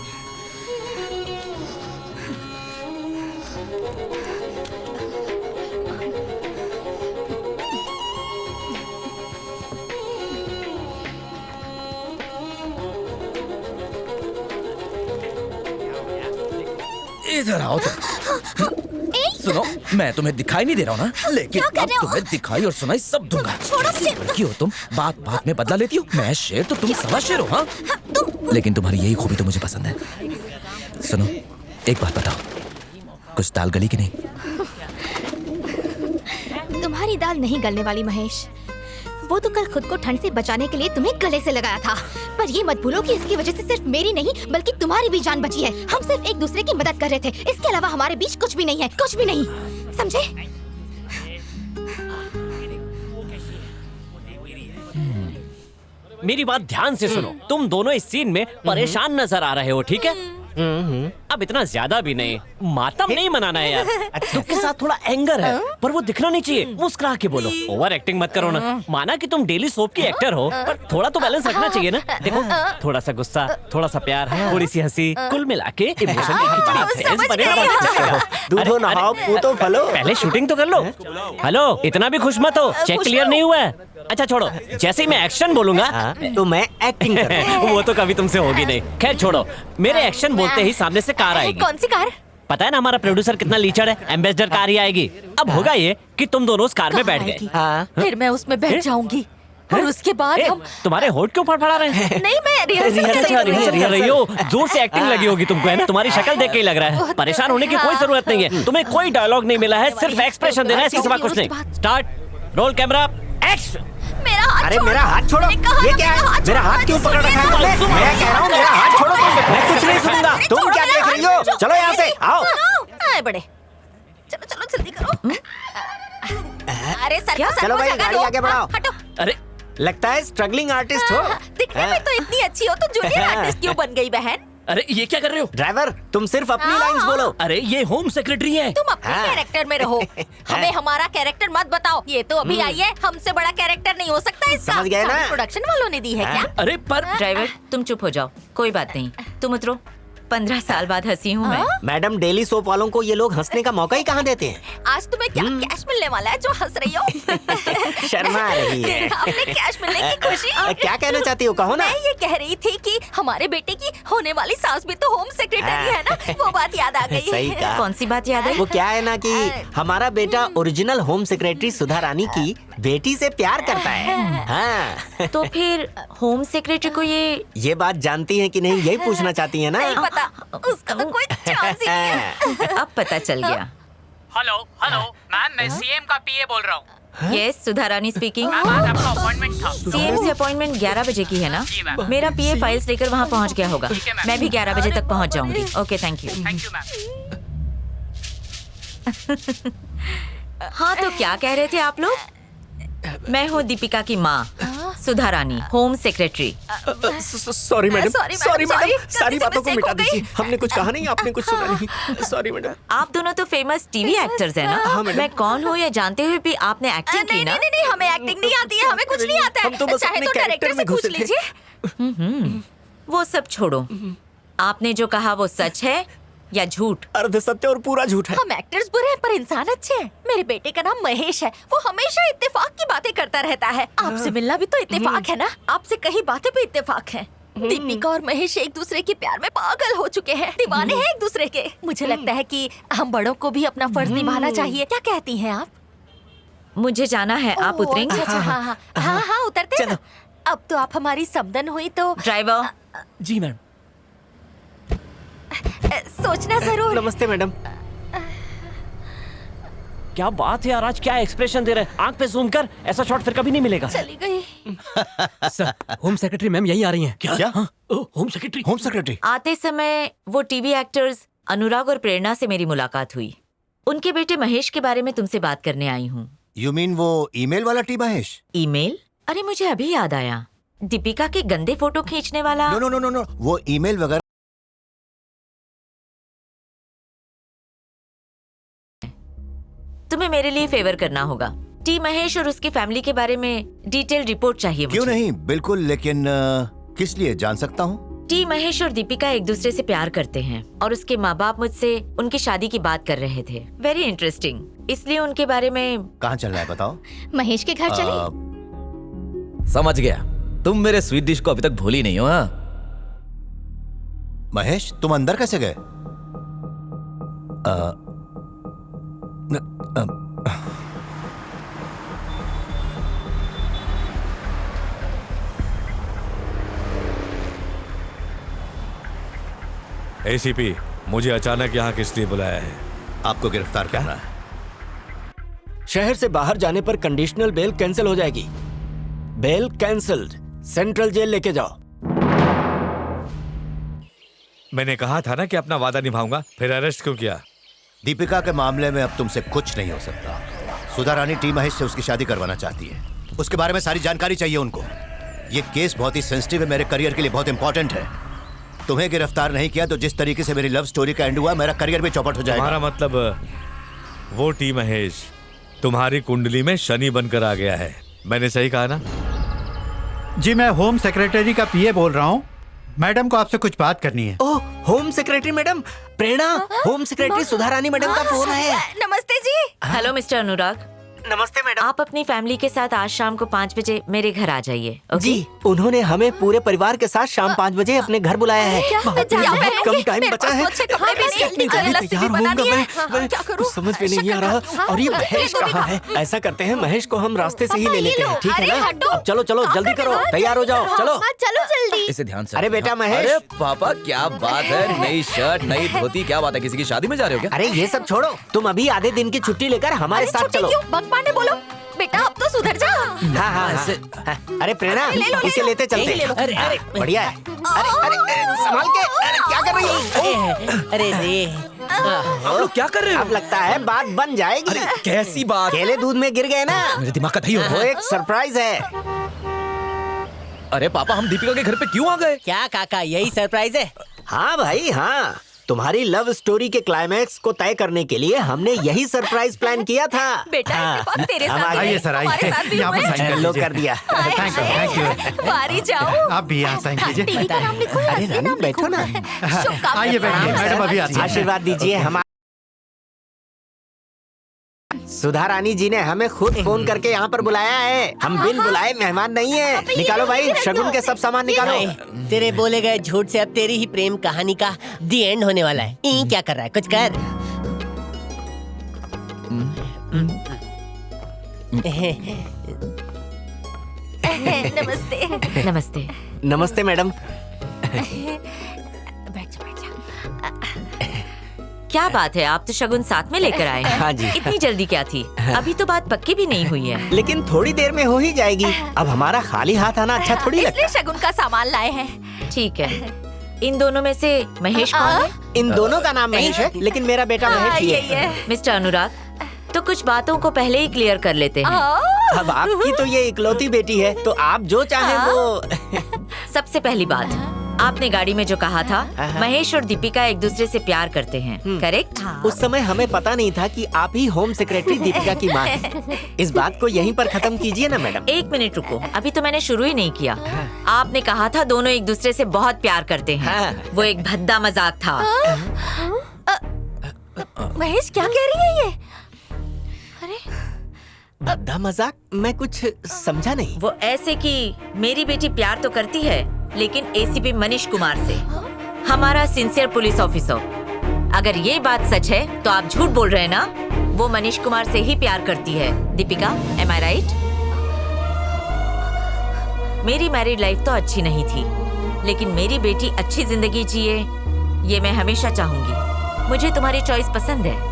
इधर आओ तुम। सुनो, मैं तुम्हें दिखाई नहीं दे रहा हूँ ना, लेकिन अब तुम्हें दिखाई और सुनाई सब दूंगा। लड़की हो तुम, बात बात में बदला लेती हो। मैं शेर तो तुम सवा शेर हो। हाँ, लेकिन तुम्हारी यही खूबी तो मुझे पसंद है। सुनो, एक बात बताओ, कुछ दाल गली की नहीं? तुम्हारी दाल नहीं गलने वाली महेश। वो तो कल खुद को ठंड से बचाने के लिए तुम्हें गले से लगाया था। पर ये मत भूलो कि इसकी वजह से सिर्फ मेरी नहीं बल्कि तुम्हारी भी जान बची है। हम सिर्फ एक दूसरे की मदद कर रहे थे। इसके अलावा हमारे बीच कुछ भी नहीं है, कुछ भी नहीं। समझे? मेरी बात ध्यान से सुनो। तुम दोनों इस सीन में परेशान नजर आ रहे हो, ठीक है? अब इतना ज्यादा भी नहीं, मातम नहीं मनाना है यार। दुख के साथ थोड़ा एंगर है, पर वो दिखना नहीं चाहिए। मुस्कुरा के बोलो, ओवर एक्टिंग मत करो ना। माना कि तुम डेली सोप की एक्टर हो, पर थोड़ा तो बैलेंस रखना चाहिए ना। देखो, थोड़ा सा गुस्सा, थोड़ा सा प्यार, थोड़ी सी हंसी, कुल मिला के इमोशन दूधो नहाओ, पूतो फलो। पहले शूटिंग तो कर लो। हेलो, इतना भी खुश मत हो, चेक क्लियर नहीं हुआ है। अच्छा छोड़ो, जैसे ही मैं एक्शन बोलूंगा तो मैं एक्टिंग करूंगा। वो तो कभी तुमसे होगी नहीं। खैर छोड़ो, मेरे एक्शन बोलते ही सामने से कार आएगी। कौन सी कार? पता है ना हमारा प्रोड्यूसर कितना लीचड़ है। एम्बेसडर कार ही आएगी। अब होगा ये कि तुम दोनों उस कार में बैठ गए। फिर मैं उसमें बैठ जाऊंगी और उसके बाद हम। तुम्हारे होठ क्यों फड़फड़ा रहे हैं? नहीं, मैं रिहर्सल कर रही हो। जोर से एक्टिंग लगी होगी तुमको, है ना? तुम्हारी शक्ल देख के ही लग रहा है। परेशान होने की कोई जरूरत नहीं है। तुम्हें कोई डायलॉग नहीं मिला है, सिर्फ एक्सप्रेशन देना है, इसके सिवा कुछ नहीं। Start, roll camera, action. अरे मेरा हाथ छोड़ो। ये क्या है? मेरा हाथ क्यों पकड़ रखा है आपने? मैं कह रहा हूँ मेरा हाथ छोड़ो। मैं कुछ नहीं सुनूंगा। तुम क्या देख रही हो? चलो यहाँ से आओ। आए बड़े, चलो चलो जल्दी करो। अरे सर, चलो भाई, गाड़ी आगे बढ़ाओ। हटो। अरे लगता है स्ट्रगलिंग आर्टिस्ट हो। दिखने में तो इतनी अच्छी हो, तो जूनियर आर्टिस्ट क्यों बन गई बहन? अरे ये क्या कर रहे हो? ड्राइवर, तुम सिर्फ अपनी लाइंस बोलो। अरे ये होम सेक्रेटरी है। तुम अपने कैरेक्टर में रहो, हमें हमारा कैरेक्टर मत बताओ। ये तो अभी आई है, हमसे बड़ा कैरेक्टर नहीं हो सकता इसका। समझ गए ना? प्रोडक्शन वालों ने दी है क्या? अरे पर ड्राइवर, तुम चुप हो जाओ, कोई बात नहीं। तुम उतरो। 15 साल बाद हंसी हूँ मैं। मैडम, डेली सोप वालों को ये लोग हंसने का मौका ही कहाँ देते हैं? आज तुम्हें क्या कैश मिलने वाला है जो हंस रही हो? शर्मा रही है। हमने कैश मिलने की खुशी। क्या कहना चाहती हो, कहो ना। मैं ये कह रही थी कि हमारे बेटे की होने वाली सास भी तो होम सेक्रेटरी है ना, वो बात याद आ गई। सही कहा। कौन सी बात याद है? वो क्या है ना कि हमारा बेटा ओरिजिनल होम सेक्रेटरी सुधा रानी की बेटी से प्यार करता है। हाँ। तो फिर होम सेक्रेटरी को ये बात जानती है कि नहीं, यही पूछना चाहती है ना? नहीं पता, उसका तो कोई चांस ही नहीं है। अब पता चल गया। हेलो हेलो मैम, मैं सीएम का पीए बोल रहा हूँ। यस, सुधा रानी स्पीकिंग। मैम, आज आपका अपॉइंटमेंट था। सीएम से अपॉइंटमेंट 11 बजे की है ना? मेरा पीए फाइल्स लेकर वहाँ पहुँच गया होगा। मैं भी 11 बजे तक पहुँच जाऊंगी। Okay, thank you. Thank you ma'am. हाँ, तो क्या कह रहे थे आप लोग? मैं हूँ दीपिका की माँ। Sudha Rani, home secretary. Sorry madam, sorry madam, सारी बातों को मिटा दीजिए। हमने कुछ कहा नहीं, आपने कुछ सुना नहीं। Sorry madam. आप दोनों तो फेमस टीवी एक्टर्स हैं ना? हाँ, मैडम। मैं कौन हूँ ये जानते हुए भी आपने एक्टिंग की ना? नहीं, हमें एक्टिंग नहीं आती है, हमें कुछ नहीं आता है। हम तो बस चाहे अपने तो कैरेक्टर डायरेक्टर से में पूछ घुसे थे। लीजिए। वो सब छोड़ो, आपने जो कहा वो सच है या झूठ? अर्ध सत्य और पूरा झूठ है। हम एक्टर्स बुरे हैं पर इंसान अच्छे हैं। मेरे बेटे का नाम महेश है, वो हमेशा इत्तेफाक की बातें करता रहता है। आपसे मिलना भी तो इत्तेफाक है ना? आपसे कई बातें भी इत्तेफाक हैं। दीपिका और महेश एक दूसरे के प्यार में पागल हो चुके हैं, दीवाने हैं एक दूसरे के। मुझे लगता है कि हम बड़ों को भी अपना फर्ज निभाना चाहिए। क्या कहती हैं आप? मुझे जाना है, आप उतरेंगे? अच्छा, हाँ, उतरते हैं ना। अब तो आप हमारी समदन हुई तो। ड्राइवर। जी मैम। सोचना जरूर। नमस्ते मैडम। क्या बात है यार, आज क्या एक्सप्रेशन दे रहे हैं? आंख पे जूम कर, ऐसा शॉट फिर कभी नहीं मिलेगा। चली गई। सर, होम सेक्रेटरी मैम यही आ रही हैं। क्या? Home secretary? Home secretary? आते समय वो टीवी एक्टर्स अनुराग और प्रेरणा से मेरी मुलाकात हुई। उनके बेटे महेश के बारे में तुमसे बात करने आई हूँ। यू मीन वो ईमेल वाला टी महेश? ईमेल? अरे मुझे अभी याद आया, दीपिका के गंदे फोटो खींचने वाला। नो, वो ईमेल वगैरह। तुम्हें मेरे लिए फेवर करना होगा। टी महेश और उसकी फैमिली के बारे में डिटेल रिपोर्ट चाहिए मुझे। क्यों नहीं, बिल्कुल, लेकिन किस लिए जान सकता हूँ? टी महेश और दीपिका एक दूसरे से प्यार करते हैं और उसके माँ बाप मुझसे उनकी शादी की बात कर रहे थे। वेरी इंटरेस्टिंग, इसलिए उनके बारे में। कहाँ चलना है बताओ? महेश के घर चले। समझ गया, तुम मेरे स्वीट डिश को अभी तक भूली नहीं हो। हाँ महेश, तुम अंदर कैसे गए? एसीपी, मुझे अचानक यहाँ किस लिए बुलाया है? आपको गिरफ्तार करना है। शहर से बाहर जाने पर कंडीशनल बेल कैंसिल हो जाएगी। बेल कैंसिल्ड, सेंट्रल जेल लेके जाओ। मैंने कहा था ना कि अपना वादा निभाऊंगा, फिर अरेस्ट क्यों किया? दीपिका के मामले में अब तुमसे कुछ नहीं हो सकता। सुधा रानी टी महेश से उसकी शादी करवाना चाहती है। उसके बारे में सारी जानकारी चाहिए उनको। ये केस बहुत ही सेंसिटिव है, मेरे करियर के लिए बहुत इंपॉर्टेंट है। तुम्हें गिरफ्तार नहीं किया तो जिस तरीके से मेरी लव स्टोरी का एंड हुआ, मेरा करियर भी चौपट हो जाएगा। तुम्हारा मतलब वो टी महेश तुम्हारी कुंडली में शनि बनकर आ गया है, मैंने सही कहा ना? जी, मैं होम सेक्रेटरी का पीए बोल रहा हूँ। मैडम को आपसे कुछ बात करनी है। ओह, होम सेक्रेटरी मैडम, प्रेरणा, होम सेक्रेटरी सुधा रानी मैडम का फोन है। नमस्ते जी। हेलो मिस्टर अनुराग। नमस्ते मैडम। आप अपनी फैमिली के साथ आज शाम को 5 बजे मेरे घर आ जाइए। जी, उन्होंने हमें पूरे परिवार के साथ शाम 5 बजे अपने घर बुलाया है। बहुत कम टाइम बचा है। समझ में नहीं आ रहा। और ये महेश कहाँ है? ऐसा करते हैं, महेश को हम रास्ते से ही ले लेते हैं, ठीक है ना? अब चलो चलो जल्दी करो, तैयार हो जाओ, चलो चलो जल्दी। इसे ध्यान से। अरे बेटा महेश। अरे पापा, क्या बात है? नई शर्ट, नई धोती, क्या बात है? किसी की शादी में जा रहे हो क्या? अरे ये सब छोड़ो, तुम अभी आधे दिन की छुट्टी लेकर हमारे साथ चलो। बकवाने बोलो बेटा, अब तो सुधर जा। हाँ। अरे प्रेरणा, इसे लेते चलते। अरे बढ़िया है। अरे संभाल के। अरे क्या कर रही हो? अरे रे, आप लोग क्या कर रहे हो? अब लगता है बात बन जाएगी। अरे कैसी बात? केले दूध में गिर गए ना। मेरे दिमाग का दही हो। वो एक सरप्राइज है। अरे पापा, हम दीपिका के घर पे क्यों आ गए? क्या काका, यही सरप्राइज है? हाँ भाई हाँ, तुम्हारी लव स्टोरी के क्लाइमैक्स को तय करने के लिए हमने यही सरप्राइज प्लान किया था। बेटा, तेरे साथ आइए सर, आइए। यहाँ पर साइन लो कर दिया। Thank you. बारी जाओ। आप भी यहाँ साइन कीजिए। टीवी का नाम लिखो। अरे रानी बैठो ना। आइए बैठिए, मैडम अभी आती हैं। आशीर्वाद दीजिए। हमारे सुधा रानी जी ने हमें खुद फोन करके यहाँ पर बुलाया है। हम बिन बुलाए मेहमान नहीं है। निकालो भाई, शगुन के सब सामान निकालो। तेरे बोले गए झूठ से अब तेरी ही प्रेम कहानी का दी एंड होने वाला है। क्या कर रहा है? कुछ कर। नमस्ते। नमस्ते। नमस्ते मैडम। क्या बात है, आप तो शगुन साथ में लेकर आए हैं। हाँ जी। इतनी जल्दी क्या थी? अभी तो बात पक्की भी नहीं हुई है। लेकिन थोड़ी देर में हो ही जाएगी। अब हमारा खाली हाथ आना अच्छा थोड़ी लगता। इसलिए शगुन का सामान लाए हैं। ठीक है, इन दोनों में से महेश कौन है? इन दोनों का नाम महेश है, लेकिन मेरा बेटा महेश ही है। मिस्टर अनुराग, तो कुछ बातों को पहले ही क्लियर कर लेते हैं। अब आपकी तो ये इकलौती बेटी है, तो आप जो चाहे वो। सबसे पहली बात, आपने गाड़ी में जो कहा था महेश और दीपिका एक दूसरे से प्यार करते हैं, करेक्ट? उस समय हमें पता नहीं था कि आप ही होम सेक्रेटरी दीपिका की माँ हैं। इस बात को यहीं पर खत्म कीजिए ना मैडम। एक मिनट रुको, अभी तो मैंने शुरू ही नहीं किया। आपने कहा था दोनों एक दूसरे से बहुत प्यार करते हैं। वो एक भद्दा मजाक था। महेश क्या कह रही है ये? अरे भद्दा मजाक? मैं कुछ समझा नहीं। वो ऐसे कि मेरी बेटी प्यार तो करती है, लेकिन एसीपी मनीष कुमार से, हमारा सिंसियर पुलिस ऑफिसर। अगर ये बात सच है तो आप झूठ बोल रहे हैं ना? वो मनीष कुमार से ही प्यार करती है। दीपिका, एम आई राइट? मेरी मैरिड लाइफ तो अच्छी नहीं थी, लेकिन मेरी बेटी अच्छी जिंदगी जिए ये मैं हमेशा चाहूंगी। मुझे तुम्हारी चॉइस पसंद है।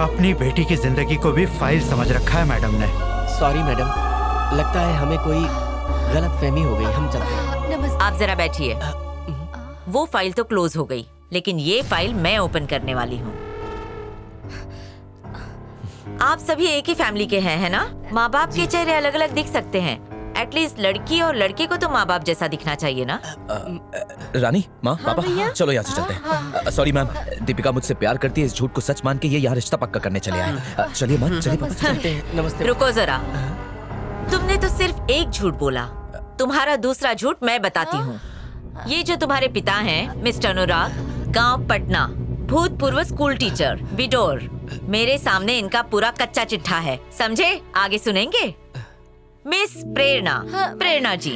अपनी बेटी की जिंदगी को भी फाइल समझ रखा है मैडम ने। सॉरी मैडम, लगता है हमें कोई गलत फहमी हो गई। हम चलते हैं। आप जरा बैठिए। वो फाइल तो क्लोज हो गई, लेकिन ये फाइल मैं ओपन करने वाली हूँ। आप सभी एक ही फैमिली के हैं, है ना? माँ बाप के चेहरे अलग अलग दिख सकते हैं। एटलीस्ट लड़की और लड़के को तो माँ बाप जैसा दिखना चाहिए ना? रानी, माँ, पापा, चलो यहाँ से चलते हैं। सॉरी मैम, दीपिका मुझसे प्यार करती है, इस झूठ को सच मान के ये यहाँ रिश्ता पक्का करने चले आए। चलिए माँ, चलिए पापा, चलते हैं। नमस्ते। रुको जरा, तुमने तो सिर्फ एक झूठ बोला। तुम्हारा दूसरा झूठ मैं बताती हूँ। ये जो तुम्हारे पिता हैं, मिस्टर अनुराग, गांव पटना, भूतपूर्व स्कूल टीचर, विडोर, मेरे सामने इनका पूरा कच्चा चिट्ठा है, समझे? आगे सुनेंगे? मिस प्रेरणा, प्रेरणा जी,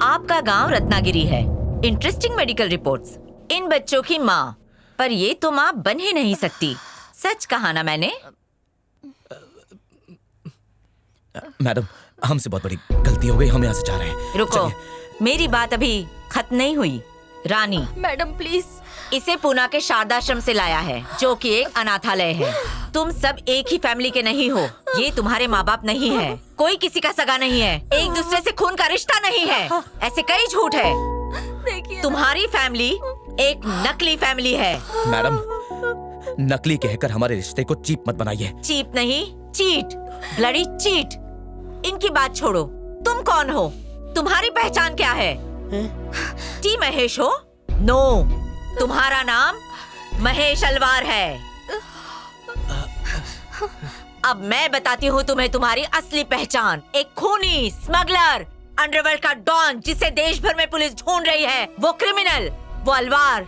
आपका गांव रत्नागिरी है। इंटरेस्टिंग मेडिकल रिपोर्ट्स, इन बच्चों की माँ, पर ये तो माँ बन ही नहीं सकती। सच कहा ना मैंने? मैडम, हमसे बहुत बड़ी गलती हो गई, हम यहाँ से जा रहे हैं। रुको, मेरी बात अभी खत्म नहीं हुई। रानी मैडम प्लीज, इसे पुणे के शारदाश्रम से लाया है, जो कि एक अनाथालय है। तुम सब एक ही फैमिली के नहीं हो। ये तुम्हारे माँ बाप नहीं है, कोई किसी का सगा नहीं है, एक दूसरे से खून का रिश्ता नहीं है। ऐसे कई झूठ है। तुम्हारी फैमिली एक नकली फैमिली है। मैडम, नकली कहकर हमारे रिश्ते को चीप मत बनाइए। चीप नहीं, चीट, ब्लडी चीट। इनकी बात छोड़ो, तुम कौन हो? तुम्हारी पहचान क्या है? टी महेश हो? नो, तुम्हारा नाम महेश अलवार है। अब मैं बताती हूँ तुम्हें तुम्हारी असली पहचान। एक खूनी, स्मगलर, अंडरवर्ल्ड का डॉन जिसे देश भर में पुलिस ढूंढ रही है, वो क्रिमिनल, वो अलवार,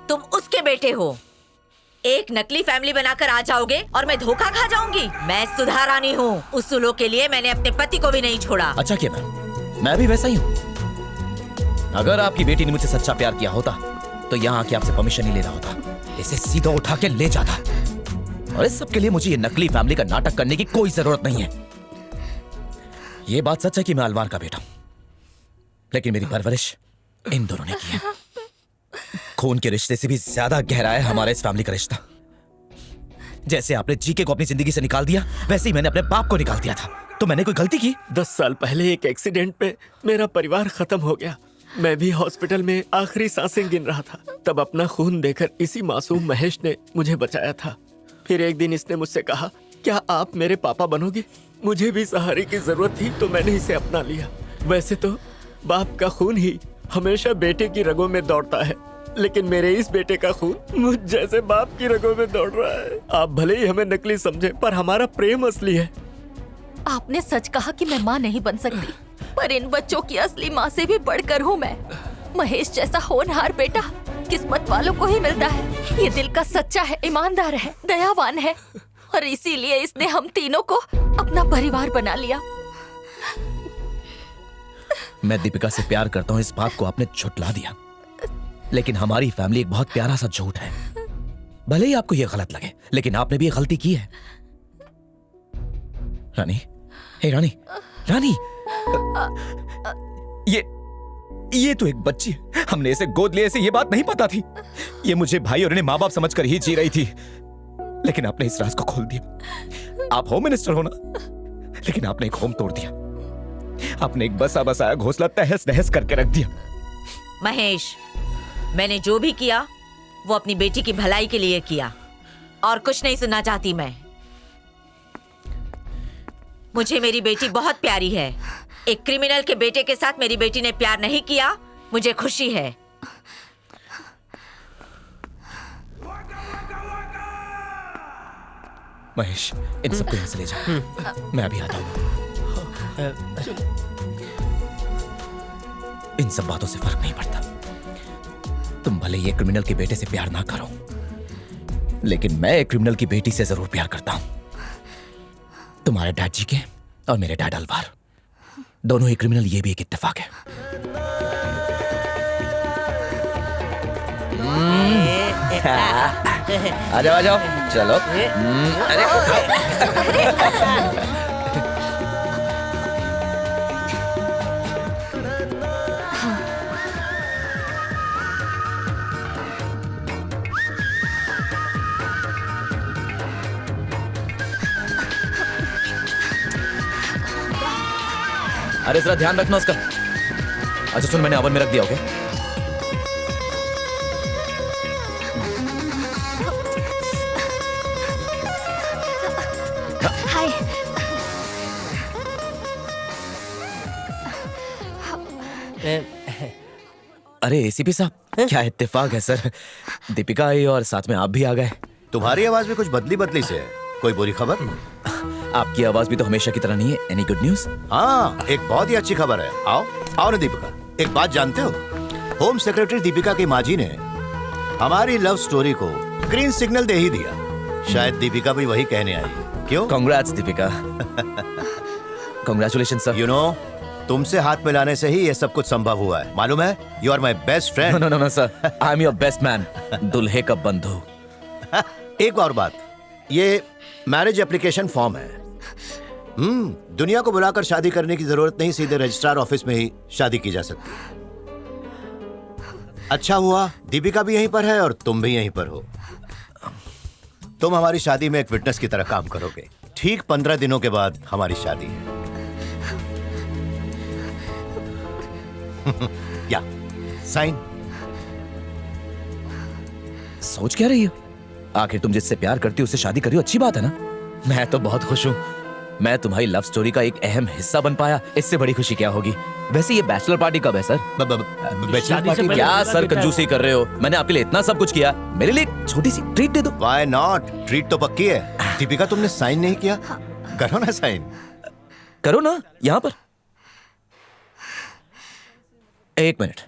तुम उसके बेटे हो। एक नकली फैमिली बनाकर आ जाओगे और मैं धोखा खा जाऊंगी? मैं सुधा रानी हूँ। उसूलों के लिए मैंने अपने पति को भी नहीं छोड़ा। अच्छा किया मैम, मैं भी वैसा ही हूँ। अगर आपकी बेटी ने मुझसे सच्चा प्यार किया होता तो यहाँ आके आपसे परमिशन नहीं ले रहा होता, इसे सीधा उठा के ले जाता। और इस सब के लिए मुझे ये नकली फैमिली का नाटक करने की कोई जरूरत नहीं है। ये बात सच है कि मैं अलवार का बेटा हूं, लेकिन मेरी परवरिश इन दोनों ने की है। खून के रिश्ते से भी ज्यादा गहरा है हमारे इस फैमिली का रिश्ता। जैसे आपने जीके को अपनी जिंदगी से निकाल दिया, वैसे ही मैंने अपने बाप को निकाल दिया था। तो मैंने कोई गलती की? 10 साल पहले एक एक्सीडेंट में मेरा परिवार खत्म हो गया। मैं भी हॉस्पिटल में आखिरी सांसें गिन रहा था। तब अपना खून देकर इसी मासूम महेश ने मुझे बचाया था। फिर एक दिन इसने मुझसे कहा, क्या आप मेरे पापा बनोगे? मुझे भी सहारे की जरूरत थी तो मैंने इसे अपना लिया। वैसे तो बाप का खून ही हमेशा बेटे की रगों में दौड़ता है, लेकिन मेरे इस बेटे का खून मुझ जैसे बाप की रगों में दौड़ रहा है। आप भले ही हमें नकली समझे, पर हमारा प्रेम असली है। आपने सच कहा कि मैं माँ नहीं बन सकती, पर इन बच्चों की असली माँ से भी बढ़कर हूँ मैं। महेश जैसा होनहार बेटा किस्मत वालों को ही मिलता है। ये दिल का सच्चा है, ईमानदार है, दयावान है, और इसीलिए इसने हम तीनों को अपना परिवार बना लिया। मैं दीपिका से प्यार करता हूँ, इस बात को आपने झुठला दिया, लेकिन हमारी फैमिली एक बहुत प्यारा सा झूठ है। भले ही आपको ये गलत लगे, लेकिन आपने भी ये गलती की है। रानी, हे रानी, रानी, ये तो एक बच्ची है। हमने इसे गोद लिया, इसे ये बात नहीं पता थी। ये मुझे भाई और इन्हें माँ बाप समझकर ही जी रही थी, लेकिन आपने इस राज को खोल दिया। आप होम मिनिस्टर हो ना, लेकिन आपने एक होम तोड़ दिया। आपने एक बसा बसाया घोंसला तहस नहस करके रख दिया। महेश, मैंने जो भी किया वो अपनी बेटी की भलाई के लिए किया, और कुछ नहीं सुनना चाहती मैं। मुझे मेरी बेटी बहुत प्यारी है। एक क्रिमिनल के बेटे के साथ मेरी बेटी ने प्यार नहीं किया, मुझे खुशी है। महेश, इन सबको यहाँ से ले जाओ। मैं अभी आता हूँ। इन सब बातों से फर्क नहीं पड़ता। तुम भले ये क्रिमिनल के बेटे से प्यार ना करो, लेकिन मैं एक क्रिमिनल की बेटी से जरूर प्यार करता हूं। तुम्हारे डैड जी के और मेरे डैड अलवार दोनों ही क्रिमिनल, ये भी एक इत्तेफाक है। आ जाओ, आ जाओ, चलो। अरे अरे जरा ध्यान रखना उसका। अच्छा सुन, मैंने ओवन में रख दिया। Okay hi. अरे एसीपी साहब, क्या इत्तेफाक है सर। दीपिका आई और साथ में आप भी आ गए। तुम्हारी आवाज में कुछ बदली बदली से है। कोई बुरी खबर? आपकी आवाज भी तो हमेशा की तरह नहीं है। Any good news? हाँ, एक बहुत ही अच्छी खबर है। आओ आओ ना दीपिका, एक बात जानते हो? होम सेक्रेटरी दीपिका की माँ जी ने हमारी लव स्टोरी को ग्रीन सिग्नल दे ही दिया। शायद दीपिका भी वही कहने आई। क्यों? Congrats Deepika. Congratulation sir. You know, तुमसे हाथ मिलाने से ही ये सब कुछ संभव हुआ है। मालूम है, you are my best friend. No no no sir, I am your best man, दुल्हे का बंधु। एक और बात, ये मैरिज एप्लीकेशन फॉर्म है। दुनिया को बुलाकर शादी करने की जरूरत नहीं, सीधे रजिस्ट्रार ऑफिस में ही शादी की जा सकती है। अच्छा हुआ दीपिका भी यहीं पर है और तुम भी यहीं पर हो। तुम हमारी शादी में एक विटनेस की तरह काम करोगे। ठीक 15 दिनों के बाद हमारी शादी है। या साइन। सोच क्या रही हो? आखिर तुम जिससे प्यार करती हो उससे शादी करी हो, अच्छी बात है ना। मैं तो बहुत खुश हूँ। मैं तुम्हारी लव स्टोरी का एक अहम हिस्सा बन पाया। इससे बड़ी खुशी क्या होगी? वैसे ये बैचलर पार्टी कब है सर? Bachelor party? क्या सर कंजूसी कर रहे हो? मैंने आपके लिए इतना सब कुछ किया, मेरे लिए एक छोटी सी ट्रीट दे दो। Why not? ट्रीट तो पक्की है। दीपिका, तुमने साइन नहीं किया? करो ना साइन। करो ना, यहाँ पर। एक मिनट,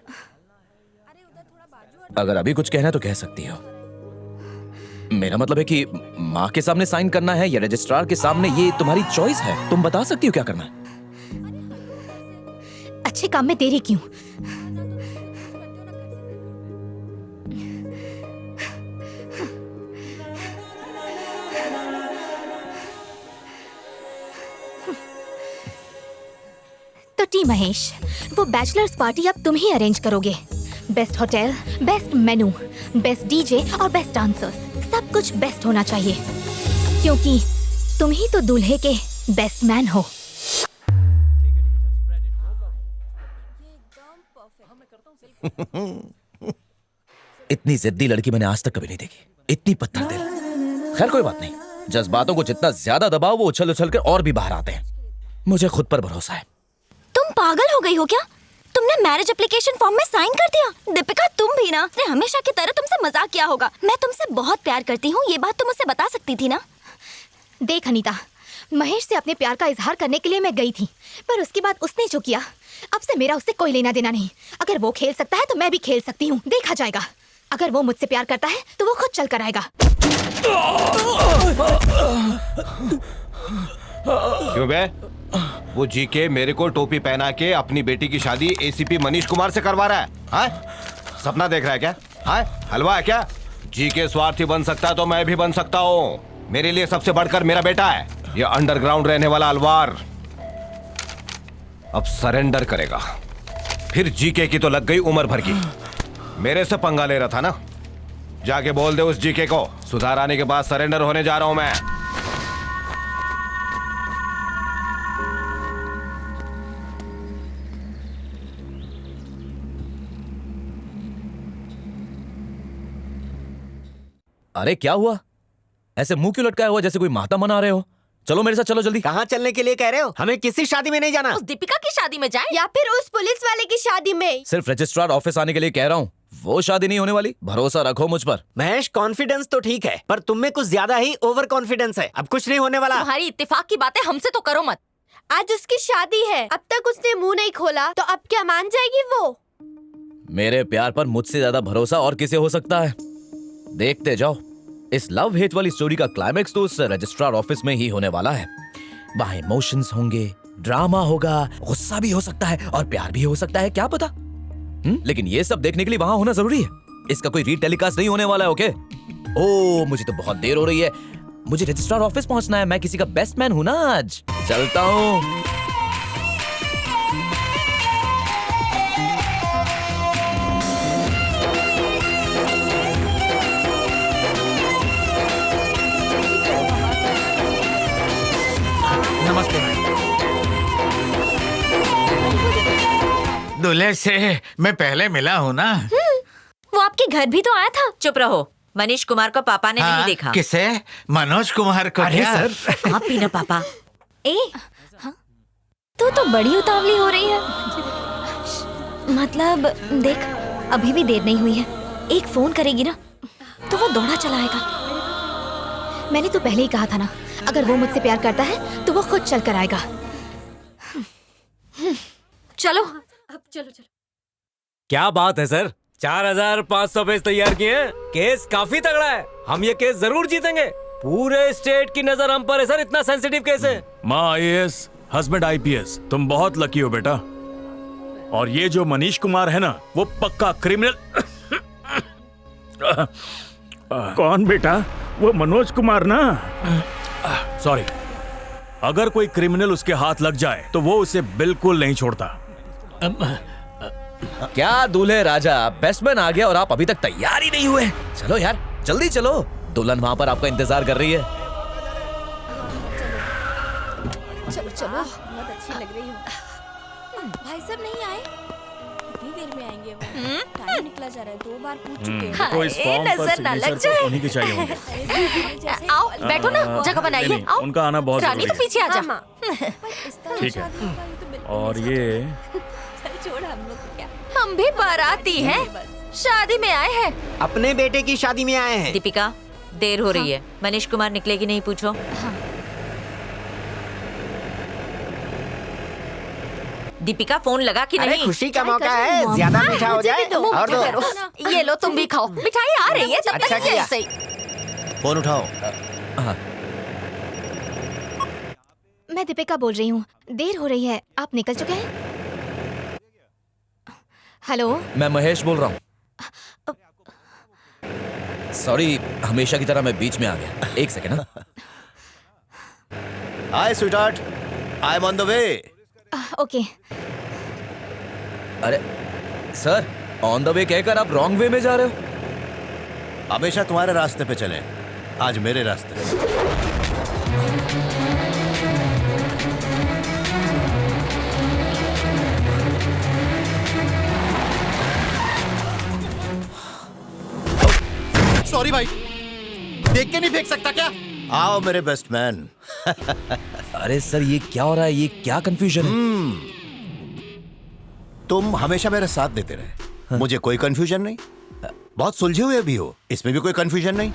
अगर अभी कुछ कहना है तो कह सकती हो। मेरा मतलब है कि माँ के सामने साइन करना है या रजिस्ट्रार के सामने, ये तुम्हारी चॉइस है। तुम बता सकती हो क्या करना है। अच्छे काम में देरी क्यों? तो टी महेश, वो बैचलर्स पार्टी अब तुम ही अरेंज करोगे। बेस्ट होटल, बेस्ट मेनू, बेस्ट डीजे और बेस्ट डांसर्स, सब कुछ बेस्ट होना चाहिए, क्योंकि तुम ही तो दूल्हे के बेस्ट मैन हो। इतनी जिद्दी लड़की मैंने आज तक कभी नहीं देखी, इतनी पत्थर दिल। खैर कोई बात नहीं, जज्बातों को जितना ज्यादा दबाओ वो उछल उछल कर और भी बाहर आते हैं। मुझे खुद पर भरोसा है। तुम पागल हो गई हो क्या? तुमने मैरिज एप्लीकेशन फॉर्म में साइन कर दिया। दीपिका, तुम भी ना, ने हमेशा की तरह तुमसे मजाक किया होगा। मैं तुमसे बहुत प्यार करती हूँ, ये बात तुम मुझसे बता सकती थी ना। देख अनीता, महेश से अपने प्यार का इजहार करने के लिए मैं गई थी, पर उसके बाद उसने जो किया, अब से मेरा उससे कोई लेना देना नहीं। अगर वो खेल सकता है तो मैं भी खेल सकती हूँ, देखा जाएगा। अगर वो मुझसे प्यार करता है तो वो खुद चल कर आएगा। क्यों बे? वो जीके मेरे को टोपी पहना के अपनी बेटी की शादी एसीपी मनीष कुमार से करवा रहा है। हाँ? सपना देख रहा है क्या? हाँ? हलवा है क्या? जीके स्वार्थी बन सकता है तो मैं भी बन सकता हूँ। मेरे लिए सबसे बढ़कर मेरा बेटा है। ये अंडरग्राउंड रहने वाला अलवार अब सरेंडर करेगा। फिर जीके की तो लग गई उम्र भर की। मेरे से पंगा ले रहा था ना? जाके बोल दे उस जीके को, सुधार आने के बाद सरेंडर होने जा रहा हूं मैं। अरे क्या हुआ? ऐसे मुंह क्यों लटकाया हुआ जैसे कोई माता मना रहे हो? चलो मेरे साथ, चलो जल्दी। कहाँ चलने के लिए कह रहे हो? हमें किसी शादी में नहीं जाना। उस दीपिका की शादी में जाए या फिर उस पुलिस वाले की शादी में। सिर्फ रजिस्ट्रार ऑफिस आने के लिए कह रहा हूँ, वो शादी नहीं होने वाली, भरोसा रखो मुझ पर। महेश, कॉन्फिडेंस तो ठीक है, पर तुम में कुछ ज्यादा ही ओवर कॉन्फिडेंस है। अब कुछ नहीं होने वाला। तुम्हारी इत्तेफाक की बातें हमसे तो करो मत। आज उसकी शादी है, अब तक उसने मुंह नहीं खोला, तो अब क्या मान जाएगी वो? मेरे प्यार पर मुझसे ज्यादा भरोसा और किसे हो सकता है? देखते जाओ, इस लव हेट वाली स्टोरी का क्लाइमेक्स तो उस रजिस्ट्रार ऑफिस में ही होने वाला है। वहाँ इमोशंस होंगे, ड्रामा होगा, गुस्सा भी हो सकता है और प्यार भी हो सकता है, क्या पता। लेकिन ये सब देखने के लिए वहाँ होना जरूरी है। इसका कोई रीटेलीकास्ट नहीं होने वाला है, ओके? ओ, मुझे तो बहुत देर हो रही है, मुझे रजिस्ट्रार ऑफिस पहुंचना है। मैं किसी का बेस्ट मैन हूं ना आज। चलता हूँ। नमस्ते दूल्हे से मैं पहले मिला हूँ ना। वो आपके घर भी तो आया था। चुप रहो, मनीष कुमार को पापा ने नहीं देखा। किसे? मनोज कुमार को? अरे क्या? सर, आप भी ना पापा। तो बड़ी उतावली हो रही है। मतलब देख, अभी भी देर नहीं हुई है। एक फोन करेगी ना तो वो दौड़ा चला आएगा। मैंने तो पहले ही कहा था ना, अगर वो मुझसे प्यार करता है तो वो खुद चल कर आएगा। चलो अब चलो चलो। क्या बात है सर, 4500 पेज तैयार किए हैं। केस काफी तगड़ा है, हम ये केस जरूर जीतेंगे। पूरे स्टेट की नजर हम पर है सर, इतना सेंसिटिव केस है। माँ IAS, हस्बैंड IPS, तुम बहुत लकी हो बेटा। और ये जो मनीष कुमार है ना, वो पक्का क्रिमिनल। कौन बेटा? वो मनोज कुमार ना? सॉरी। अगर कोई क्रिमिनल उसके हाथ लग जाए तो वो उसे बिल्कुल नहीं छोड़ता। क्या दूल्हे राजा, बेस्टमैन आ गया और आप अभी तक तैयार ही नहीं हुए। चलो यार, जल्दी चलो, दुल्हन वहां पर आपका इंतजार कर रही है। चलो चलो, बहुत अच्छी लग रही हो। भाई साहब नहीं आए? कितनी देर में आएंगे वो? टाइम निकला जा रहा है, 2 बार पूछ चुके हैं। तो इस फॉर्म पर नजर ना लग सिग्नेचर जाए। तो उन्हीं के चाहिए होंगे। आओ बैठो ना, जगह बनाइए। नहीं, आओ, उनका आना बहुत रानी तो जरूरी है। पीछे आ जा। ठीक है। और ये छोड़ हम लोग को क्या। हम भी बाराती हैं, शादी में आए हैं। अपने बेटे की शादी में आए हैं। दीपिका, देर हो रही है, मनीष कुमार निकलेगी नहीं, पूछो। दीपिका, फोन लगा कि अरे नहीं? खुशी का मौका है, ज्यादा मीठा हो जाए। और दो। ये लो, तुम भी खाओ। मिठाई आ रही है, तब अच्छा तक किया। ऐसे ही। फोन उठाओ। मैं दीपिका बोल रही हूँ, देर हो रही है, आप निकल चुके हैं? हेलो, मैं महेश बोल रहा हूँ। सॉरी, हमेशा की तरह मैं बीच में आ गया। एक सेकेंड ना। Hi sweetheart, I am on the way. Okay. अरे सर, ऑन द वे कहकर आप रॉन्ग वे में जा रहे हो। हमेशा तुम्हारे रास्ते पे चले, आज मेरे रास्ते पे। सॉरी भाई, देख के नहीं फेंक सकता क्या? आओ मेरे बेस्ट मैन। अरे सर, ये क्या हो रहा है? ये क्या कंफ्यूजन है? तुम हमेशा मेरा साथ देते रहे, मुझे कोई कंफ्यूजन नहीं। बहुत सुलझे हुए भी हो, इसमें भी कोई कंफ्यूजन नहीं।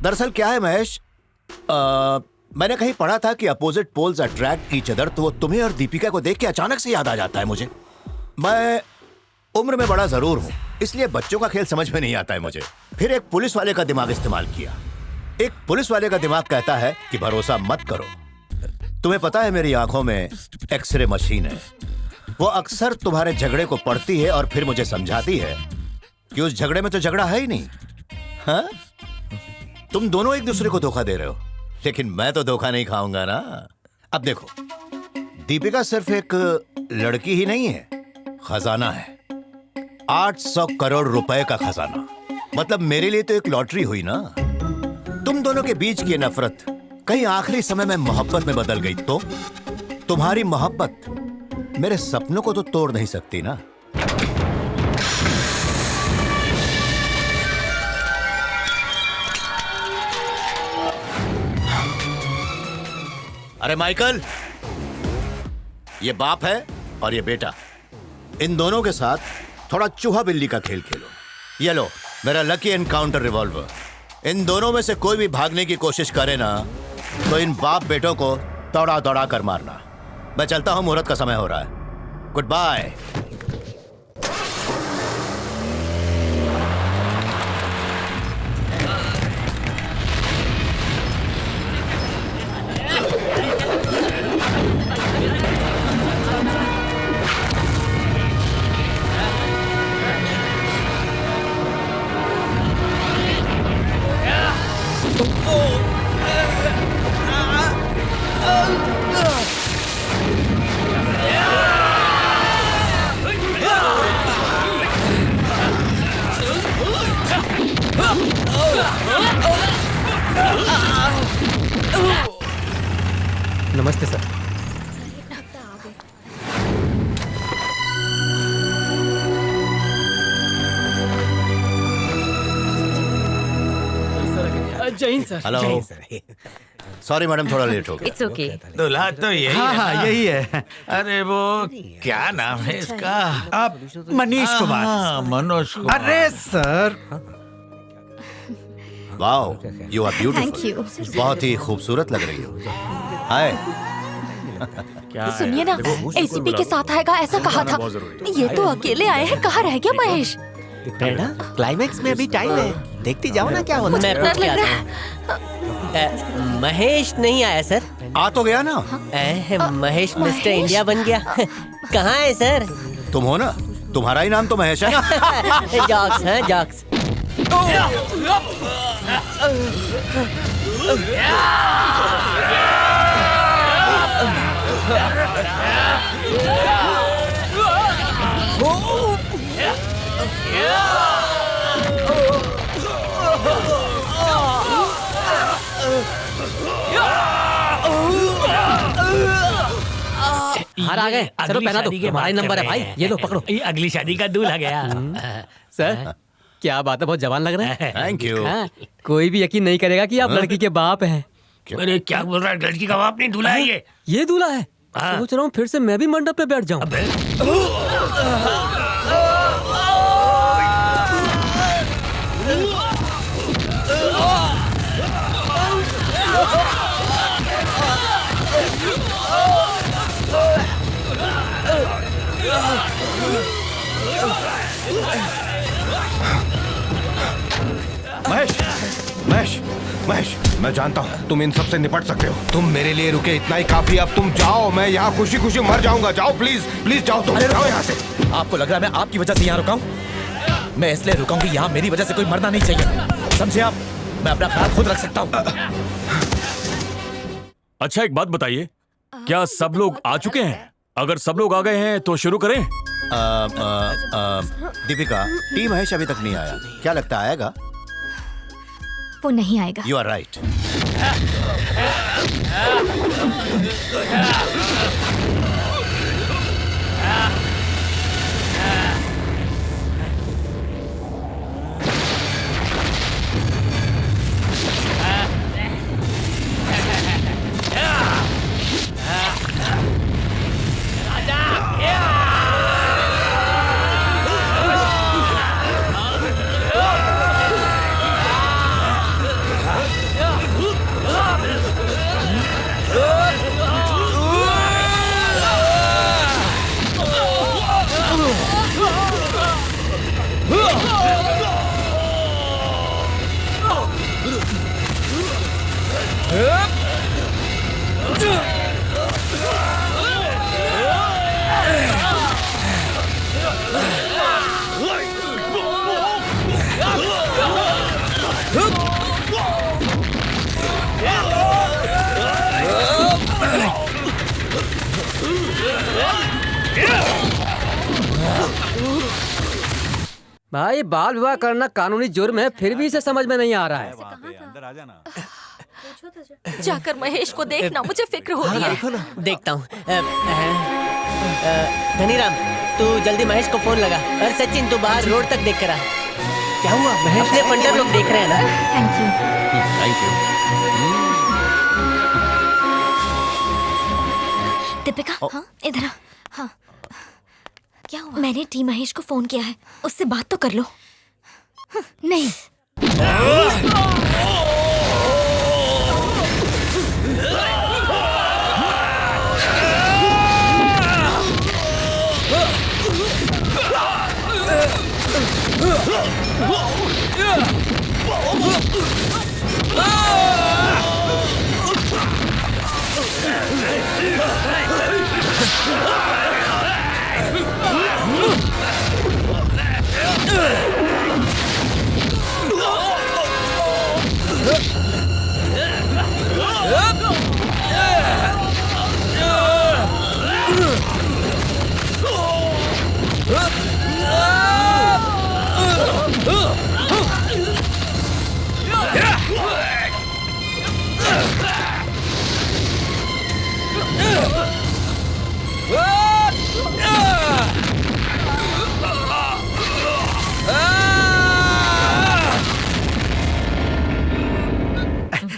दरअसल क्या है महेश, मैंने कहीं पढ़ा था कि opposite poles attract each other, तो तुम्हें और दीपिका को देख के अचानक से याद आ जाता है मुझे। मैं उम्र में बड़ा जरूर हूं, इसलिए बच्चों का खेल समझ में नहीं आता है मुझे। फिर एक पुलिस वाले का दिमाग इस्तेमाल किया। एक पुलिस वाले का दिमाग कहता है कि भरोसा मत करो। तुम्हें पता है मेरी आंखों में एक्सरे मशीन है, वो अक्सर तुम्हारे झगड़े को पढ़ती है और फिर मुझे समझाती है कि उस झगड़े में तो झगड़ा है ही नहीं। हाँ? तुम दोनों एक दूसरे को धोखा दे रहे हो, लेकिन मैं तो धोखा नहीं खाऊंगा ना। अब देखो, दीपिका सिर्फ एक लड़की ही नहीं है, खजाना है। 800 करोड़ रुपए का खजाना। मतलब मेरे लिए तो एक लॉटरी हुई ना। तुम दोनों के बीच की नफरत कहीं आखिरी समय में मोहब्बत में बदल गई तो तुम्हारी मोहब्बत मेरे सपनों को तो तोड़ नहीं सकती ना। अरे माइकल, ये बाप है और ये बेटा, इन दोनों के साथ थोड़ा चूहा बिल्ली का खेल खेलो। ये लो मेरा लकी एनकाउंटर रिवॉल्वर। इन दोनों में से कोई भी भागने की कोशिश करे ना तो इन बाप बेटों को दौड़ा दौड़ा कर मारना। मैं चलता हूं, मुहूर्त का समय हो रहा है। Good bye. नमस्ते sir. Jai Hind sir. Hello. Sorry madam, थोड़ा लेट हो गया। It's okay. दूल्हा तो यही हाँ है हाँ ना? यही है। अरे वो क्या नाम है इसका? आप मनीष कुमार। हाँ, मनोज कुमार। अरे sir, wow, you are Thank you. Beautiful. बहुत ही खूबसूरत लग रही हो। हाय। सुनिए ना, एसीपी के साथ आएगा ऐसा कहा था। ये तो अकेले आए हैं, कहाँ रह गया महेश? प्रेरणा, क्लाइमैक्स में अभी टाइम है, देखती जाओ ना क्या होता है। मैं पूछ के आता हूँ। महेश नहीं आया सर। आ तो गया ना। महेश मिस्टर इंडिया बन गया। कहाँ है सर? तुम हो ना, तुम्हारा ही नाम तो महेश है ना। जॉक्स है, जॉक्स। हार आ गए। चलो पहना दो, हमारा ही नंबर है भाई। ये लो पकड़ो। ये अगली शादी का दूल्हा गया। सर क्या बात है, बहुत जवान लग रहा है। Thank you. हाँ, कोई भी यकीन नहीं करेगा कि आप लड़की के बाप हैं। अरे क्या बोल रहा है? लड़की का बाप नहीं, दूल्हा है ये। ये दूल्हा है? सोच रहा हूँ फिर से मैं भी मंडप पे बैठ जाऊँ। महेश, महेश, महेश, मैं जानता हूँ तुम इन सब से निपट सकते हो। तुम मेरे लिए रुके, इतना ही काफी। अब तुम जाओ, मैं यहाँ खुशी खुशी मर जाऊंगा। जाओ प्लीज, प्लीज जाओ तुम। जाओ यहाँ से। आपको लग रहा है मैं आपकी वजह से यहाँ रुका हूँ? मैं इसलिए रुका हूँ कि यहाँ मेरी वजह से कोई मरना नहीं चाहिए, समझे आप? मैं अपना ख्याल खुद रख सकता हूँ। अच्छा एक बात बताइए, क्या सब लोग आ चुके हैं? अगर सब लोग आ गए हैं तो शुरू करें। दीपिका, टी महेश अभी तक नहीं आया, क्या लगता है आएगा? वो नहीं आएगा। You are right. भाई बाल विवाह करना कानूनी जुर्म है, फिर भी इसे समझ में नहीं आ रहा है। अंदर आ जाना। जाकर महेश को देखना, मुझे फिक्र हो रही है। देखता हूँ। धनीराम, तू जल्दी महेश को फोन लगा। और सचिन, तू बाहर रोड तक देख कर आ। क्या हुआ? महेश अपने पंडर लोग देख रहे हैं ना। Thank you. Thank you. Deepika, हाँ इधर आ। हाँ क्या हुआ? मैंने टी महेश को फोन किया है, उससे बात तो कर लो। नहीं।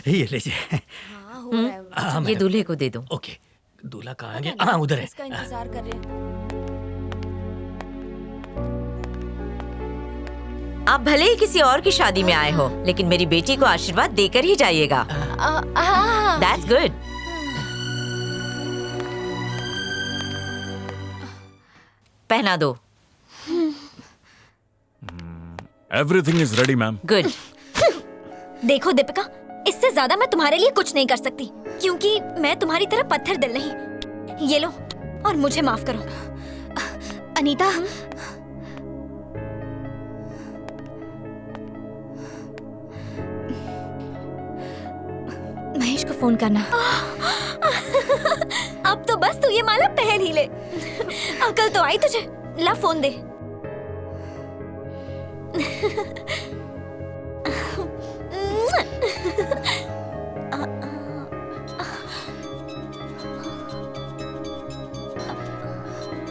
ये लीजिए। ये दूल्हे को दे दो। ओके, दूल्हा कहाँ गया? हाँ उधर है। इसका इंतजार कर रहे हैं। आप भले ही किसी और की शादी में आए हो, लेकिन मेरी बेटी को आशीर्वाद देकर ही जाइएगा। That's good. पहना दो। Everything is ready ma'am. Good. देखो दीपिका, इससे ज्यादा मैं तुम्हारे लिए कुछ नहीं कर सकती, क्योंकि मैं तुम्हारी तरह पत्थर दिल नहीं। ये लो और मुझे माफ करो। अनीता, महेश को फोन करना। अब तो बस तू ये माला पहन ही ले। अकल तो आई तुझे। ला फोन दे।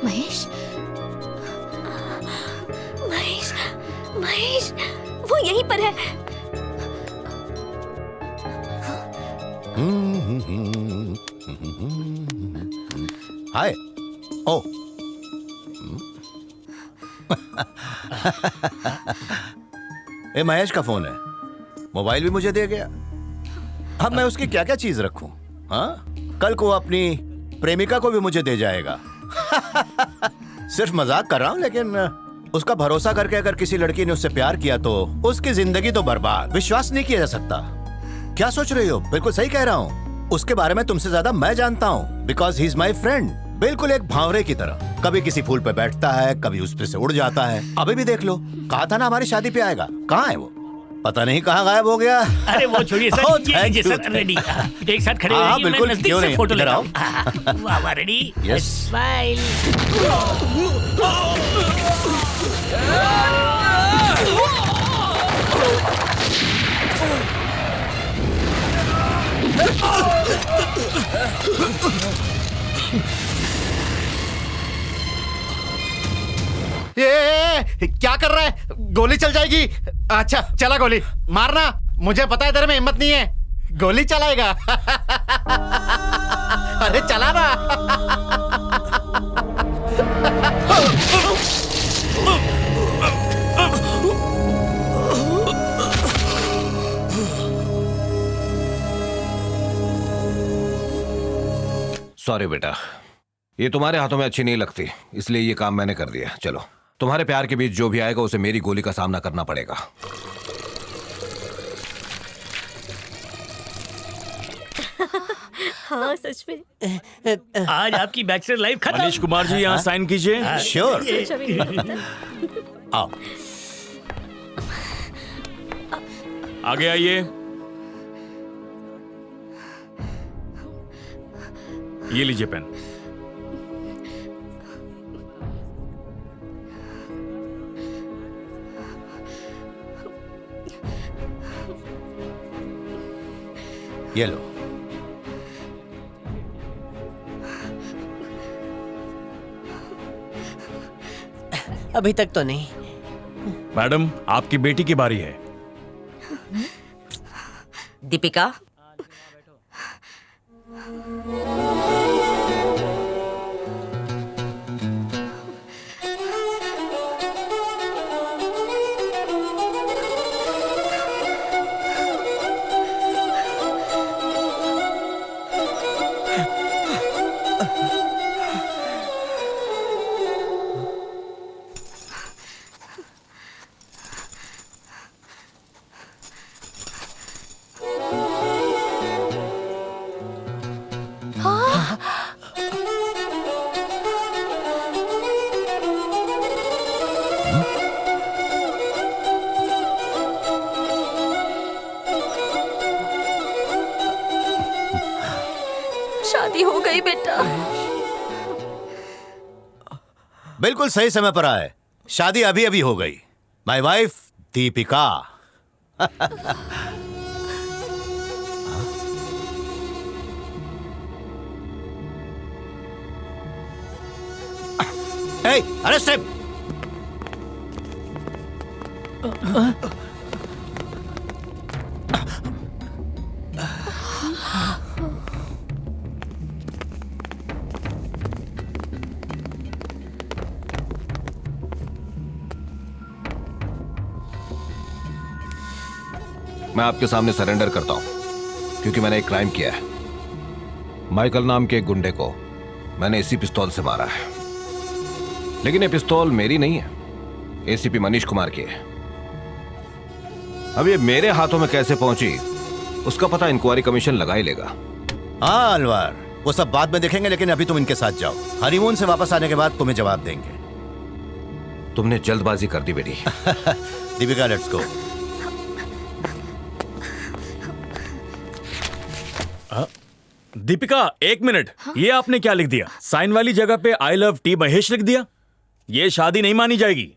महेश, महेश, महेश, वो यहीं पर है। हाय। ओ ये महेश का फोन है। मोबाइल भी मुझे दे गया। अब मैं उसकी क्या क्या चीज रखूं? हाँ, कल को अपनी प्रेमिका को भी मुझे दे जाएगा। सिर्फ मजाक कर रहा हूं, लेकिन उसका भरोसा करके अगर किसी लड़की ने उससे प्यार किया तो उसकी जिंदगी तो बर्बाद। विश्वास नहीं किया जा सकता। क्या सोच रही हो? बिल्कुल सही कह रहा हूँ। उसके बारे में तुमसे ज्यादा मैं जानता हूँ, because he is my friend. बिल्कुल एक भावरे की तरह। कभी किसी फूल पे बैठता है, कभी उस पे से उड़ जाता है। अभी भी देख लो, कहा था ना हमारी शादी पे आएगा। कहाँ है वो? पता नहीं कहाँ गायब हो गया। अरे वो छोड़िए सर। Oh, ये thank लीजिए you. Sir, ready. एक साथ खड़े हाँ, रहिए, मैं बिल्कुल, नजदीक क्यों से नहीं? फोटो इधर लेता आओ। हूँ। वाह वाह, रेडी। Yes. स्माइल। ये क्या कर रहा है? गोली चल जाएगी। अच्छा चला गोली मारना। मुझे पता है तेरे में हिम्मत नहीं है। गोली चलाएगा। अरे चला ना। सॉरी बेटा, ये तुम्हारे हाथों में अच्छी नहीं लगती, इसलिए ये काम मैंने कर दिया। चलो, तुम्हारे प्यार के बीच जो भी आएगा उसे मेरी गोली का सामना करना पड़ेगा। हाँ सच में। आज आपकी बैचलर लाइफ खत्म। मनीष कुमार जी यहाँ साइन कीजिए। श्योर। आओ, आगे आइए। ये लीजिए पेन। ये लो। अभी तक तो नहीं। मैडम, आपकी बेटी की बारी है। दीपिका, शादी हो गई बेटा। बिल्कुल सही समय पर आए। शादी अभी अभी हो गई। My wife Deepika. Hey, arrest him! मैं आपके सामने सरेंडर करता हूं क्योंकि मैंने एक क्राइम किया है। माइकल नाम के एक गुंडे को मैंने इसी पिस्तौल से मारा है, लेकिन ये पिस्तौल मेरी नहीं है, एसीपी मनीष कुमार की है। अब ये मेरे हाथों में कैसे पहुंची उसका पता इंक्वायरी कमीशन लगा ही लेगा। हाँ अलवार, वो सब बाद में देखेंगे, लेकिन अभी तुम इनके साथ जाओ। हनीमून से वापस आने के बाद तुम्हें जवाब देंगे। तुमने जल्दबाजी कर दी बेटी। Deepika, let's go. दीपिका, एक मिनट। ये आपने क्या लिख दिया? साइन वाली जगह पे आई लव टी महेश लिख दिया। ये शादी नहीं मानी जाएगी।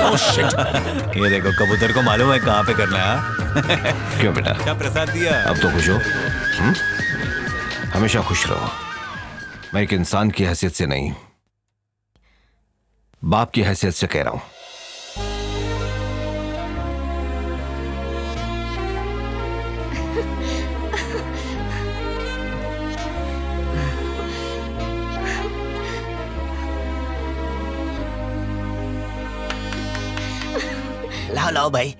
Oh, shit. ये देखो, कबूतर को मालूम है कहाँ पे करना है। क्यों बेटा, क्या प्रसाद दिया? अब तो खुश हो? हमेशा खुश रहो। मैं एक इंसान की हैसियत से नहीं, बाप की हैसियत से कह रहा हूं। लाओ लाओ भाई,